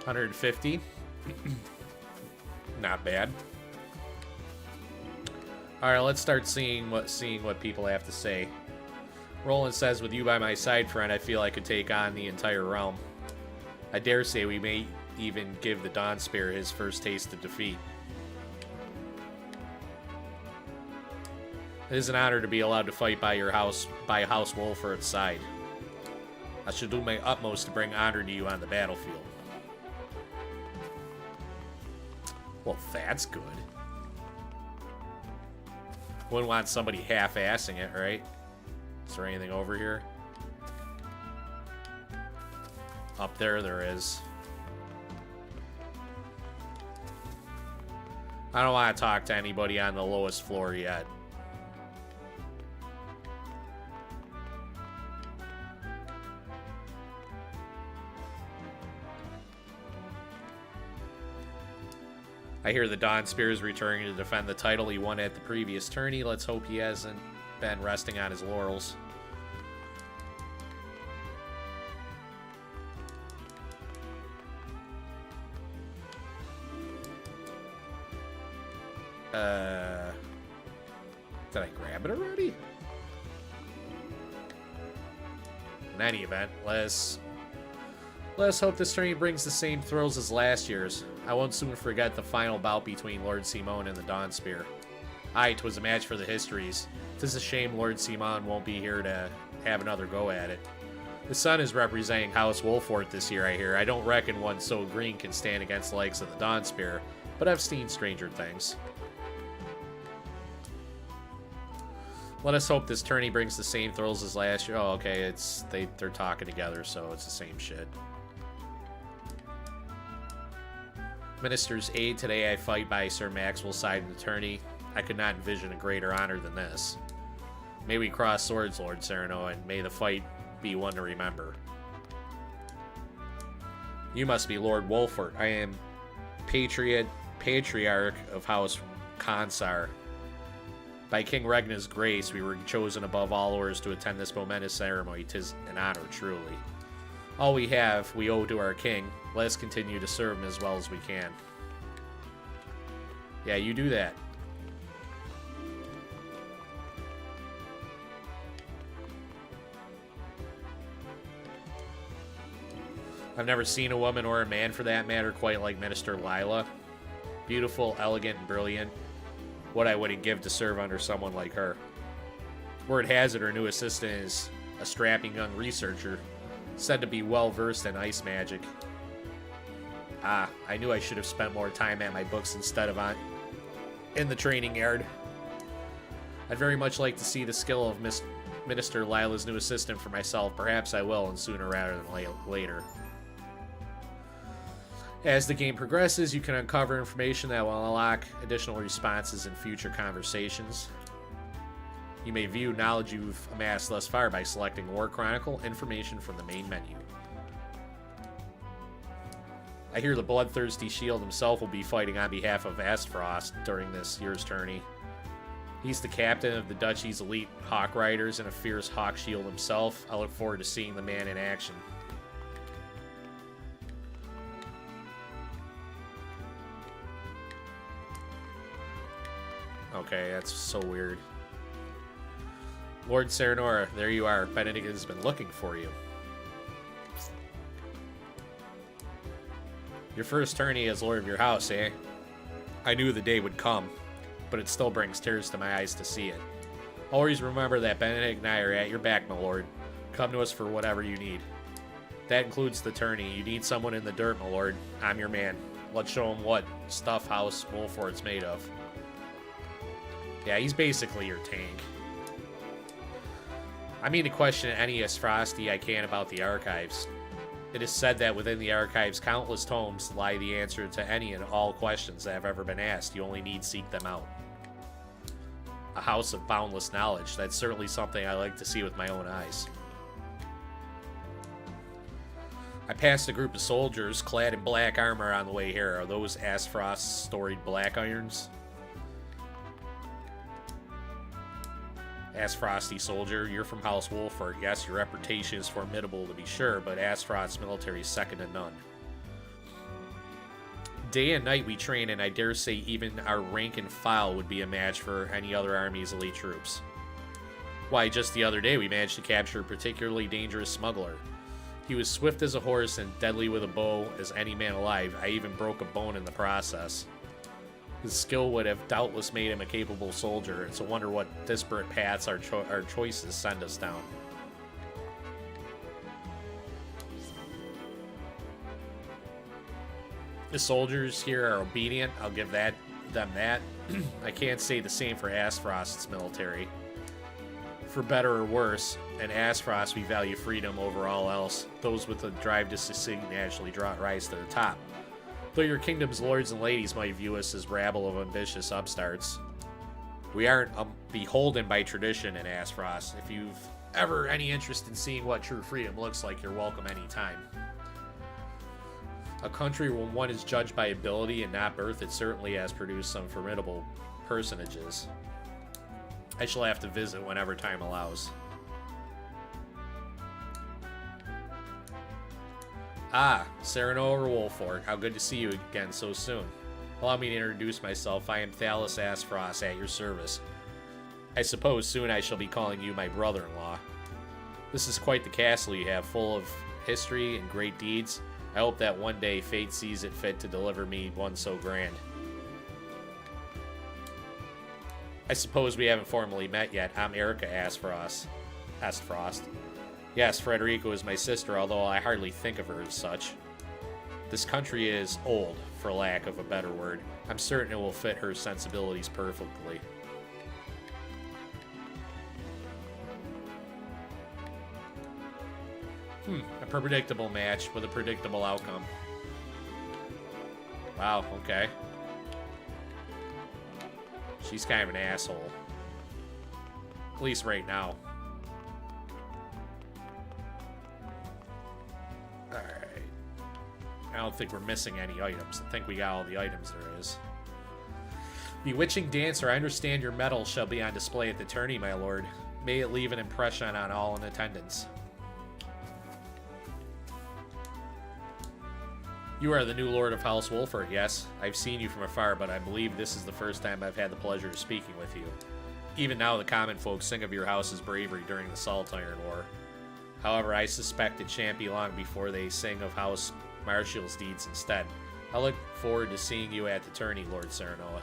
150. Not bad. Alright, let's start seeing what people have to say. Roland says, with you by my side, friend, I feel I could take on the entire realm. I dare say we may even give the Dawnspear his first taste of defeat. It is an honor to be allowed to fight by House Wolford's side. I shall do my utmost to bring honor to you on the battlefield. Well, that's good. Wouldn't want somebody half-assing it, right? Is there anything over here? Up there is. I don't want to talk to anybody on the lowest floor yet. I hear the Dawnspear is returning to defend the title he won at the previous tourney. Let's hope he hasn't been resting on his laurels. Did I grab it already? In any event, let's hope this tourney brings the same thrills as last year's. I won't soon forget the final bout between Lord Simon and the Dawnspear. Aye, 'twas a match for the histories. 'Tis a shame Lord Simon won't be here to have another go at it. The son is representing House Wolford this year, I hear. I don't reckon one so green can stand against the likes of the Dawnspear, but I've seen stranger things. Let us hope this tourney brings the same thrills as last year. Oh, okay, they're talking together, so it's the same shit. Minister's aid. Today I fight by Sir Maxwell's side in the tourney. I could not envision a greater honor than this. May we cross swords, Lord Sereno, and may the fight be one to remember. You must be Lord Wolfort. I am patriarch of House Kansar. By King Regna's grace, we were chosen above all others to attend this momentous ceremony. 'Tis an honor, truly. All we have, we owe to our king. Let us continue to serve him as well as we can. Yeah, you do that. I've never seen a woman, or a man for that matter, quite like Minister Lila. Beautiful, elegant, and brilliant. What I wouldn't give to serve under someone like her. Word has it her new assistant is a strapping young researcher, said to be well versed in ice magic. Ah, I knew I should have spent more time at my books instead of in the training yard. I'd very much like to see the skill of Minister Lila's new assistant for myself. Perhaps I will, and sooner rather than later. As the game progresses, you can uncover information that will unlock additional responses in future conversations. You may view knowledge you've amassed thus far by selecting War Chronicle information from the main menu. I hear the bloodthirsty Shield himself will be fighting on behalf of Aesfrost during this year's tourney. He's the captain of the Duchy's elite Hawk Riders and a fierce Hawk Shield himself. I look forward to seeing the man in action. Okay, that's so weird. Lord Serenora, there you are. Benedict has been looking for you. Your first tourney as Lord of your house, eh? I knew the day would come, but it still brings tears to my eyes to see it. Always remember that Benedict and I are at your back, my lord. Come to us for whatever you need. That includes the tourney. You need someone in the dirt, my lord. I'm your man. Let's show him what stuff House Wolfort's made of. Yeah, he's basically your tank. I mean to question any Aesfrosti I can about the archives. It is said that within the archives' countless tomes lie the answer to any and all questions that have ever been asked. You only need seek them out. A house of boundless knowledge. That's certainly something I like to see with my own eyes. I passed a group of soldiers clad in black armor on the way here. Are those Aesfrost's storied black irons? Aesfrosty soldier, you're from House Wolfort. Yes, your reputation is formidable to be sure, but Aesfrost's military is second to none. Day and night we train, and I dare say even our rank and file would be a match for any other army's elite troops. Why, just the other day we managed to capture a particularly dangerous smuggler. He was swift as a horse and deadly with a bow as any man alive. I even broke a bone in the process. His skill would have doubtless made him a capable soldier. It's a wonder what disparate paths our choices send us down. The soldiers here are obedient. I'll give them that. I can't say the same for Aesfrost's military. For better or worse, in Aesfrost we value freedom over all else. Those with the drive to succeed naturally rise to the top. Though your kingdom's lords and ladies might view us as rabble of ambitious upstarts, we aren't beholden by tradition in Aesfrost. If you've ever any interest in seeing what true freedom looks like, you're welcome anytime. A country where one is judged by ability and not birth, it certainly has produced some formidable personages. I shall have to visit whenever time allows. Ah, Serenoa Wolfort, how good to see you again so soon. Allow me to introduce myself. I am Thalos Aesfrost, at your service. I suppose soon I shall be calling you my brother-in-law. This is quite the castle you have, full of history and great deeds. I hope that one day fate sees it fit to deliver me one so grand. I suppose we haven't formally met yet. I'm Erica Aesfrost. Yes, Frederica is my sister, although I hardly think of her as such. This country is old, for lack of a better word. I'm certain it will fit her sensibilities perfectly. A predictable match with a predictable outcome. Wow, okay. She's kind of an asshole. At least right now. Alright. I don't think we're missing any items. I think we got all the items there is. Bewitching Dancer, I understand your medal shall be on display at the tourney, my lord. May it leave an impression on all in attendance. You are the new Lord of House Wolford, yes? I've seen you from afar, but I believe this is the first time I've had the pleasure of speaking with you. Even now, the common folk sing of your house's bravery during the Salt Iron War. However, I suspect it shan't be long before they sing of House Marshall's deeds instead. I look forward to seeing you at the tourney, Lord Serenoa.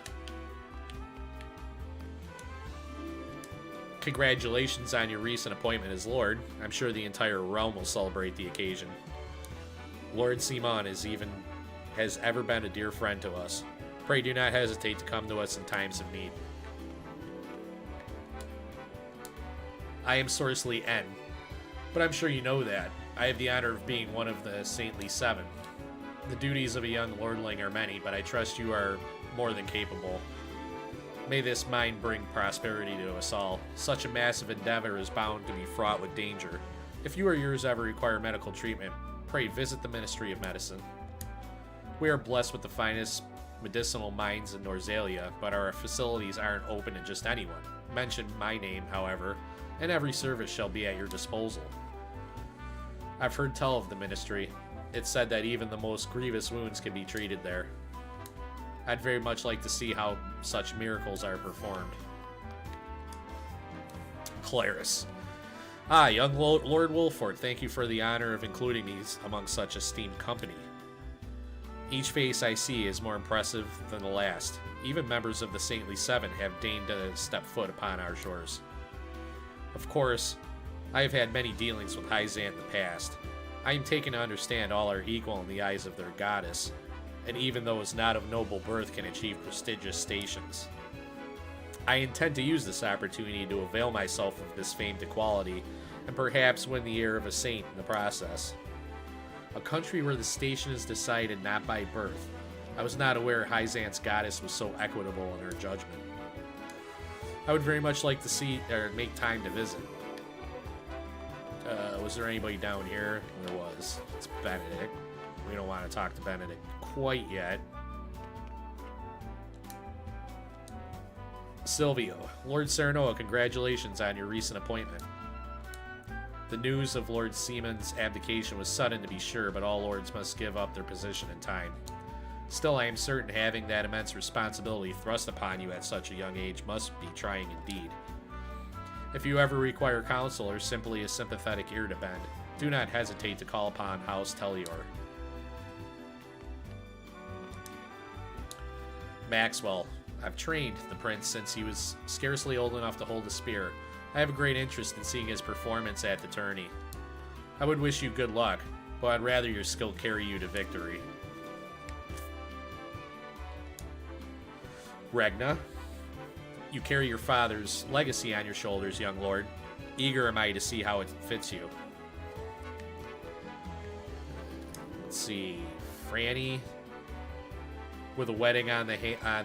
Congratulations on your recent appointment as Lord. I'm sure the entire realm will celebrate the occasion. Lord Simon has ever been a dear friend to us. Pray do not hesitate to come to us in times of need. I am Sorceley N, but I'm sure you know that. I have the honor of being one of the Saintly Seven. The duties of a young lordling are many, but I trust you are more than capable. May this mind bring prosperity to us all. Such a massive endeavor is bound to be fraught with danger. If you or yours ever require medical treatment, pray visit the Ministry of Medicine. We are blessed with the finest medicinal minds in Norzalia, but our facilities aren't open to just anyone. Mention my name, however, and every service shall be at your disposal. I've heard tell of the Ministry. It's said that even the most grievous wounds can be treated there. I'd very much like to see how such miracles are performed. Claris. Ah, young Lord Wolford, thank you for the honor of including me among such esteemed company. Each face I see is more impressive than the last. Even members of the Saintly Seven have deigned to step foot upon our shores. Of course, I have had many dealings with Hyzant in the past. I am taken to understand all are equal in the eyes of their goddess, and even those not of noble birth can achieve prestigious stations. I intend to use this opportunity to avail myself of this famed equality, and perhaps win the ear of a saint in the process. A country where the station is decided not by birth. I was not aware Hyzant's goddess was so equitable in her judgment. I would very much like to see, or make time to visit. Was there anybody down here? There was. It's Benedict. We don't want to talk to Benedict quite yet. Silvio. Lord Serenoa, congratulations on your recent appointment. The news of Lord Seaman's abdication was sudden, to be sure, but all lords must give up their position in time. Still, I am certain having that immense responsibility thrust upon you at such a young age must be trying indeed. If you ever require counsel or simply a sympathetic ear to bend, do not hesitate to call upon House Tellior. Maxwell. I've trained the prince since he was scarcely old enough to hold a spear. I have a great interest in seeing his performance at the tourney. I would wish you good luck, but I'd rather your skill carry you to victory. Regna. You carry your father's legacy on your shoulders, young lord. Eager am I to see how it fits you. Let's see. Franny. With a wedding on the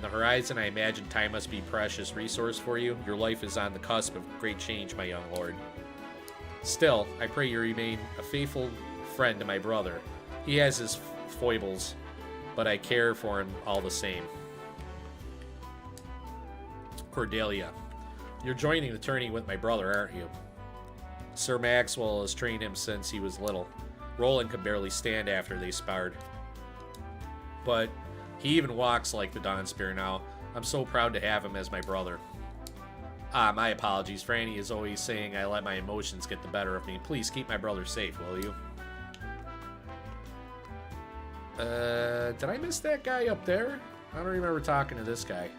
horizon, I imagine time must be a precious resource for you. Your life is on the cusp of great change, my young lord. Still, I pray you remain a faithful friend to my brother. He has his foibles, but I care for him all the same. Cordelia. You're joining the tourney with my brother, aren't you? Sir Maxwell has trained him since he was little. Roland could barely stand after they sparred. But he even walks like the Dawnspear now. I'm so proud to have him as my brother. My apologies. Franny is always saying I let my emotions get the better of me. Please keep my brother safe, will you? Did I miss that guy up there? I don't remember talking to this guy.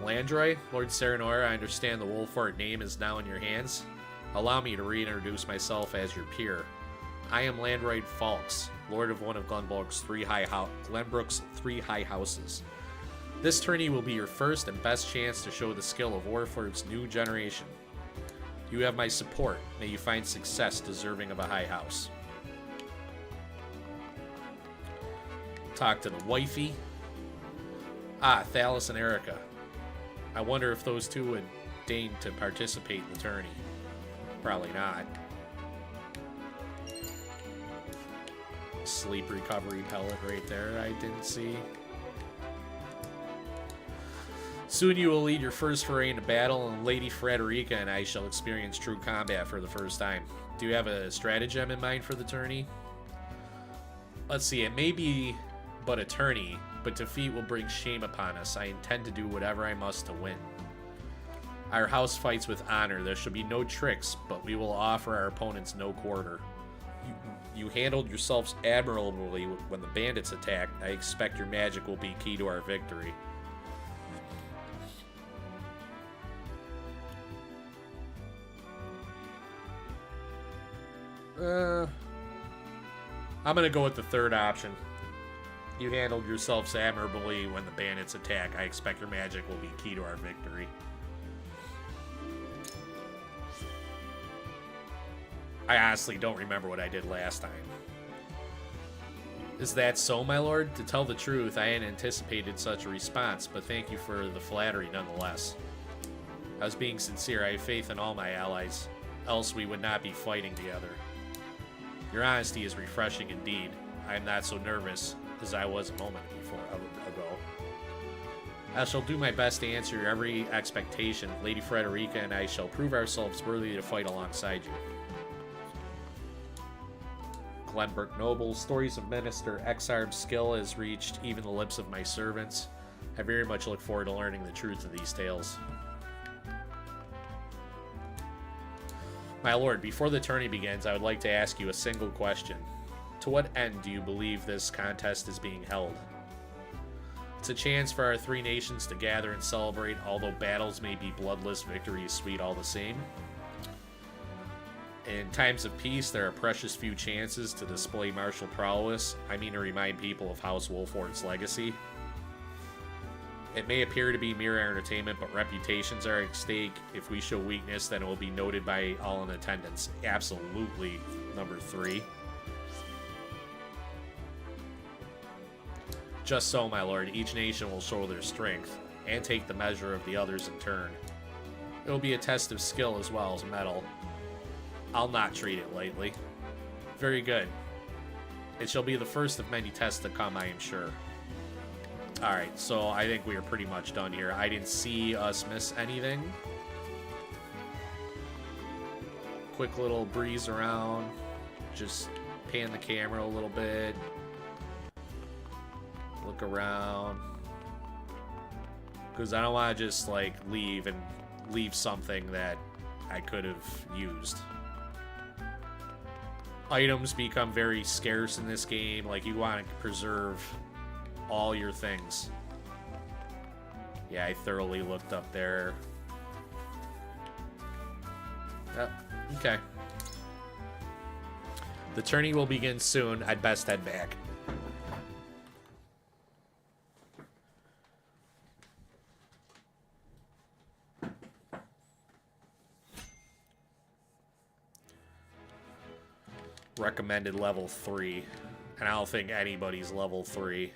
Landroy, Lord Serenoa, I understand the Wolford name is now in your hands. Allow me to reintroduce myself as your peer. I am Landroy Falks, Lord of one of Glenbrook's three high houses. This tourney will be your first and best chance to show the skill of Wolford's new generation. You have my support. May you find success deserving of a high house. Talk to the wifey. Thalos and Erica. I wonder if those two would deign to participate in the tourney. Probably not. Sleep recovery pellet right there I didn't see. Soon you will lead your first foray into battle, and Lady Frederica and I shall experience true combat for the first time. Do you have a stratagem in mind for the tourney? Let's see, it may be but a tourney, but defeat will bring shame upon us. I intend to do whatever I must to win. Our house fights with honor. There shall be no tricks, but we will offer our opponents no quarter. You handled yourselves admirably when the bandits attacked. I expect your magic will be key to our victory. I'm gonna go with the third option. You handled yourselves admirably when the bandits attack. I expect your magic will be key to our victory. I honestly don't remember what I did last time. Is that so, my lord? To tell the truth, I hadn't anticipated such a response, but thank you for the flattery nonetheless. I was being sincere. I have faith in all my allies, else we would not be fighting together. Your honesty is refreshing indeed. I am not so nervous as I was a moment ago. I shall do my best to answer your every expectation. Lady Frederica and I shall prove ourselves worthy to fight alongside you. Glenbrook Noble, stories of Minister Exarb's skill has reached even the lips of my servants. I very much look forward to learning the truth of these tales. My lord, before the tourney begins, I would like to ask you a single question. To what end do you believe this contest is being held? It's a chance for our three nations to gather and celebrate. Although battles may be bloodless, victory is sweet all the same. In times of peace, there are precious few chances to display martial prowess. I mean to remind people of House Wolfort's legacy. It may appear to be mere entertainment, but reputations are at stake. If we show weakness, then it will be noted by all in attendance. Absolutely, number 3. Just so, my lord, each nation will show their strength, and take the measure of the others in turn. It will be a test of skill as well as mettle. I'll not treat it lightly. Very good. It shall be the first of many tests to come, I am sure. Alright, so I think we are pretty much done here. I didn't see us miss anything. Quick little breeze around. Just pan the camera a little bit. Look around. Because I don't want to just, like, leave something that I could have used. Items become very scarce in this game. Like, you want to preserve all your things. Yeah, I thoroughly looked up there. Yep, okay. The tourney will begin soon. I'd best head back. Recommended level 3. And I don't think anybody's level 3.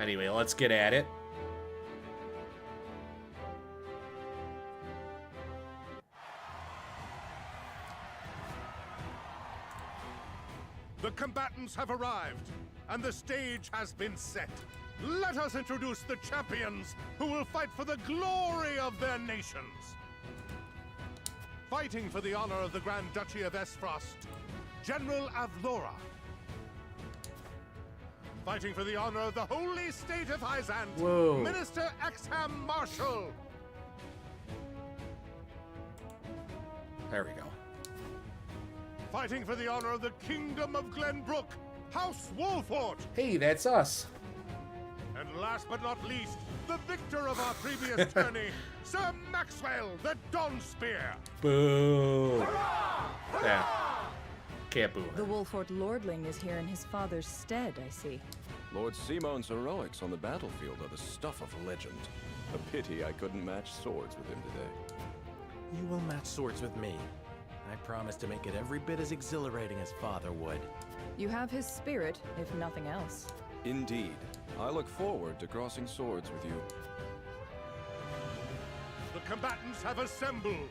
Anyway, let's get at it. The combatants have arrived, and the stage has been set. Let us introduce the champions who will fight for the glory of their nations. Fighting for the honor of the Grand Duchy of Esfrost, General Avlora. Fighting for the honor of the holy state of Hyzant, Whoa. Minister Exham Marshall. There we go. Fighting for the honor of the Kingdom of Glenbrook, House Wolfort. Hey, that's us. And last but not least, the victor of our previous tourney, Sir Maxwell the Dawnspear. Boo. Yeah. Can't boo. The Wolfort Lordling is here in his father's stead, I see. Lord Simon's heroics on the battlefield are the stuff of legend. A pity I couldn't match swords with him today. You will match swords with me. I promise to make it every bit as exhilarating as Father would. You have his spirit, if nothing else. Indeed. I look forward to crossing swords with you. The combatants have assembled.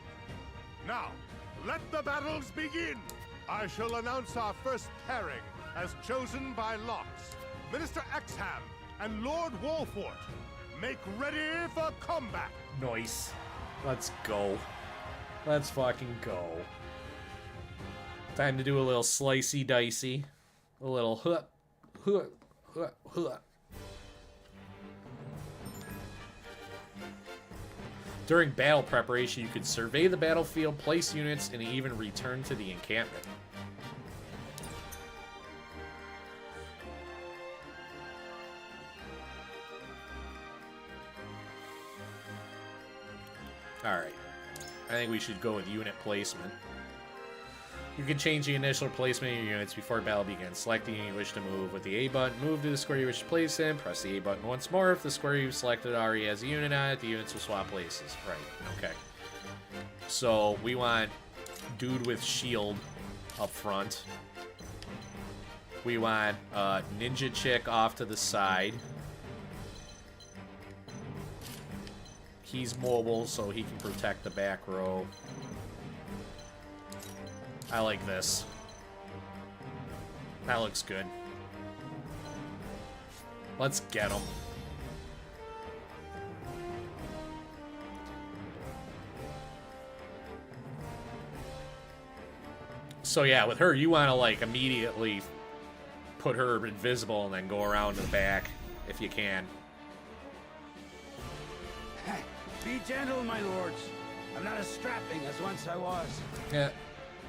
Now, let the battles begin. I shall announce our first pairing as chosen by lots. Minister Exham and Lord Wolfort. Make ready for combat. Nice. Let's go. Let's fucking go. Time to do a little slicey dicey. A little huh, huh, huh, huh. During battle preparation, you could survey the battlefield, place units, and even return to the encampment. Alright. I think we should go with unit placement. You can change the initial placement of your units before battle begins. Select the unit you wish to move. With the A button, move to the square you wish to place in. Press the A button once more. If the square you've selected already has a unit on it, the units will swap places. Right, okay. So, we want dude with shield up front. We want ninja chick off to the side. He's mobile, so he can protect the back row. I like this. That looks good. Let's get him. So yeah, with her, you want to like immediately put her invisible and then go around to the back if you can. Be gentle, my lords. I'm not as strapping as once I was. Yeah.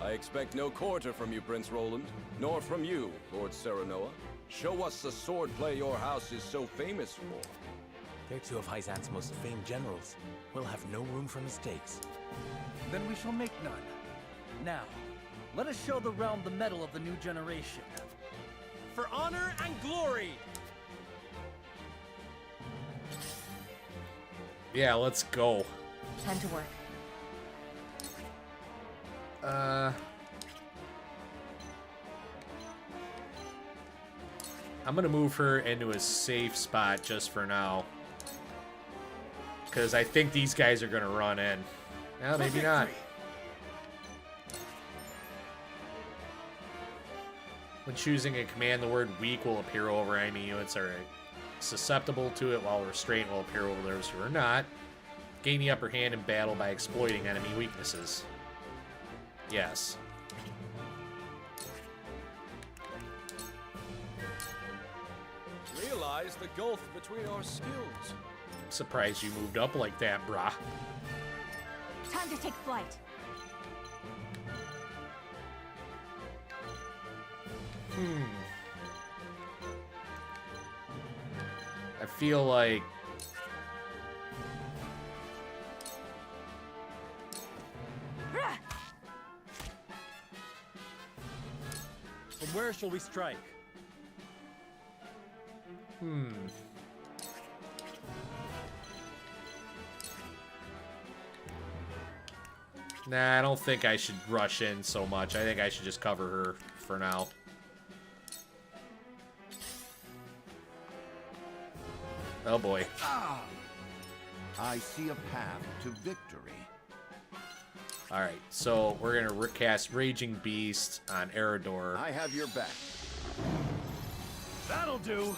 I expect no quarter from you, Prince Roland, nor from you, Lord Serenoa. Show us the swordplay your house is so famous for. They're two of Hyzant's most famed generals. We'll have no room for mistakes. Then we shall make none. Now, let us show the realm the mettle of the new generation. For honor and glory! Yeah, let's go. Time to work. I'm gonna move her into a safe spot just for now. Because I think these guys are gonna run in. Well, maybe not. When choosing a command, the word weak will appear over enemy units are susceptible to it, while restraint will appear over those who are not. Gain the upper hand in battle by exploiting enemy weaknesses. Yes. Realize the gulf between our skills. I'm surprised you moved up like that, brah. Time to take flight. I feel like... From where shall we strike? Nah, I don't think I should rush in so much. I think I should just cover her for now. Oh boy. Ah! I see a path to victory. Alright, so we're gonna cast Raging Beast on Eredor. I have your back. That'll do.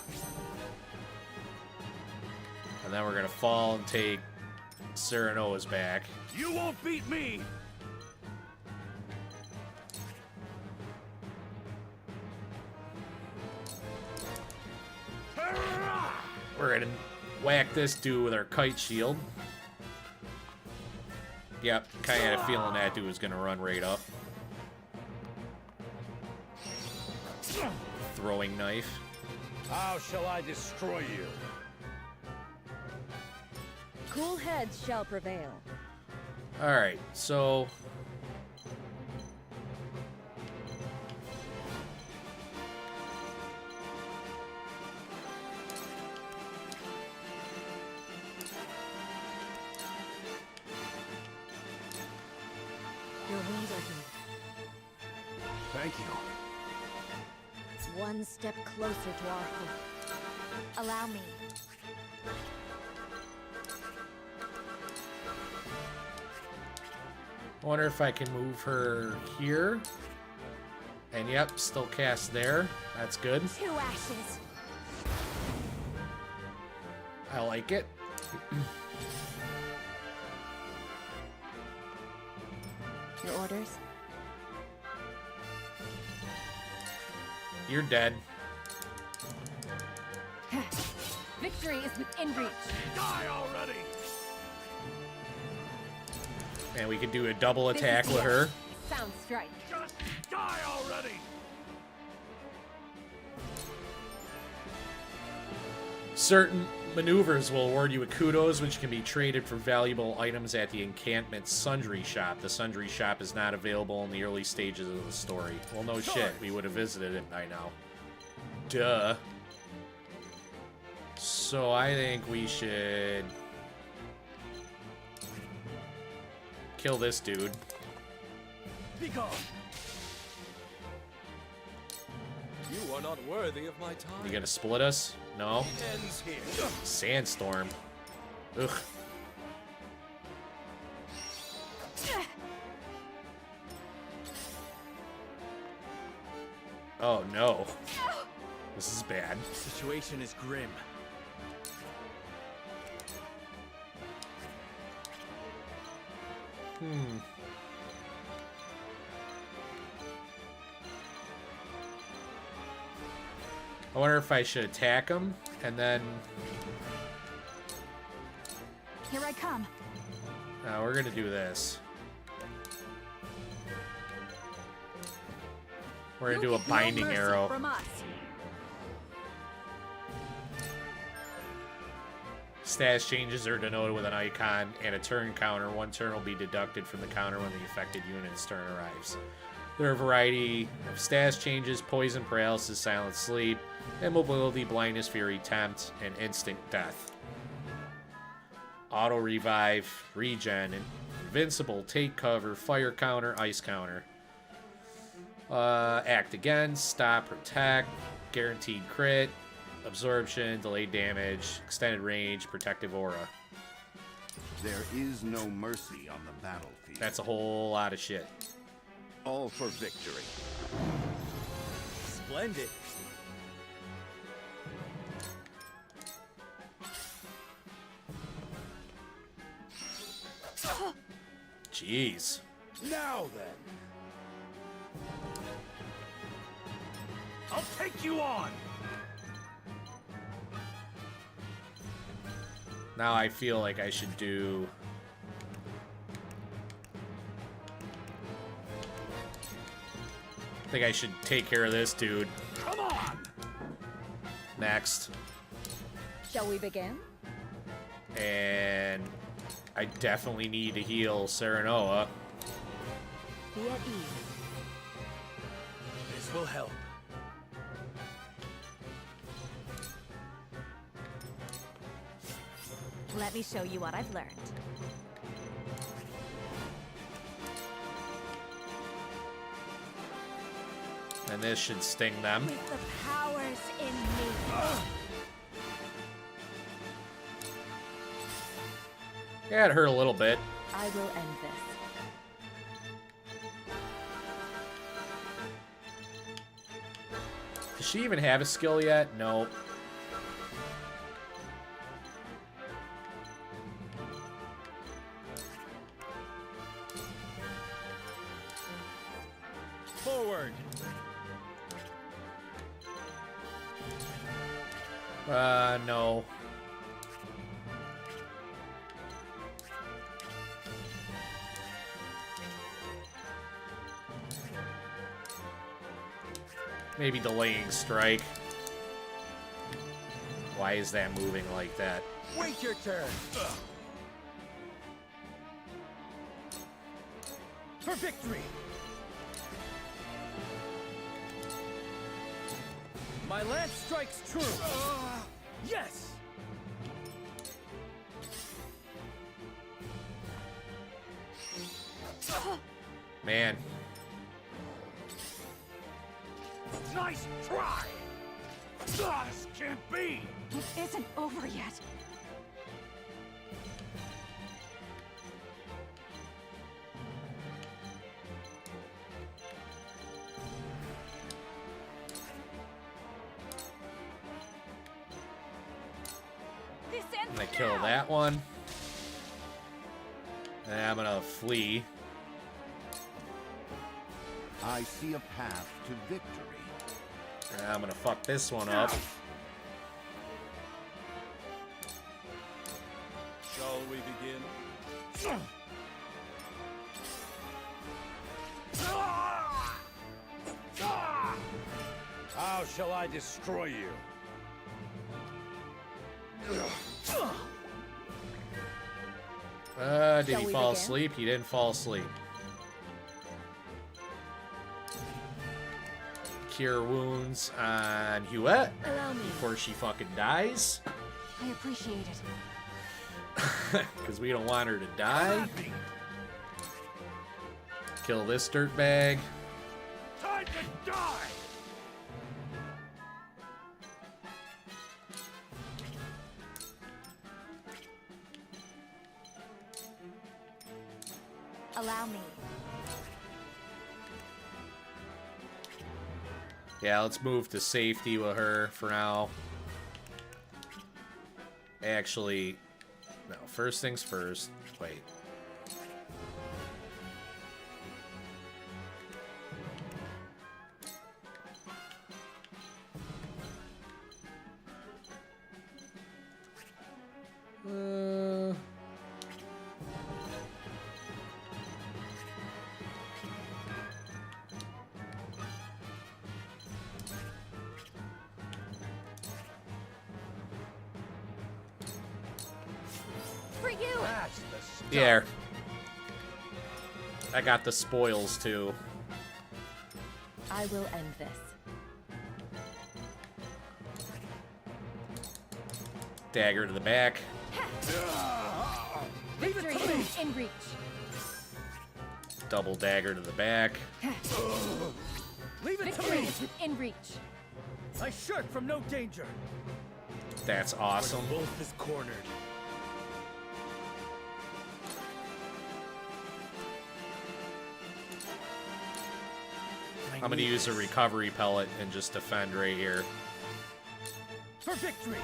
And then we're gonna fall and take Serenoa's back. You won't beat me. We're gonna whack this dude with our kite shield. Yep, kinda had a feeling that dude was gonna run right up. Throwing knife. How shall I destroy you? Cool heads shall prevail. Alright, so... Your wounds are healed. Thank you. It's one step closer to our hope. Allow me. I wonder if I can move her here. And yep, still cast there. That's good. 2 ashes. I like it. Your orders? You're dead. Victory is within reach. Die already! And we can do a double attack with her. Sound strike. Just die already! Certain maneuvers will award you a kudos, which can be traded for valuable items at the encampment sundry shop. The sundry shop is not available in the early stages of the story. Well, no shit. We would have visited it by now. Duh. So I think we should kill this dude. Be gone! You are not worthy of my time. You gonna split us? No. It ends here. Sandstorm. Ugh. Oh no. This is bad. The situation is grim. I wonder if I should attack him and then. Here I come. No, we're gonna do this. We're gonna do a binding arrow. From us. Status changes are denoted with an icon and a turn counter. One turn will be deducted from the counter when the affected unit's turn arrives. There are a variety of status changes: poison, paralysis, silent sleep, immobility, blindness, fury, tempt, and instant death. Auto revive, regen, invincible, take cover, fire counter, ice counter. Act again, stop, protect, guaranteed crit, absorption, delayed damage, extended range, protective aura. There is no mercy on the battlefield. That's a whole lot of shit. All for victory. Splendid. Jeez. Now then. I'll take you on! Now I feel like I should do... I think I should take care of this dude. Come on! Next. Shall we begin? And I definitely need to heal Serenoa. Be at ease. This will help. Let me show you what I've learned. And this should sting them. With the powers in me. Yeah, it hurt a little bit. I will end this. Does she even have a skill yet? No. Forward. No. Maybe delaying strike. Why is that moving like that? Wait your turn. For victory! My lance strikes true! Yes! Man. Nice try! This can't be! It isn't over yet. I'm gonna kill that one. And I'm gonna flee. I see a path to victory. And I'm gonna fuck this one up. Shall we begin? How shall I destroy you? Did Shall he we fall begin? asleep? He didn't fall asleep. Cure wounds on Huette Allow me. before she fucking dies. I appreciate it. Because we don't want her to die. Kill this dirtbag. Time to die! Allow me. Yeah, let's move to safety with her for now. Actually, no, first things first. Wait. For you! Yeah. I got the spoils too. I will end this. Dagger to the back. Victory is in reach. Double dagger to the back. Leave it to Victory me! is within reach. I shirk from no danger. That's awesome. Wolf is cornered. I'm gonna use a recovery pellet and just defend right here. For victory!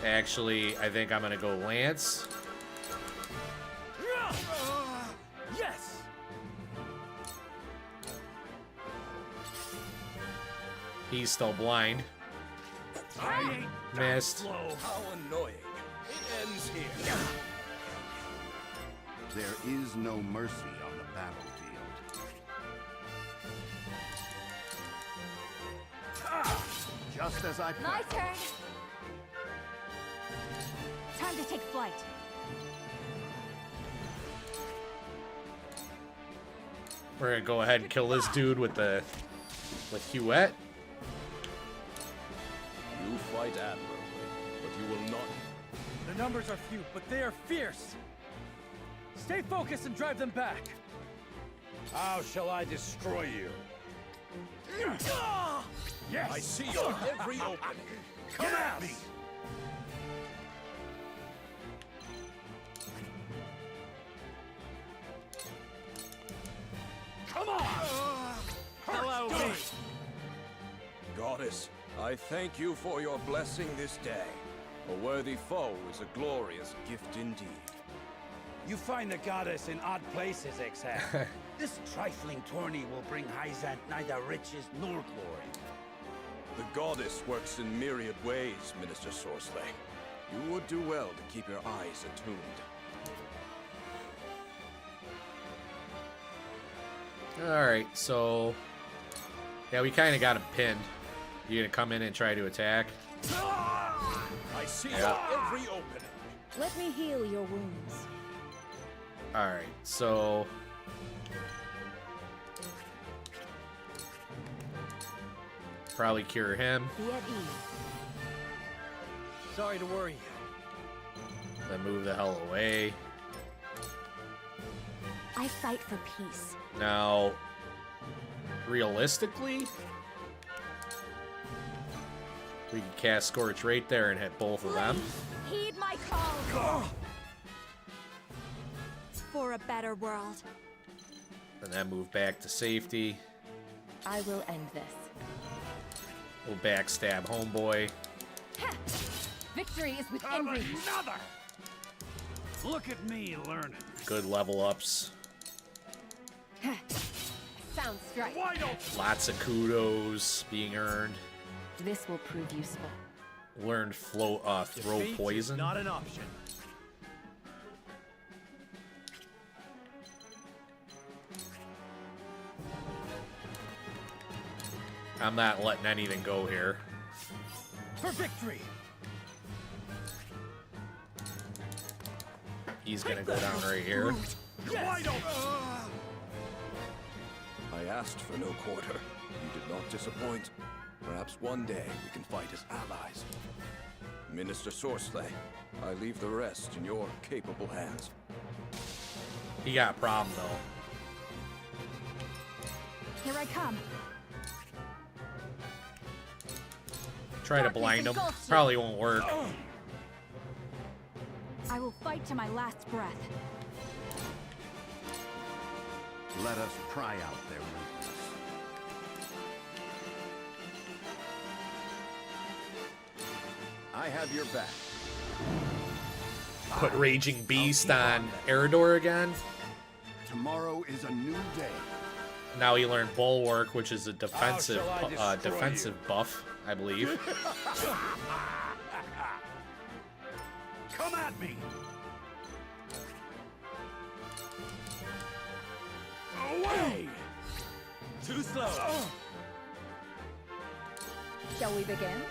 Actually, I think I'm gonna go Lance. Yes! He's still blind. I ain't Missed. slow. How annoying. It ends here. There is no mercy on the battlefield. Just as I My planned. turn. Time to take flight. We're gonna go ahead and kill this dude with Huette. You fight admirably, but you will not. The numbers are few, but they are fierce. Stay focused and drive them back. How shall I destroy you? Yes! I see your every opening. Come at me! Come on! Allow me. Goddess, I thank you for your blessing this day. A worthy foe is a glorious gift indeed. You find the goddess in odd places, Exham. This trifling tourney will bring Hyzant neither riches nor glory. The goddess works in myriad ways, Minister Sorsley. You would do well to keep your eyes attuned. Alright, so... Yeah, we kind of got him pinned. You gonna come in and try to attack? I see your every opening. Let me heal your wounds. Alright, so... Probably cure him. Be at ease. Sorry to worry you. Then move the hell away. I I fight for peace. Now, realistically, we can cast Scorch right there and hit both of them. Heed my call. For a better world. And then move back to safety. I will end this. We'll backstab homeboy. Victory is within reach. Another! Look at me learning. Good level ups. Sound strike. Why don't Lots of kudos being earned. This will prove useful. Learned throw Defeat poison. is not an option. I'm not letting anything go here. For victory! He's gonna go down right here. Why don't I asked for no quarter. You did not disappoint. Perhaps one day we can fight as allies. Minister Sorsley, I leave the rest in your capable hands. He got a problem though. Here I come. Try to blind him. Probably won't work. I will fight to my last breath. Let us pry out their weakness. I have your back. Put Raging Beast on Eredor again. Tomorrow is a new day. Now he learned Bulwark, which is a defensive How shall I destroy defensive buff, I believe. come at me! Away! Too slow. Shall we begin?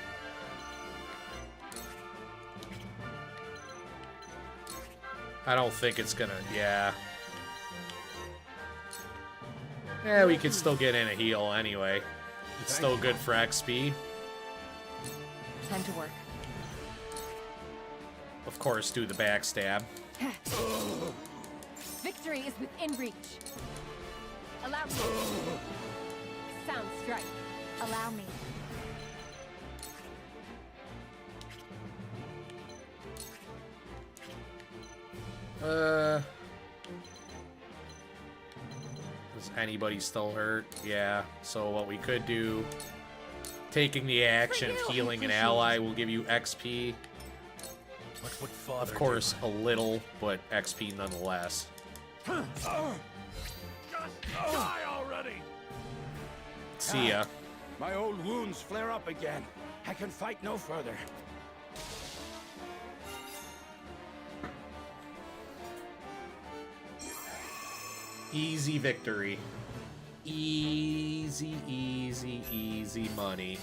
I don't think it's gonna. Yeah. Yeah, we could still get in a heal anyway. It's still good for XP. Time to work. Of course, do the backstab. Victory is within reach. Allow me. Sound strike. Allow me. Is anybody still hurt? Yeah. So what we could do, taking the action of healing an ally will give you XP. What would father Of course, a little, but XP nonetheless. Just die already! See ya. My old wounds flare up again. I can fight no further. Easy victory. Easy, easy, easy money.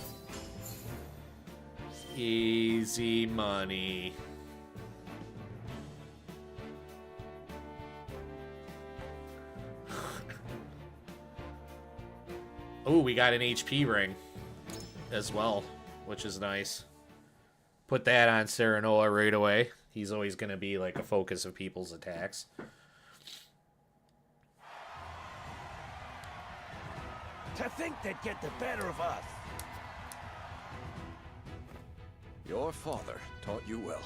Easy money. Oh, we got an HP ring as well, which is nice. Put that on Serenoa right away. He's always going to be like a focus of people's attacks. To think they'd get the better of us. Your father taught you well.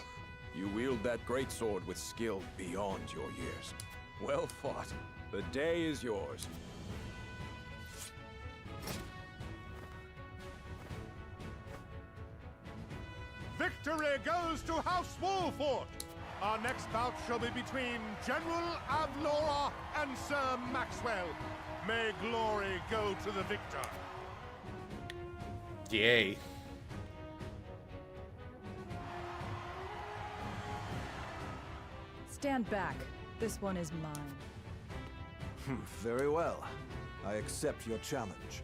You wield that greatsword with skill beyond your years. Well fought. The day is yours. Victory goes to House Wolfort! Our next bout shall be between General Avlora and Sir Maxwell. May glory go to the victor. Yay. Stand back. This one is mine. Very well. I accept your challenge.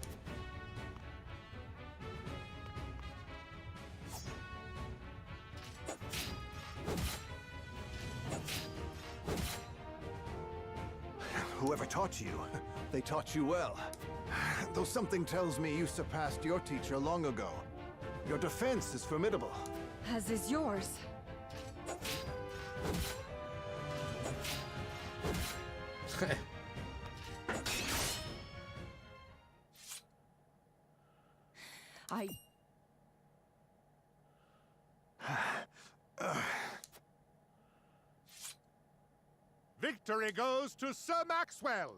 Whoever taught you, they taught you well. Though something tells me you surpassed your teacher long ago. Your defense is formidable. As is yours. Victory goes to Sir Maxwell!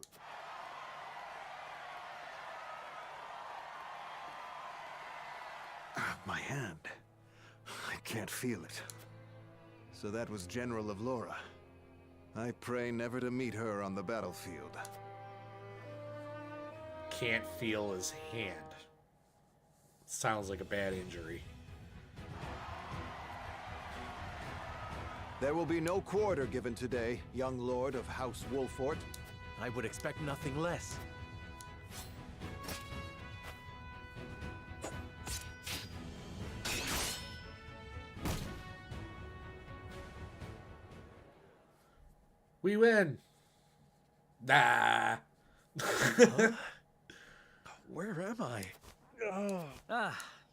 My hand. I can't feel it. So that was General of Laura. I pray never to meet her on the battlefield. Can't feel his hand. Sounds like a bad injury. There will be no quarter given today, young lord of House Wolfort. I would expect nothing less. We win. Nah. Where am I?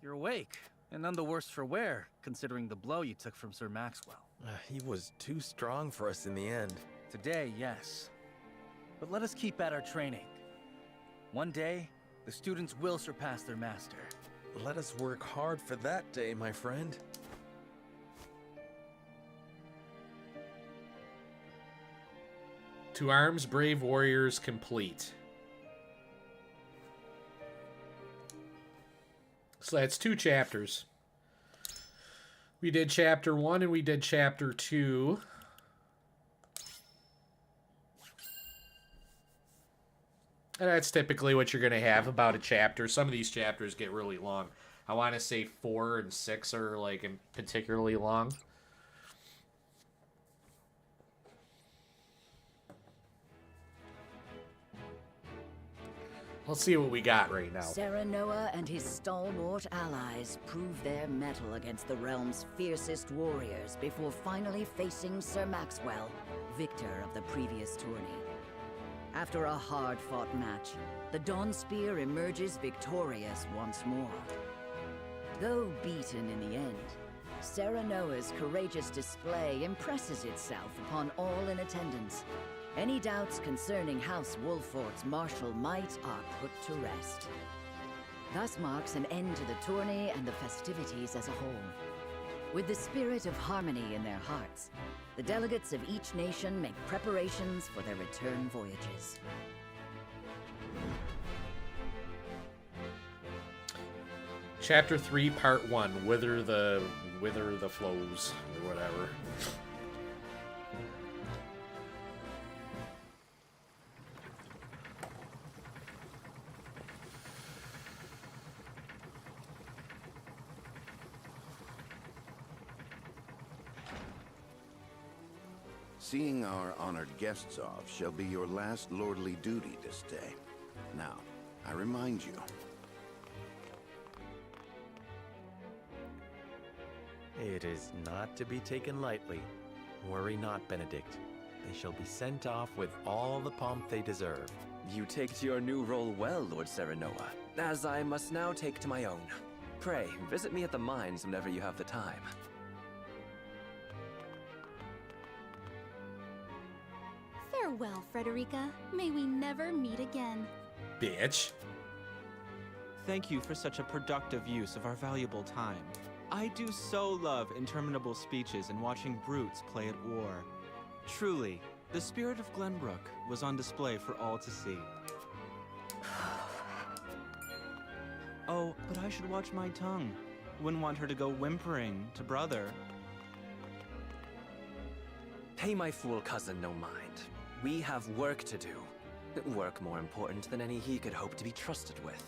You're awake. And none the worse for wear, considering the blow you took from Sir Maxwell. He was too strong for us in the end. Today, yes. But let us keep at our training. One day, the students will surpass their master. Let us work hard for that day, my friend. To arms, brave warriors, complete. So that's 2 chapters. We did chapter 1 and we did chapter 2. And that's typically what you're going to have, about a chapter. Some of these chapters get really long. I want to say 4 and 6 are like particularly long. Let's see what we got right now. Serenoa and his stalwart allies prove their mettle against the realm's fiercest warriors before finally facing Sir Maxwell, victor of the previous tourney. After a hard-fought match, the Dawnspear emerges victorious once more. Though beaten in the end, Serenoa's courageous display impresses itself upon all in attendance. Any doubts concerning House Wolfort's martial might are put to rest. Thus marks an end to the tourney and the festivities as a whole. With the spirit of harmony in their hearts, the delegates of each nation make preparations for their return voyages. Chapter 3, Part 1, Wither the Flows, or whatever. Seeing our honored guests off shall be your last lordly duty this day. Now, I remind you. It is not to be taken lightly. Worry not, Benedict. They shall be sent off with all the pomp they deserve. You take to your new role well, Lord Serenoa, as I must now take to my own. Pray, visit me at the mines whenever you have the time. Farewell, Frederica. May we never meet again. Bitch. Thank you for such a productive use of our valuable time. I do so love interminable speeches and watching brutes play at war. Truly, the spirit of Glenbrook was on display for all to see. Oh, but I should watch my tongue. Wouldn't want her to go whimpering to brother. Pay my fool cousin no mind. We have work to do. Work more important than any he could hope to be trusted with.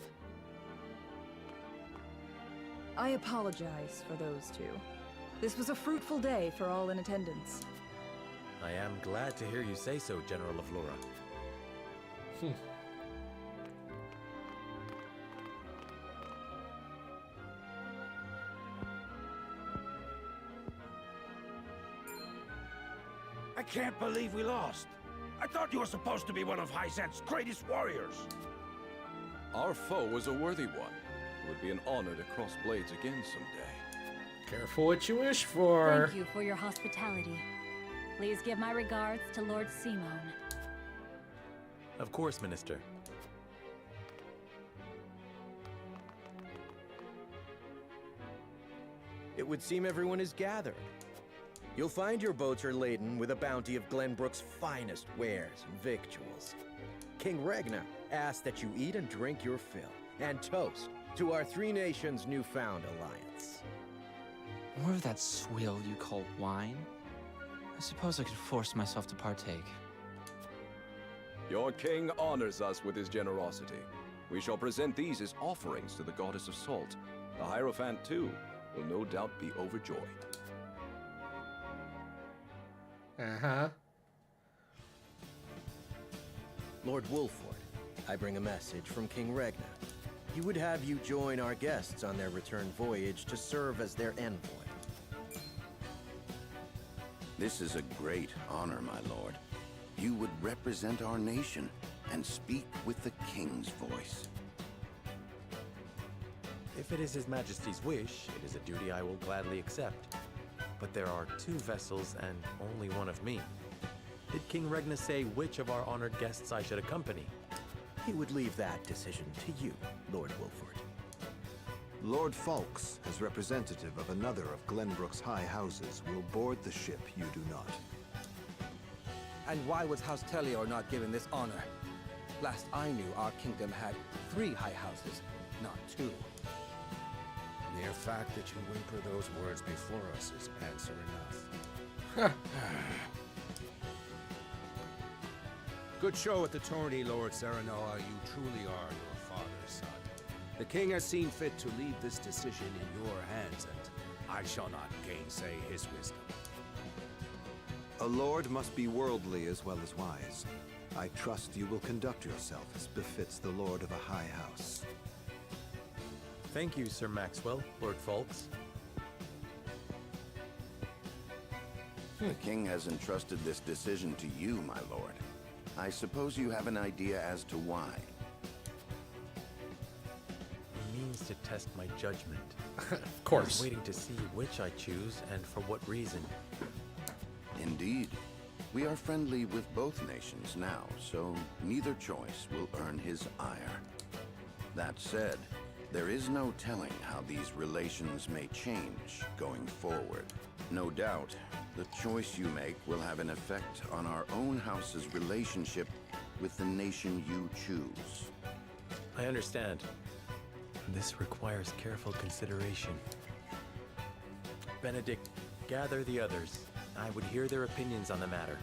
I apologize for those two. This was a fruitful day for all in attendance. I am glad to hear you say so, General of Laura. I can't believe we lost. I thought you were supposed to be one of Hyzant's greatest warriors. Our foe was a worthy one. It would be an honor to cross blades again someday. Careful what you wish for. Thank you for your hospitality. Please give my regards to Lord Simone. Of course, Minister. It would seem everyone is gathered. You'll find your boats are laden with a bounty of Glenbrook's finest wares and victuals. King Regna asks that you eat and drink your fill, and toast to our three nations' newfound alliance. More of that swill you call wine? I suppose I could force myself to partake. Your king honors us with his generosity. We shall present these as offerings to the goddess of salt. The Hierophant, too, will no doubt be overjoyed. Uh-huh. Lord Wolford, I bring a message from King Regna. He would have you join our guests on their return voyage to serve as their envoy. This is a great honor, my lord. You would represent our nation and speak with the king's voice. If it is His Majesty's wish, it is a duty I will gladly accept. But there are 2 vessels and only one of me. Did King Regna say which of our honored guests I should accompany? He would leave that decision to you, Lord Wolford. Lord Falks, as representative of another of Glenbrook's high houses, will board the ship you do not. And why was House Tellior not given this honor? Last I knew, our kingdom had 3 high houses, not 2. Mere fact that you whimper those words before us is answer enough. Good show at the tourney, Lord Serenoa. You truly are your father's son. The king has seen fit to leave this decision in your hands, and I shall not gainsay his wisdom. A lord must be worldly as well as wise. I trust you will conduct yourself as befits the lord of a high house. Thank you, Sir Maxwell, Lord Falks. The king has entrusted this decision to you, my lord. I suppose you have an idea as to why. He means to test my judgment. Of course. I'm waiting to see which I choose and for what reason. Indeed. We are friendly with both nations now, so neither choice will earn his ire. That said, there is no telling how these relations may change going forward. No doubt, the choice you make will have an effect on our own house's relationship with the nation you choose. I understand. This requires careful consideration. Benedict, gather the others. I would hear their opinions on the matter.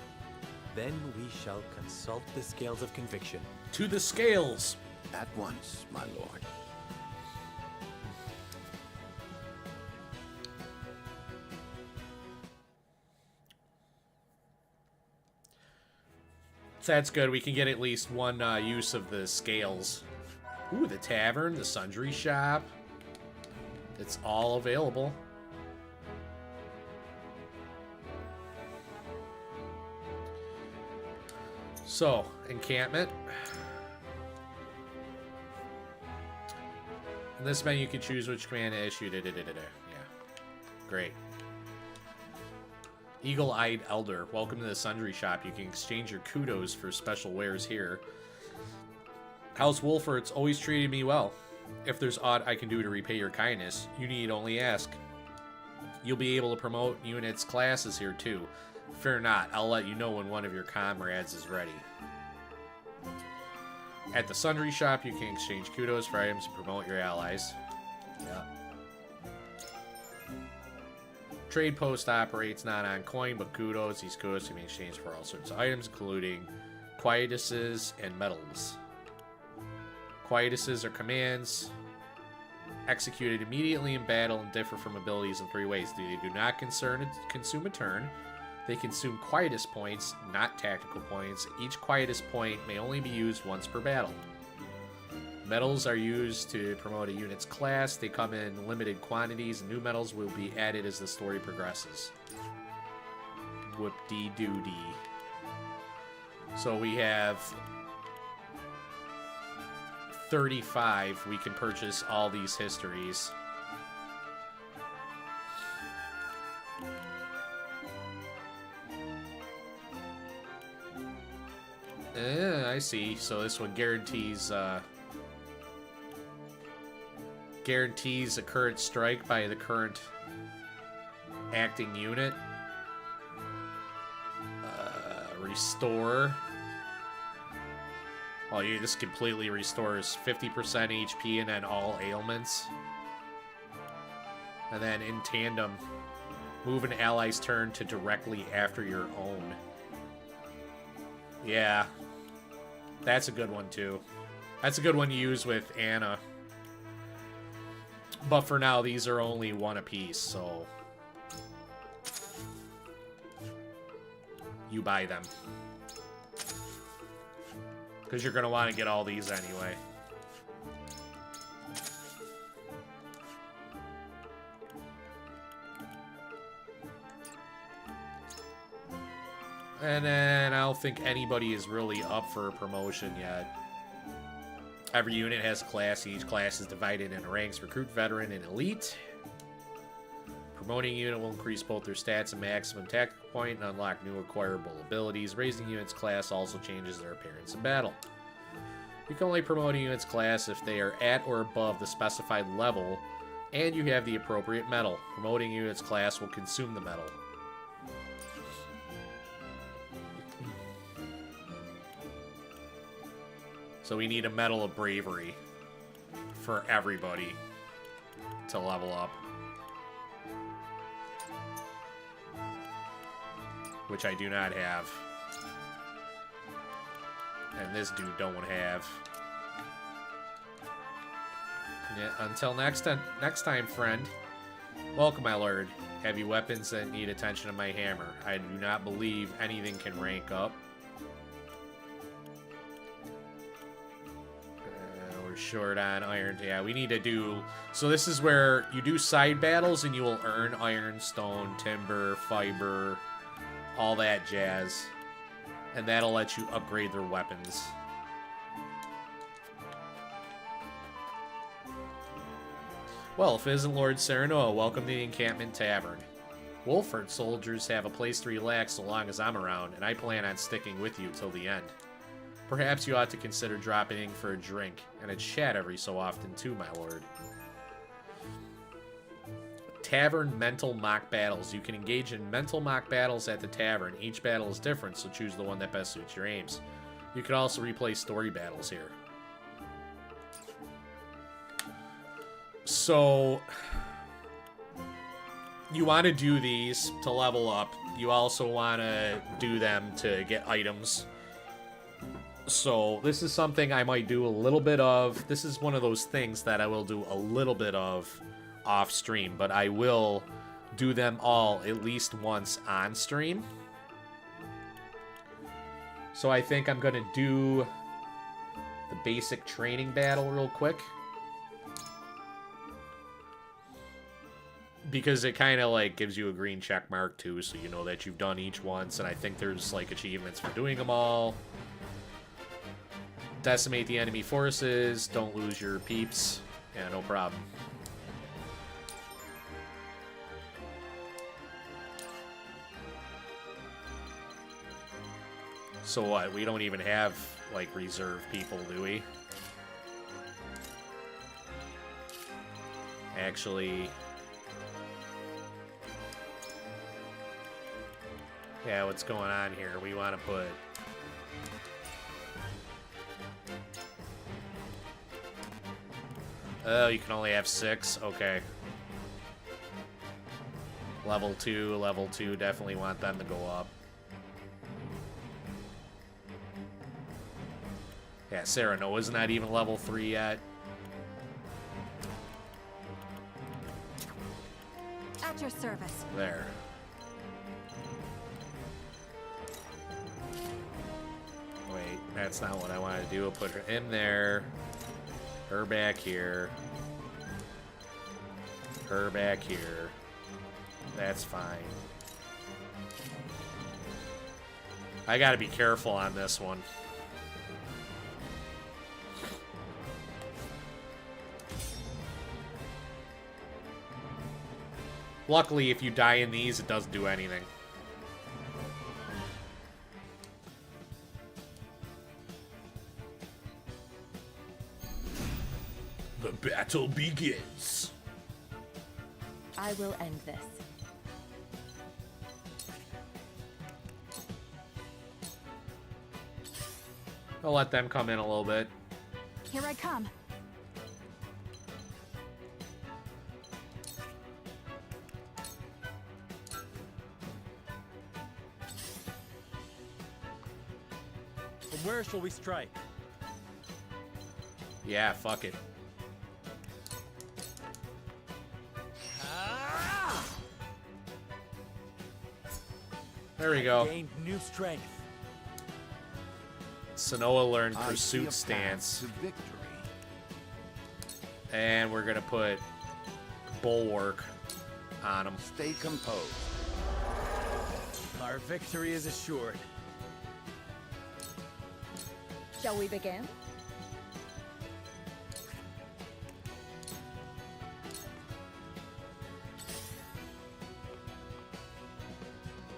Then we shall consult the scales of conviction. To the scales! At once, my lord. So that's good. We can get at least one use of the scales. Ooh, the tavern, the sundry shop. It's all available. So, encampment. In this menu, you can choose which command to issue. Yeah. Great. Eagle-Eyed Elder. Welcome to the Sundry Shop. You can exchange your kudos for special wares here. House Wolford's always treated me well. If there's aught I can do to repay your kindness, you need only ask. You'll be able to promote units classes here too. Fear not, I'll let you know when one of your comrades is ready. At the Sundry Shop, you can exchange kudos for items to promote your allies. Yeah. Trade post operates not on coin, but kudos. These kudos can be exchanged for all sorts of items, including quietuses and medals. Quietuses are commands executed immediately in battle and differ from abilities in 3 ways. They do not consume a turn. They consume quietus points, not tactical points. Each quietus point may only be used once per battle. Medals are used to promote a unit's class. They come in limited quantities. New medals will be added as the story progresses. Whoop-dee-doo-dee. So we have 35. We can purchase all these histories. I see. So this one guarantees a current strike by the current acting unit. Restore. Oh, you just completely restores 50% HP and then all ailments. And then in tandem, move an ally's turn to directly after your own. Yeah. That's a good one, too. That's a good one to use with Anna. But for now, these are only one apiece, so... you buy them. Because you're going to want to get all these anyway. And then I don't think anybody is really up for a promotion yet. Every unit has a class. Each class is divided into ranks: recruit, veteran, and elite. Promoting a unit will increase both their stats and maximum tactical point and unlock new acquirable abilities. Raising unit's class also changes their appearance in battle. You can only promote a unit's class if they are at or above the specified level and you have the appropriate medal. Promoting a unit's class will consume the medal. So we need a Medal of Bravery for everybody to level up. Which I do not have. And this dude don't have. Yeah, until next time, friend. Welcome, my lord. Heavy weapons that need attention to my hammer. I do not believe anything can rank up. We're short on iron. Yeah, we need to do... So this is where you do side battles and you will earn iron, stone, timber, fiber, all that jazz. And that'll let you upgrade their weapons. Well, if it isn't Lord Serenoa, welcome to the Encampment Tavern. Wolford soldiers have a place to relax so long as I'm around, and I plan on sticking with you till the end. Perhaps you ought to consider dropping in for a drink, and a chat every so often too, my lord. Tavern mental mock battles. You can engage in mental mock battles at the tavern. Each battle is different, so choose the one that best suits your aims. You can also replay story battles here. So, you want to do these to level up. You also want to do them to get items. So, this is something I might do a little bit of. This is one of those things that I will do a little bit of off stream, but I will do them all at least once on stream. So I think I'm gonna do the basic training battle real quick, because it kind of like gives you a green check mark too, so you know that you've done each once. And I think there's like achievements for doing them all. Decimate the enemy forces, don't lose your peeps. Yeah, no problem. So what, we don't even have, like, reserve people, do we? Actually... yeah, what's going on here? We want to put... oh, you can only have 6? Okay. Level 2, definitely want them to go up. Yeah, Serenoa's not even level 3 yet. At your service. There. Wait, that's not what I want to do. I'll put her in there. Her back here. Her back here. That's fine. I gotta be careful on this one. Luckily, if you die in these, it doesn't do anything. The battle begins. I will end this. I'll let them come in a little bit. Here I come. From where shall we strike? Yeah, fuck it. There we go. Gained new strength. Sonoa learned I see a Pursuit path Stance. to victory. And we're gonna put Bulwark on him. Stay composed. Our victory is assured. Shall we begin?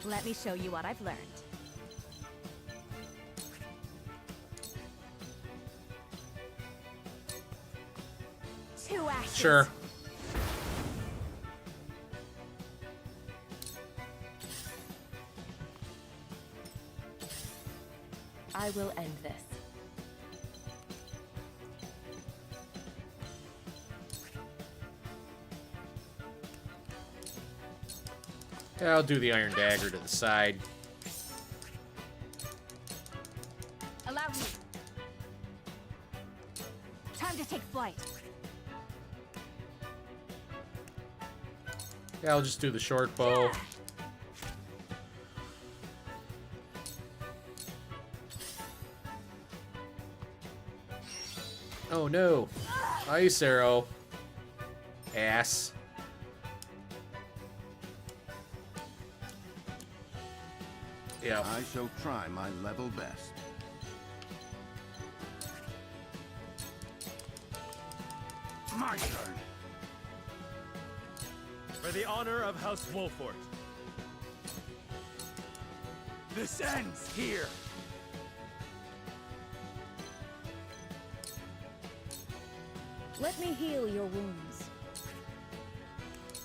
Let me show you what I've learned. Two ashes. Sure. I will end this. Yeah, I'll do the Iron Dagger to the side. Allow me. Time to take flight. Yeah, I'll just do the short bow. Oh no. Ice arrow. Ass. Yeah. I shall try my level best. My turn. For the honor of House Wolfort. This ends here. Let me heal your wounds.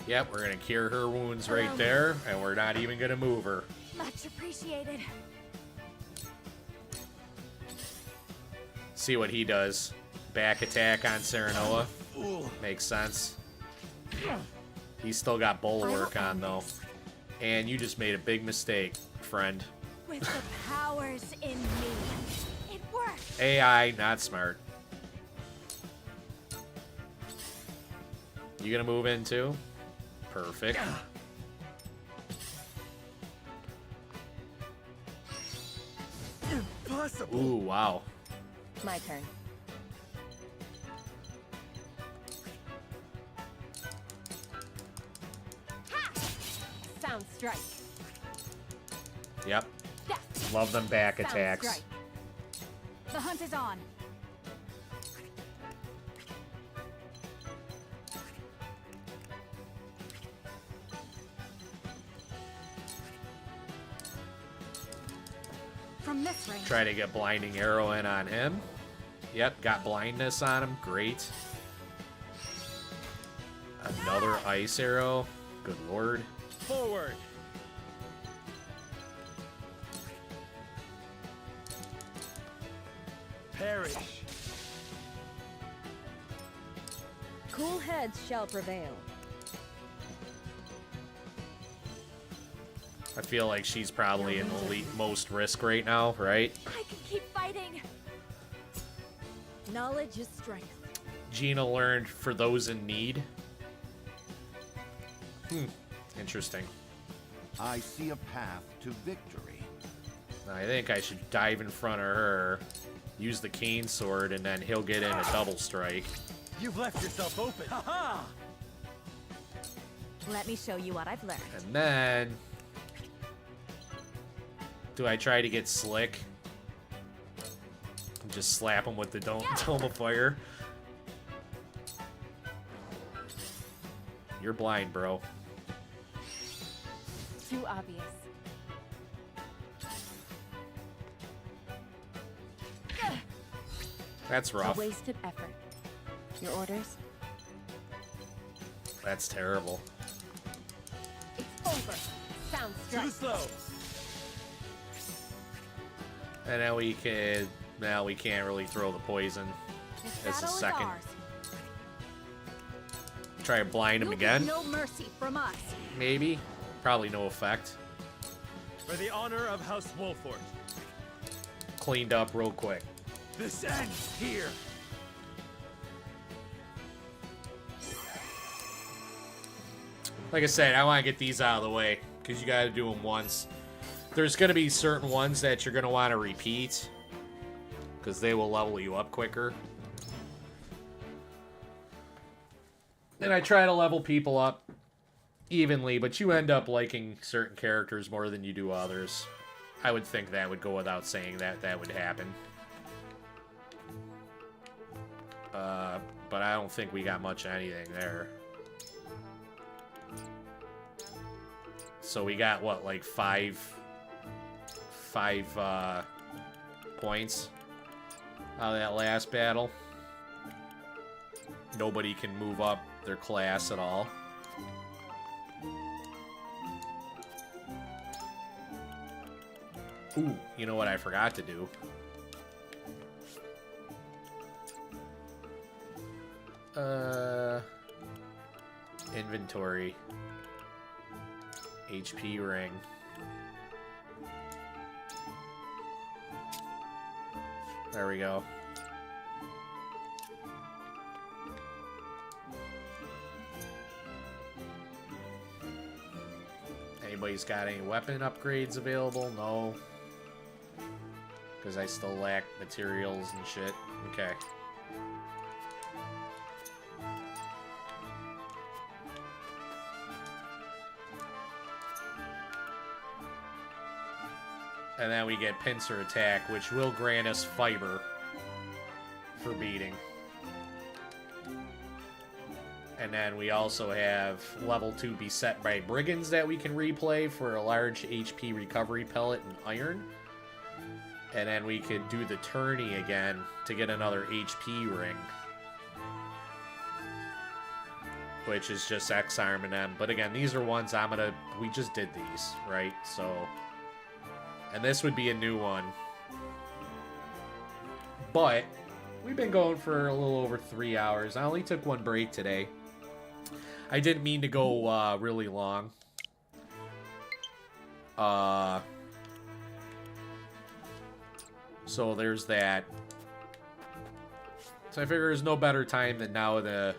Yep, we're gonna cure her wounds right there, and we're not even gonna move her. Much appreciated. See what he does. Back attack on Serenoa. Makes sense. He's still got Bulwark on, though. And you just made a big mistake, friend. With the powers in me, it works. AI, not smart. You gonna move in, too? Perfect. Impossible. Ooh, wow. My turn. Sound strike. Yep. Yes. Love them back Sound attacks. strike. The hunt is on. From this range. Try to get blinding arrow in on him. Yep, got blindness on him. Great. Another ice arrow. Good lord. Forward. Perish. Cool heads shall prevail. I feel like she's probably in the most risk right now, right? I can keep fighting. Knowledge is strength. Gina learned for those in need. Interesting. I see a path to victory. I think I should dive in front of her, use the cane sword, and then he'll get in a double strike. You've left yourself open. Ha-ha! Let me show you what I've learned. And then... do I try to get slick? And just slap him with the dome of fire? You're blind, bro. Too obvious. That's rough. A wasted effort. Your orders? That's terrible. It's over. Sound strike. Too slow. And then we could Now we can't really throw the poison This as a battle is second. ours. Try to blind him You'll again. get no mercy from us. Maybe. Probably no effect. For the honor of House Wolfort. Cleaned up real quick. This ends here. Like I said, I want to get these out of the way because you got to do them once. There's going to be certain ones that you're going to want to repeat because they will level you up quicker. And I try to level people up evenly, but you end up liking certain characters more than you do others. I would think that would go without saying that that would happen. But I don't think we got much of anything there. So we got, what, like five points out of that last battle. Nobody can move up their class at all. Ooh, you know what I forgot to do? Inventory. HP ring. There we go. Anybody's got any weapon upgrades available? No. Because I still lack materials and shit. Okay. And then we get pincer attack, which will grant us fiber for beating. And then we also have level 2 Beset by Brigands that we can replay for a large HP recovery pellet and iron. And then we could do the tourney again to get another HP ring. Which is just X-Arm and them. But again, these are ones we just did these, right? So, and this would be a new one. But we've been going for a little over 3 hours. I only took one break today. I didn't mean to go really long. So there's that. So I figure there's no better time than now to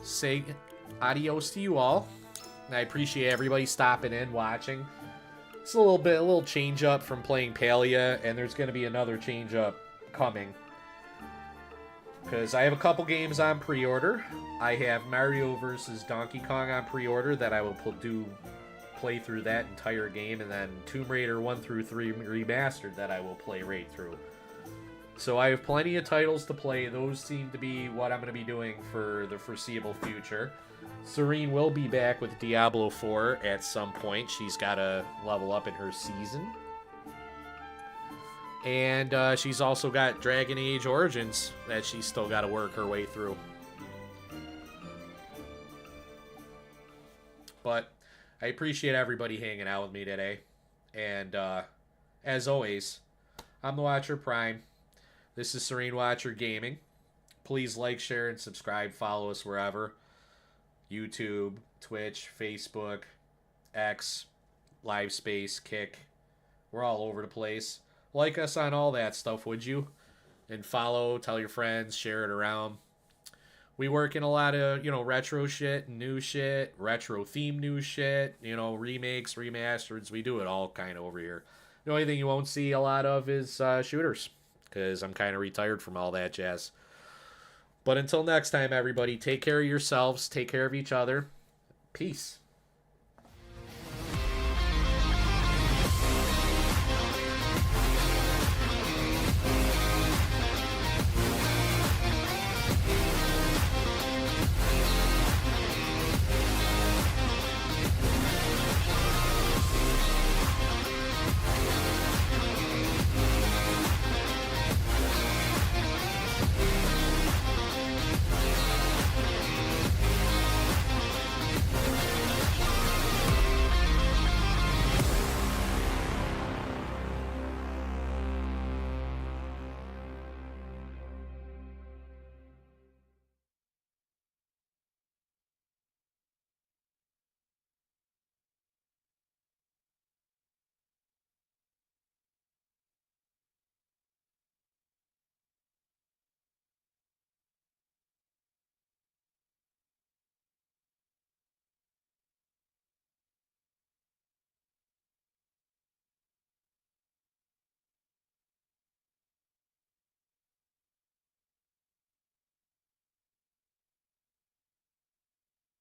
say adios to you all. And I appreciate everybody stopping in, watching. It's a little change up from playing Palia, and there's going to be another change up coming. Because I have a couple games on pre-order. I have Mario vs. Donkey Kong on pre-order that I will play through that entire game, and then Tomb Raider 1 through 3 Remastered that I will play right through. So I have plenty of titles to play. Those seem to be what I'm going to be doing for the foreseeable future. Serene will be back with Diablo 4 at some point. She's got to level up in her season. And she's also got Dragon Age Origins that she's still got to work her way through. But I appreciate everybody hanging out with me today. And as always, I'm the Watcher Prime. This is Serene Watcher Gaming. Please like, share, and subscribe. Follow us wherever. YouTube, Twitch, Facebook, X, LiveSpace, Kick. We're all over the place. Like us on all that stuff, would you? And follow, tell your friends, share it around. We work in a lot of, retro shit, new shit, retro-themed new shit, remakes, remasters. We do it all kind of over here. The only thing you won't see a lot of is shooters, because I'm kind of retired from all that jazz. But until next time, everybody, take care of yourselves, take care of each other. Peace.